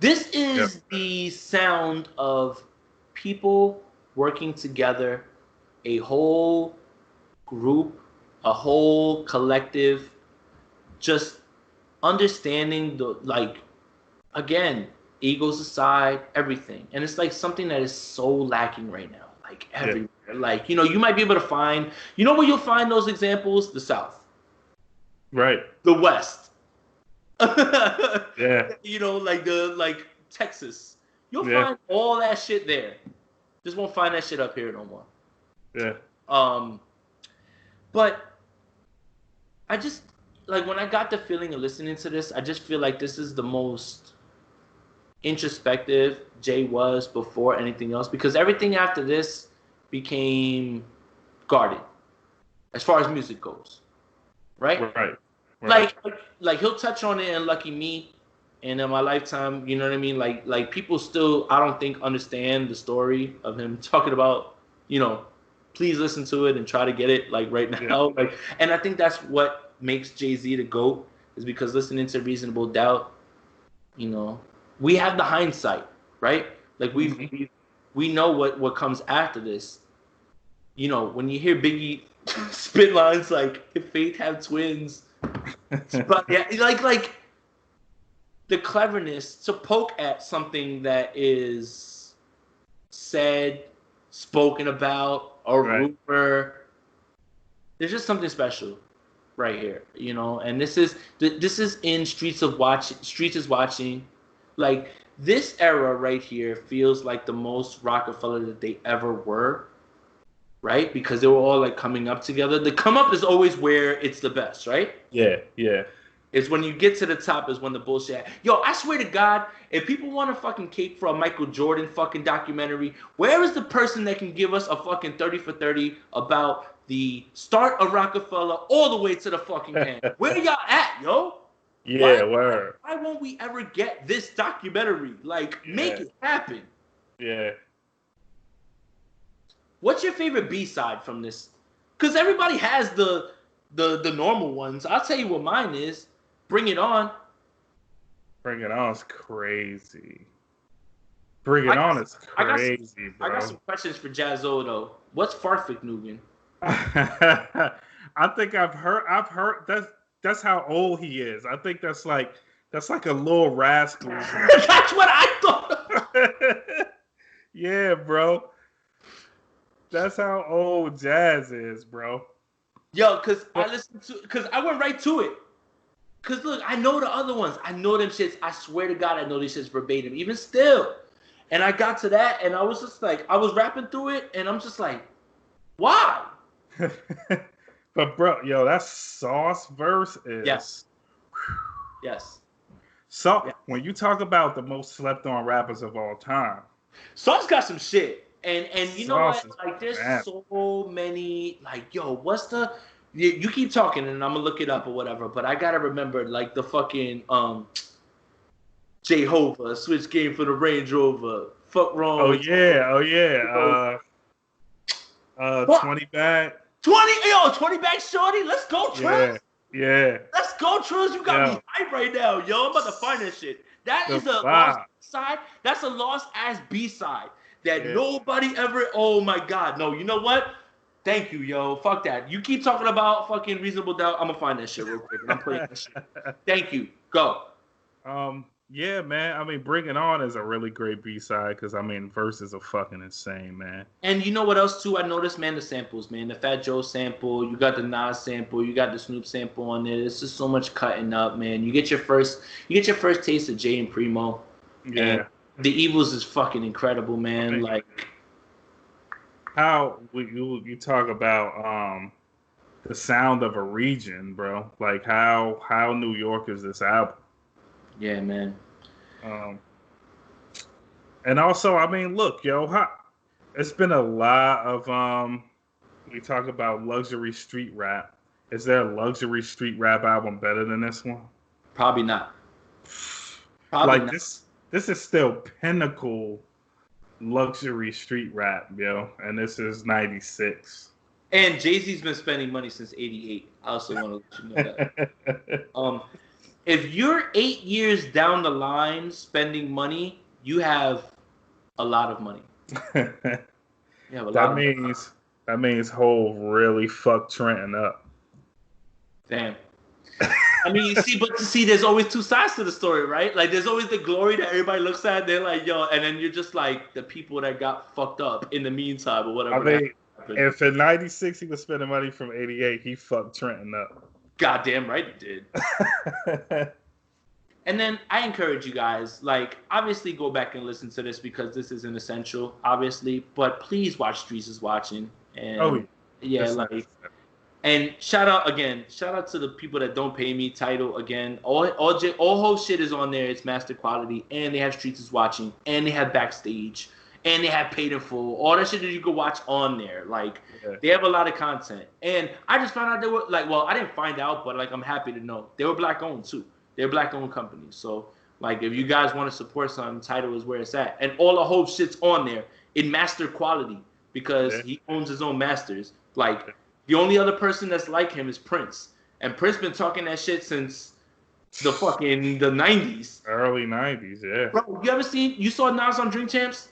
This is the sound of people working together, a whole group, a whole collective, just understanding the, like, again, egos aside, everything. And it's like something that is so lacking right now, like everywhere. Yeah. Like, you might be able to find, where you'll find those examples? The South. Right. The West. Yeah. Like Texas. You'll find all that shit there. Just won't find that shit up here no more. Yeah. But I just, like, when I got the feeling of listening to this, I just feel like this is the most introspective Jay was before anything else, because everything after this became guarded as far as music goes. Right? Right. Like he'll touch on it in Lucky Me and In My Lifetime, you know what I mean? Like people still, I don't think, understand the story of him talking about, please listen to it and try to get it like right now. Yeah. Like, and I think that's what makes Jay-Z the GOAT, is because listening to Reasonable Doubt, we have the hindsight, right? Like we know what comes after this. When you hear Biggie spit lines like, if Faith have twins, but yeah, like the cleverness to poke at something that is said, spoken about, a rumor. there's just something special right here, you know. And this is in Streets is Watching. Like, this era right here feels like the most Rockefeller that they ever were, right? Because they were all like coming up together. The come up is always where it's the best, right? Yeah, yeah. It's when you get to the top is when the bullshit. Yo, I swear to God, if people want a fucking cake for a Michael Jordan fucking documentary, where is the person that can give us a fucking 30 for 30 about the start of Rockefeller all the way to the fucking end? Where y'all at, yo? Yeah, word. Why won't we ever get this documentary? Like, make it happen. Yeah. What's your favorite B-side from this? Because everybody has the normal ones. I'll tell you what mine is. Bring It On. Bring It On is crazy. Bring It On is crazy, bro. I got some questions for Jazzo, though. What's Farfik Nugan? I think I've heard that's how old he is. I think that's like a Little Rascal. That's what I thought. Yeah, bro. That's how old Jazz is, bro. Yo, because I went right to it. Because, look, I know the other ones. I know them shits. I swear to God, I know these shits verbatim, even still. And I got to that, and I was just like, I was rapping through it, and I'm just like, why? But, bro, yo, that Sauce verse is... Yes. Yes. So, when you talk about the most slept-on rappers of all time... Sauce got some shit. And you know what? Like, there's so many... Like, yo, what's the... You keep talking, and I'm gonna look it up or whatever. But I gotta remember, like, the fucking Jehovah switch game for the Range Rover. Fuck wrong. Oh yeah. 20 bag. 20 bag shorty. Let's go, Trills. Yeah. Let's go, Trills. You got me hype right now, yo. I'm about to find that shit. That is a lost side. That's a lost ass B side that nobody ever. Oh my God, no. You know what? Thank you, yo. Fuck that. You keep talking about fucking Reasonable Doubt. I'm gonna find that shit real quick. I'm playing that shit. Thank you. Go. Yeah, man. I mean, Bring It On is a really great B-side because, I mean, verses are fucking insane, man. And you know what else, too? I noticed, man, the samples, man. The Fat Joe sample. You got the Nas sample. You got the Snoop sample on there. There's just so much cutting up, man. You get your first taste of Jay and Primo. Yeah. And The Evils is fucking incredible, man. Like... How you talk about the sound of a region, bro? Like how New York is this album? Yeah, man. And also, I mean, look, yo, it's been a lot of we talk about luxury street rap. Is there a luxury street rap album better than this one? Probably not. This is still pinnacle luxury street rap, yo, and this is 96. And Jay-Z's been spending money since 88. I also want to let you know that. If you're 8 years down the line spending money, you have a lot of money. That means Hov really fucked Trenton up. Damn. I mean, there's always two sides to the story, right? Like, there's always the glory that everybody looks at. They're like, yo, and then you're just like the people that got fucked up in the meantime or whatever. I mean, if in 96 he was spending money from 88, he fucked Trenton up. Goddamn right he did. And then I encourage you guys, like, obviously go back and listen to this because this is an essential, obviously. But please watch Streets is Watching. And and shout out to the people that don't pay me. Title again. All whole shit is on there. It's master quality, and they have Streets is Watching, and they have Backstage, and they have Paid in Full. All that shit that you can watch on there. Like, they have a lot of content. And I just found out they were like, well, I didn't find out, but like, I'm happy to know they were black owned too. They're black owned companies. So like, if you guys want to support something, Title is where it's at, and all the whole shit's on there in master quality because he owns his own masters. Like. The only other person that's like him is Prince. And Prince been talking that shit since the 90s. Early 90s, yeah. Bro, you saw Nas on Drink Champs?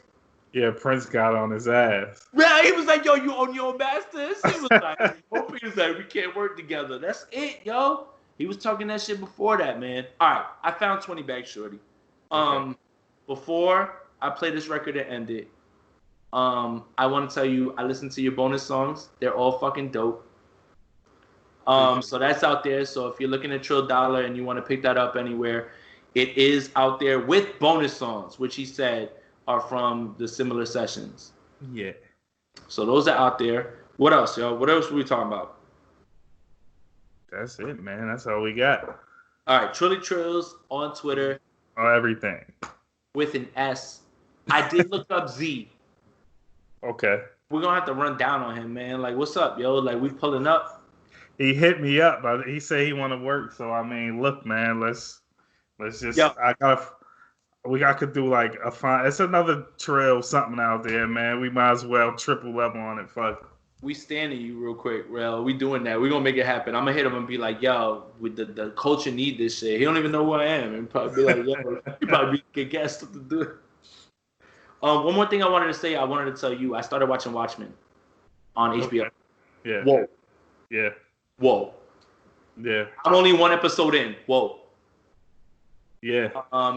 Yeah, Prince got on his ass. Yeah, he was like, yo, you own your own masters? He was like, we can't work together. That's it, yo. He was talking that shit before that, man. All right, I found 20 Bag Shorty. Before I play this record and end it, I want to tell you, I listened to your bonus songs. They're all fucking dope. So that's out there. So if you're looking at Trill Dollar and you want to pick that up anywhere, it is out there with bonus songs, which he said are from the similar sessions. Yeah. So those are out there. What else, yo? What else were we talking about? That's it, man. That's all we got. All right, Trilly Trills on Twitter. Everything. With an S. I did look up Z. Okay. We're going to have to run down on him, man. Like, what's up, yo? Like, we pulling up. He hit me up. He said he want to work. So, I mean, look, man, let's just, we could do like a fine, it's another Trill something out there, man. We might as well triple level on it. Fuck. We standing you real quick, Rel. We doing that. We gonna make it happen. I'm gonna hit him and be like, yo, with the culture need this shit. He don't even know who I am. And probably be like, yo, he probably get guessed to do it. One more thing I wanted to say. I wanted to tell you. I started watching Watchmen on HBO. Okay. Yeah. Whoa. Yeah. Whoa. Yeah. I'm only one episode in. Whoa. Yeah.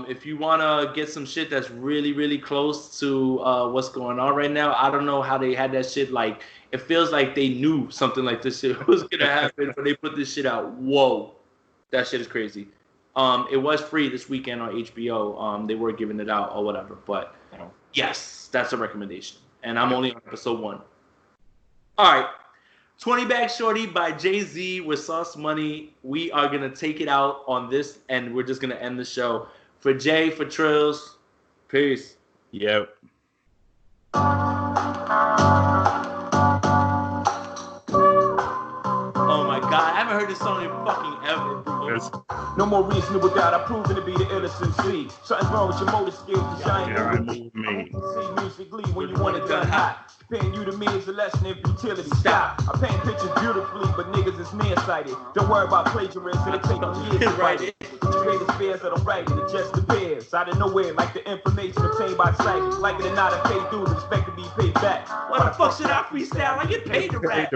If you want to get some shit that's really, really close to what's going on right now, I don't know how they had that shit. Like, it feels like they knew something like this shit was going to happen when they put this shit out. Whoa. That shit is crazy. It was free this weekend on HBO. They were giving it out or whatever. But, yes, that's a recommendation. And I'm only on episode 1. All right. 20 Bag Shorty by Jay-Z with Sauce Money. We are going to take it out on this, and we're just going to end the show. For Jay, for Trills, peace. Yep. Oh, my God. I haven't heard this song in fucking ever, bro. No more reasonable doubt. I've proven to be the illest MC. Something's wrong with your motor skills. Yeah, me. See musically when you want it done hot. Comparing you to me is a lesson in futility. Stop. I paint pictures beautifully, but niggas is nearsighted. Don't worry about plagiarism. It takes years to write it. The greatest fears that I'm writing, it just appears out of nowhere, like the information obtained by sight. Like it or not, I pay dues, expect to be paid back. Why the fuck should I freestyle? I get paid to rap.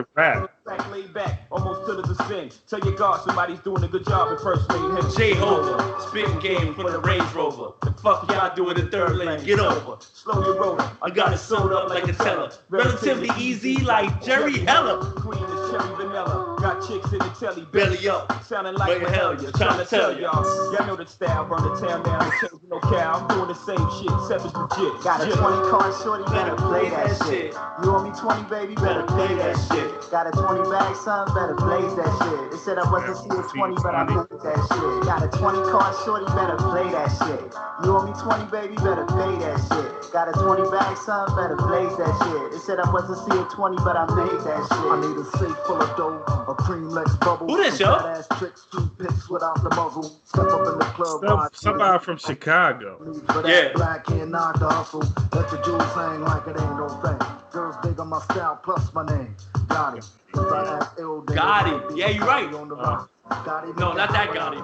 Back, laid back, almost till it's a sin. Tell your God somebody's doing a good job impersonating him. J-Hova, spitting game for the Range Rover. The fuck y'all doing in third lane? Get over. Slow your roller. I got it sewed up like a teller. Relatively easy like Jerry Heller. Queen is cherry vanilla. Got chicks in the telly. Belly up. Sounding like a hell yeah. Trying to tell y'all. Y'all know the style. Burn the town down. The change no cow. I'm doing the same shit. Except it's legit. Got a 20 card shorty. Better play that shit. You owe me 20, baby. Better play that shit. Got a 20 bag, son. Better blaze that shit. They said I wasn't see a 20, but I played that shit. Got a 20 card shorty. Better play that shit. You owe me 20, baby. Better pay that shit. Got a 20 bag, son. Better blaze that shit. They said I wasn't see a 20, but I made that shit. I need a safe full of dough, a cream Lex bubble. Who this, yo? Ass tricks, street picks without the muzzle. Step up in the club. Somebody from Chicago. Yeah. Black can't knock the hustle. Let the jewels hang like it ain't no thing. Girls dig on my style plus my name. Got it. Got it. Yeah, you're right. No, not that got it.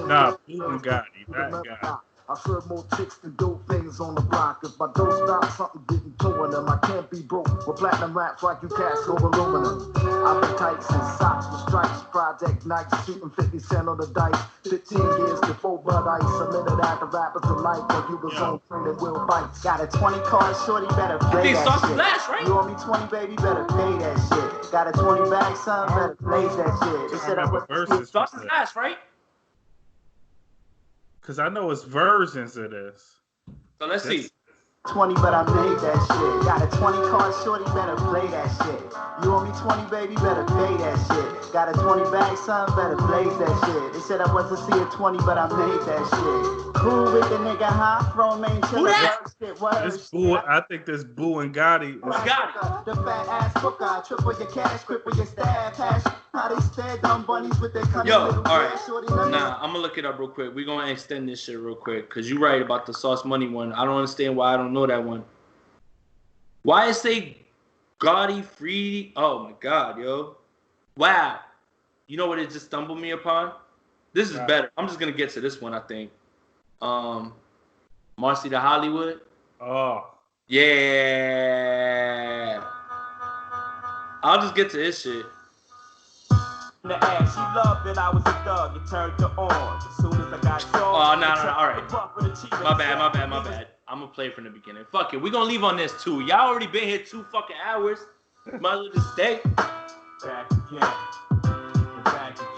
Nah, Gotti. That Gotti. I serve more chicks than dope things on the block. If my dough stop, something getting torn them. I can't be broke with platinum raps like you cats over aluminum. I've been tights and socks with stripes. Project nights, shooting 50 cent on the dice. 15 years before Bud Ice. A minute after rappers in life, when you was on training Will Bites. Got a 20 card shorty, better play that shit. Flash, right? You owe me 20, baby, better pay that shit. Got a 20 bag, son, better blaze that shit. They said I was Sauce is Flash, right? Because I know it's versions of this. So let's see. 20, but I made that shit. Got a 20 card shorty, better play that shit. You owe me 20, baby, better pay that shit. Got a 20 bag, son, better blaze that shit. They said I wasn't see a 20, but I made that shit. Cool with the nigga, huh? Throwing main chill. This Boo, I think this Boo and Gotti. Gotti. The fat ass book, I triple your cash, cripple your stab, hash. How they stare dumb bunnies with their cunning. Yo, alright. Nah, I'm gonna look it up real quick. We're gonna extend this shit real quick. Cause you're right about the Sauce Money one. I don't understand why I don't know that one. Why is they Gotti free? Oh my god, yo. Wow. You know what it just stumbled me upon? This is better. I'm just gonna get to this one, I think. Marcy to Hollywood. Oh. Yeah. I'll just get to this shit. The ass, she loved that I was a thug. It turned her on. As soon as I got Oh, no. All right. My bad. I'm going to play from the beginning. Fuck it. We're going to leave on this, too. Y'all already been here 2 fucking hours. Might as well just stay. Back again.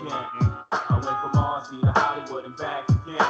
again. I went from Marcy to Hollywood and back again.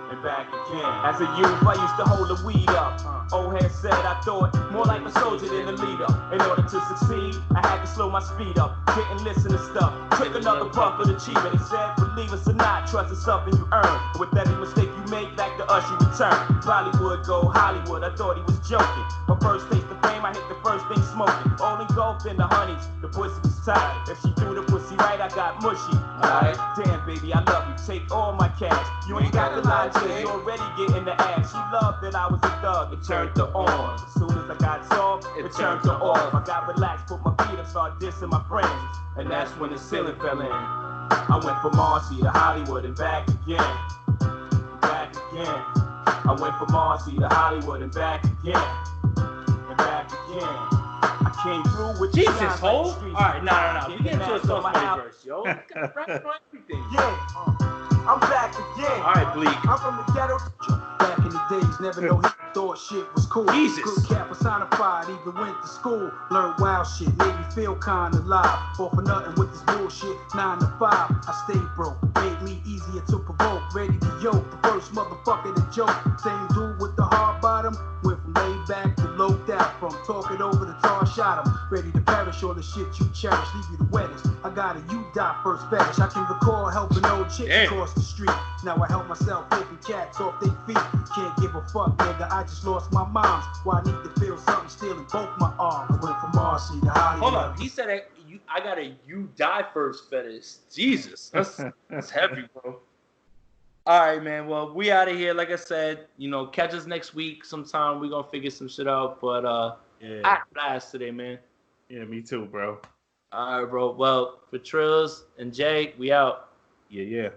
And back again. As a youth, I used to hold the weed up. Old head said I thought more like a soldier than a leader. In order to succeed, I had to slow my speed up. Didn't listen to stuff. Took another puff of the cheap, and they said, believe us or not, trust is something you earn. With every mistake you make, back to us you return. Bollywood go Hollywood, I thought he was joking. My first taste of fame, I hit the first thing smoking. All engulfed in the honeys, the pussy was tight. If she threw the pussy right, I got mushy. Alright, damn baby, I love you, take all my cash. You ain't got the lie, you already getting the ass. She loved that I was a thug, it turned her on. As soon as I got soft, it turned her off. I got relaxed, put my feet up, started dissing my friends. And that's when the ceiling fell in. I went from Marcy to Hollywood and back again. Back again. I went from Marcy to Hollywood and back again. And back again. I came through with Jesus, Hov. Alright, no. We get into a Sauce Money verse, yo. We got rap on everything. Yeah. I'm back again. Alright, Bleak. I'm from the ghetto. Back in the days, never know he thought shit was cool. Jesus. Good cat personified, even went to school. Learned wild shit, made me feel kinda live. All for nothing with this bullshit, 9 to 5. I stayed broke, made me easier to provoke. Ready to yoke, the first motherfucker to joke. Same dude with the hard bottom. Went from laid back to loped out. From talking over the tar shot him. Ready to perish all the shit you cherish. Leave you the wettest. I got a you die first fetish. I can recall helping old chicks across the street. Now I help myself taking cats off their feet. Can't give a fuck, nigga. I just lost my moms. Why I need to feel something stealing both my arms. I went from Marcy to Hollywood. Hold on, he said I got a you die first fetish. Jesus, that's heavy, bro. All right, man. Well, we out of here. Like I said, catch us next week sometime. We're gonna figure some shit out. But I had a blast today, man. Yeah, me too, bro. All right, bro. Well, for Trills and Jay, we out. Yeah.